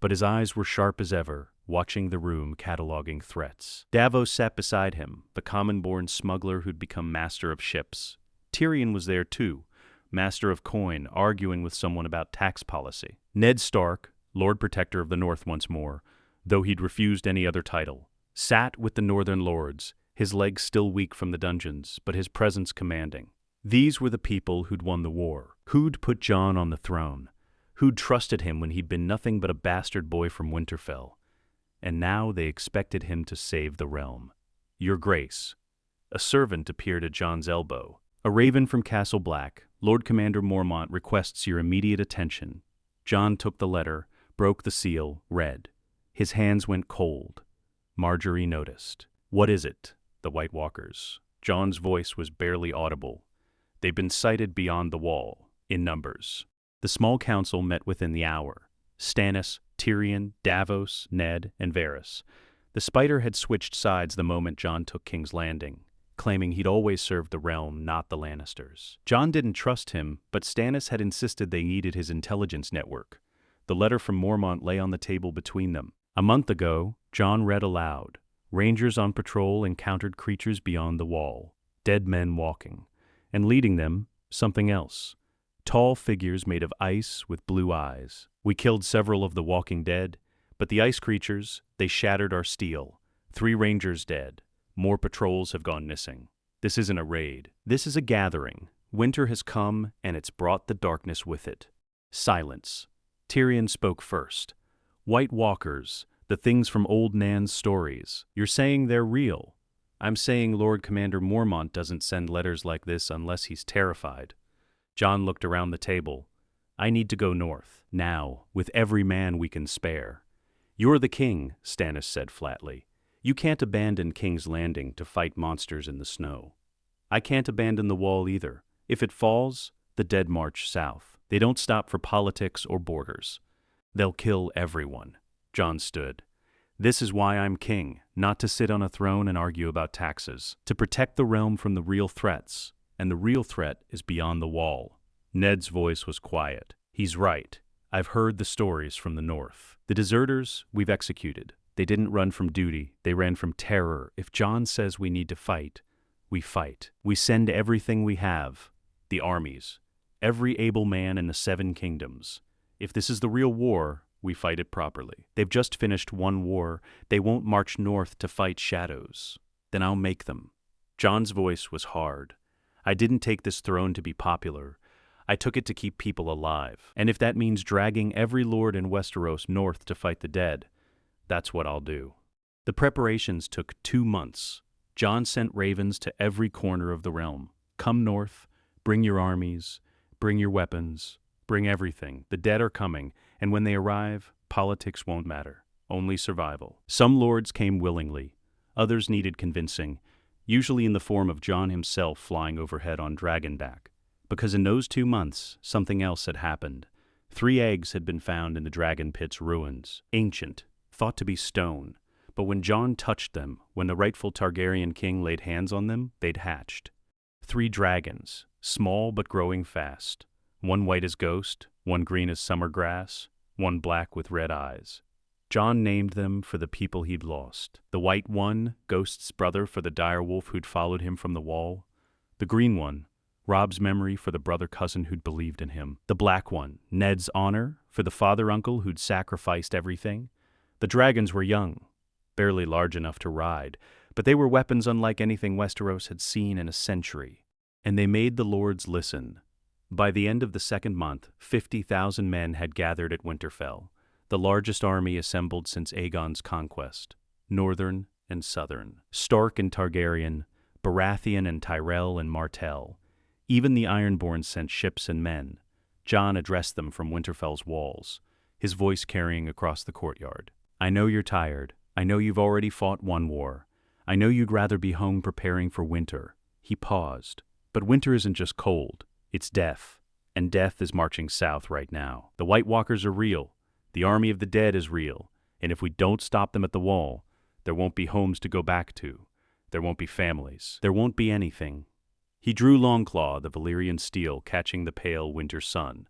But his eyes were sharp as ever, watching the room, cataloging threats. Davos sat beside him, the common-born smuggler who'd become master of ships. Tyrion was there too, master of coin, arguing with someone about tax policy. Ned Stark, Lord Protector of the North once more, though he'd refused any other title, sat with the northern lords, his legs still weak from the dungeons, but his presence commanding. These were the people who'd won the war, who'd put Jon on the throne, who'd trusted him when he'd been nothing but a bastard boy from Winterfell. And now they expected him to save the realm. "Your Grace." A servant appeared at Jon's elbow. "A raven from Castle Black, Lord Commander Mormont requests your immediate attention." Jon took the letter, broke the seal, read. His hands went cold. Margaery noticed. "What is it?" "The White Walkers." Jon's voice was barely audible. "They've been sighted beyond the wall, in numbers." The small council met within the hour. Stannis, Tyrion, Davos, Ned, and Varys. The Spider had switched sides the moment Jon took King's Landing, claiming he'd always served the realm, not the Lannisters. Jon didn't trust him, but Stannis had insisted they needed his intelligence network. The letter from Mormont lay on the table between them. A month ago, Jon read aloud. Rangers on patrol encountered creatures beyond the wall, dead men walking, and leading them, something else. Tall figures made of ice with blue eyes. We killed several of the walking dead, but the ice creatures, they shattered our steel. 3 rangers dead. More patrols have gone missing. This isn't a raid. This is a gathering. Winter has come, and it's brought the darkness with it. Silence. Tyrion spoke first. "White Walkers, the things from old Nan's stories. You're saying they're real. I'm saying Lord Commander Mormont doesn't send letters like this unless he's terrified." Jon looked around the table. "I need to go north, now, with every man we can spare." "You're the king," Stannis said flatly. "You can't abandon King's Landing to fight monsters in the snow. I can't abandon the wall either. If it falls, the dead march south. They don't stop for politics or borders. They'll kill everyone." Jon stood. "This is why I'm king, not to sit on a throne and argue about taxes. To protect the realm from the real threats, and the real threat is beyond the wall." Ned's voice was quiet. "He's right. I've heard the stories from the north. The deserters, we've executed. They didn't run from duty, they ran from terror. If Jon says we need to fight, we fight. We send everything we have, the armies, every able man in the 7 kingdoms. If this is the real war, we fight it properly. They've just finished one war. They won't march north to fight shadows. Then I'll make them. Jon's voice was hard. "I didn't take this throne to be popular. I took it to keep people alive. And if that means dragging every lord in Westeros north to fight the dead, that's what I'll do." The preparations took 2 months. Jon sent ravens to every corner of the realm. "Come north, bring your armies, bring your weapons, bring everything. The dead are coming, and when they arrive, politics won't matter, only survival." Some lords came willingly. Others needed convincing, usually in the form of Jon himself flying overhead on dragonback. Because in those 2 months, something else had happened. 3 eggs had been found in the dragon pit's ruins, ancient, thought to be stone. But when Jon touched them, when the rightful Targaryen king laid hands on them, they'd hatched. 3 dragons, small but growing fast. One white as ghost, one green as summer grass, one black with red eyes. Jon named them for the people he'd lost. The white one, Ghost's brother for the direwolf who'd followed him from the wall. The green one, Robb's memory for the brother-cousin who'd believed in him. The black one, Ned's honor for the father-uncle who'd sacrificed everything. The dragons were young, barely large enough to ride, but they were weapons unlike anything Westeros had seen in a century. And they made the lords listen. By the end of the 2nd month, 50,000 men had gathered at Winterfell, the largest army assembled since Aegon's conquest, northern and southern. Stark and Targaryen, Baratheon and Tyrell and Martell. Even the Ironborn sent ships and men. Jon addressed them from Winterfell's walls, his voice carrying across the courtyard. "I know you're tired. I know you've already fought one war. I know you'd rather be home preparing for winter." He paused. "But winter isn't just cold. It's death. And death is marching south right now. The White Walkers are real. The army of the dead is real. And if we don't stop them at the wall, there won't be homes to go back to. There won't be families. There won't be anything." He drew Longclaw, the Valyrian steel, catching the pale winter sun.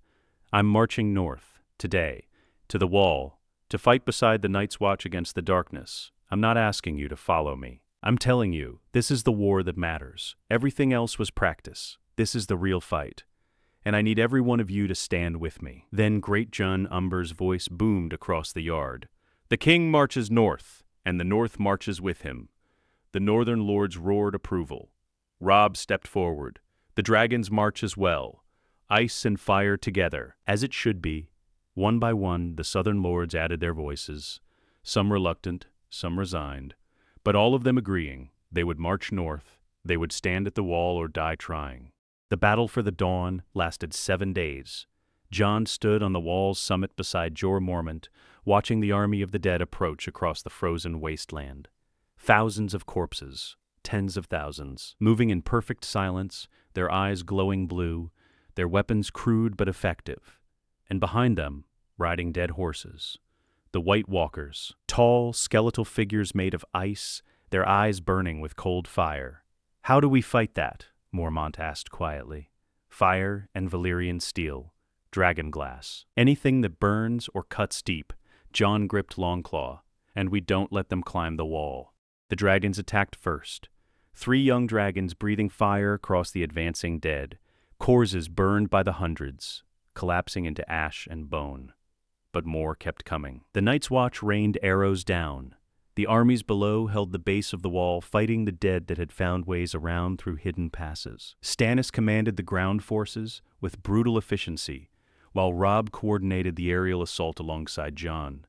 "I'm marching north, today, to the wall, to fight beside the Night's Watch against the darkness. I'm not asking you to follow me. I'm telling you, this is the war that matters. Everything else was practice. This is the real fight. And I need every one of you to stand with me." Then Great Jon Umber's voice boomed across the yard. "The king marches north, and the north marches with him." The northern lords roared approval. Robb stepped forward. "The dragons march as well. Ice and fire together, as it should be." One by one, the southern lords added their voices, some reluctant, some resigned, but all of them agreeing they would march north, they would stand at the wall or die trying. The battle for the dawn lasted 7 days. Jon stood on the wall's summit beside Jorah Mormont, watching the army of the dead approach across the frozen wasteland. Thousands of corpses, tens of thousands, moving in perfect silence, their eyes glowing blue, their weapons crude but effective. And behind them, riding dead horses, the White Walkers, tall, skeletal figures made of ice, their eyes burning with cold fire. "How do we fight that?" Mormont asked quietly. "Fire and Valyrian steel, dragon glass. Anything that burns or cuts deep." Jon gripped Longclaw. "And we don't let them climb the wall." The dragons attacked first. 3 young dragons breathing fire across the advancing dead. Corpses burned by the hundreds, collapsing into ash and bone. But more kept coming. The Night's Watch rained arrows down. The armies below held the base of the wall, fighting the dead that had found ways around through hidden passes. Stannis commanded the ground forces with brutal efficiency, while Robb coordinated the aerial assault alongside Jon.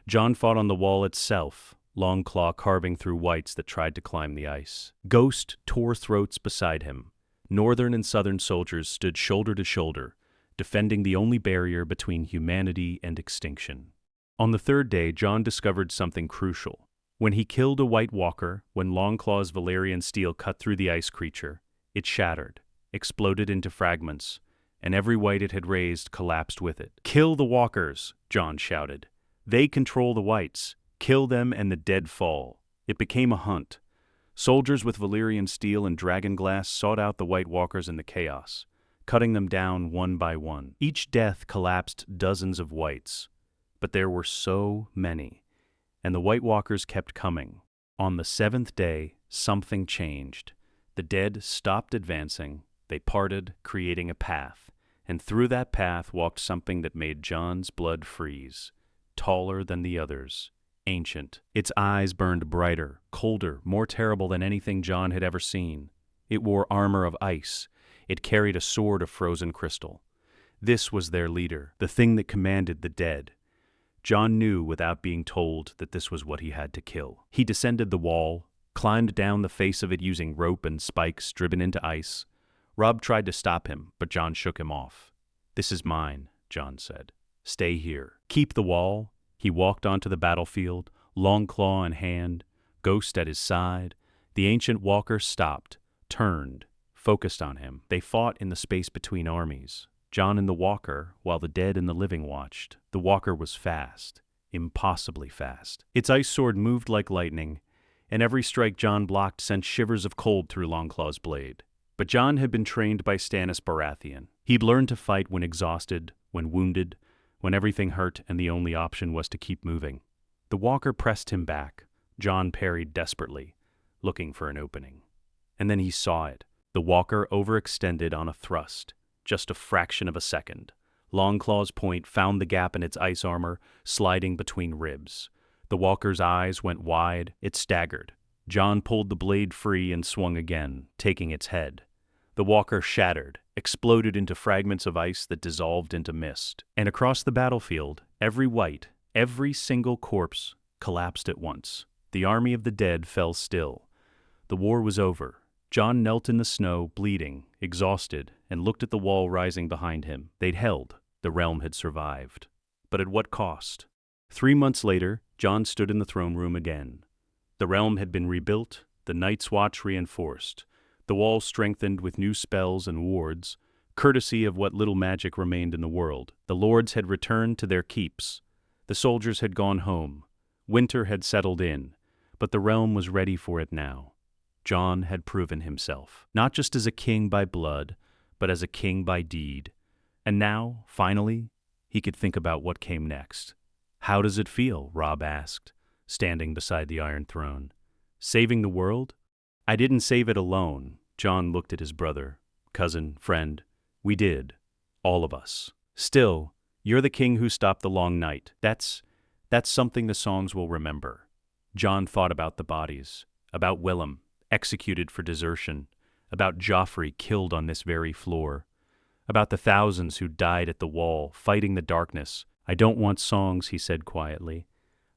Jon fought on the wall itself, Longclaw carving through whites that tried to climb the ice. Ghost tore throats beside him. Northern and southern soldiers stood shoulder to shoulder, defending the only barrier between humanity and extinction. On the 3rd day, Jon discovered something crucial. When he killed a White Walker, when Longclaw's Valyrian steel cut through the ice creature, it shattered, exploded into fragments, and every white it had raised collapsed with it. "Kill the Walkers," Jon shouted. "They control the whites. Kill them and the dead fall." It became a hunt. Soldiers with Valyrian steel and dragon glass sought out the White Walkers in the chaos, cutting them down one by one. Each death collapsed dozens of whites, but there were so many, and the White Walkers kept coming. On the 7th day, something changed. The dead stopped advancing, they parted, creating a path, and through that path walked something that made Jon's blood freeze, taller than the others, ancient. Its eyes burned brighter, colder, more terrible than anything Jon had ever seen. It wore armor of ice. It carried a sword of frozen crystal. This was their leader, the thing that commanded the dead. Jon knew without being told that this was what he had to kill. He descended the wall, climbed down the face of it using rope and spikes driven into ice. Robb tried to stop him, but Jon shook him off. "This is mine," Jon said. "Stay here. Keep the wall." He walked onto the battlefield, Longclaw in hand, Ghost at his side. The ancient walker stopped, turned, focused on him. They fought in the space between armies. Jon and the walker, while the dead and the living watched. The walker was fast, impossibly fast. Its ice sword moved like lightning, and every strike Jon blocked sent shivers of cold through Longclaw's blade. But Jon had been trained by Stannis Baratheon. He'd learned to fight when exhausted, when wounded, when everything hurt and the only option was to keep moving. The walker pressed him back. Jon parried desperately, looking for an opening. And then he saw it. The walker overextended on a thrust, just a fraction of a second. Longclaw's point found the gap in its ice armor, sliding between ribs. The walker's eyes went wide. It staggered. Jon pulled the blade free and swung again, taking its head. The walker shattered, exploded into fragments of ice that dissolved into mist. And across the battlefield, every white, every single corpse collapsed at once. The army of the dead fell still. The war was over. Jon knelt in the snow, bleeding, exhausted, and looked at the wall rising behind him. They'd held. The realm had survived. But at what cost? 3 months later, Jon stood in the throne room again. The realm had been rebuilt, the Night's Watch reinforced, the walls strengthened with new spells and wards, courtesy of what little magic remained in the world. The lords had returned to their keeps. The soldiers had gone home. Winter had settled in, but the realm was ready for it now. Jon had proven himself, not just as a king by blood, but as a king by deed. And now, finally, he could think about what came next. "How does it feel?" Robb asked, standing beside the Iron Throne. "Saving the world?" "I didn't save it alone." Jon looked at his brother, cousin, friend. "We did. All of us. Still, you're the king who stopped the long night. That's something the songs will remember." Jon thought about the bodies, about Willem, executed for desertion, about Joffrey killed on this very floor, about the thousands who died at the wall, fighting the darkness. "I don't want songs," he said quietly.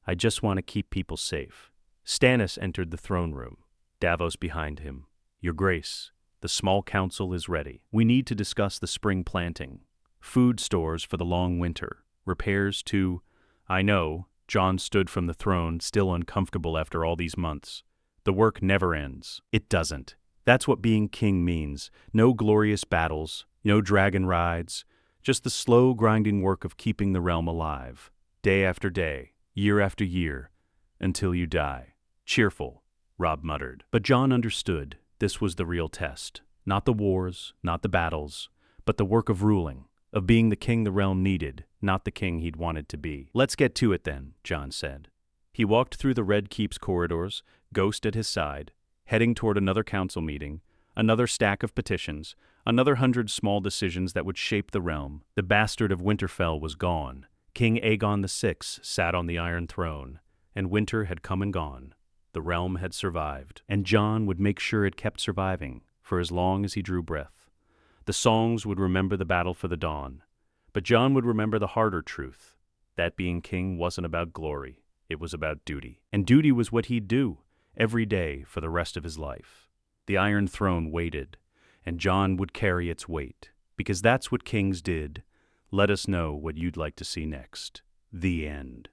"I just want to keep people safe." Stannis entered the throne room, Davos behind him. "Your Grace, the small council is ready. We need to discuss the spring planting, food stores for the long winter, repairs to—" "I know." Jon stood from the throne, still uncomfortable after all these months. "The work never ends." "It doesn't. That's what being king means. No glorious battles, no dragon rides, just the slow, grinding work of keeping the realm alive, day after day, year after year, until you die." "Cheerful," Robb muttered. But Jon understood. This was the real test. Not the wars, not the battles, but the work of ruling, of being the king the realm needed, not the king he'd wanted to be. "Let's get to it then," Jon said. He walked through the Red Keep's corridors, Ghost at his side, heading toward another council meeting, another stack of petitions, another 100 small decisions that would shape the realm. The bastard of Winterfell was gone. King Aegon VI sat on the Iron Throne, and winter had come and gone. The realm had survived, and Jon would make sure it kept surviving for as long as he drew breath. The songs would remember the battle for the dawn, but Jon would remember the harder truth, that being king wasn't about glory, it was about duty. And duty was what he'd do, every day for the rest of his life. The Iron Throne waited, and Jon would carry its weight, because that's what kings did. Let us know what you'd like to see next. The end.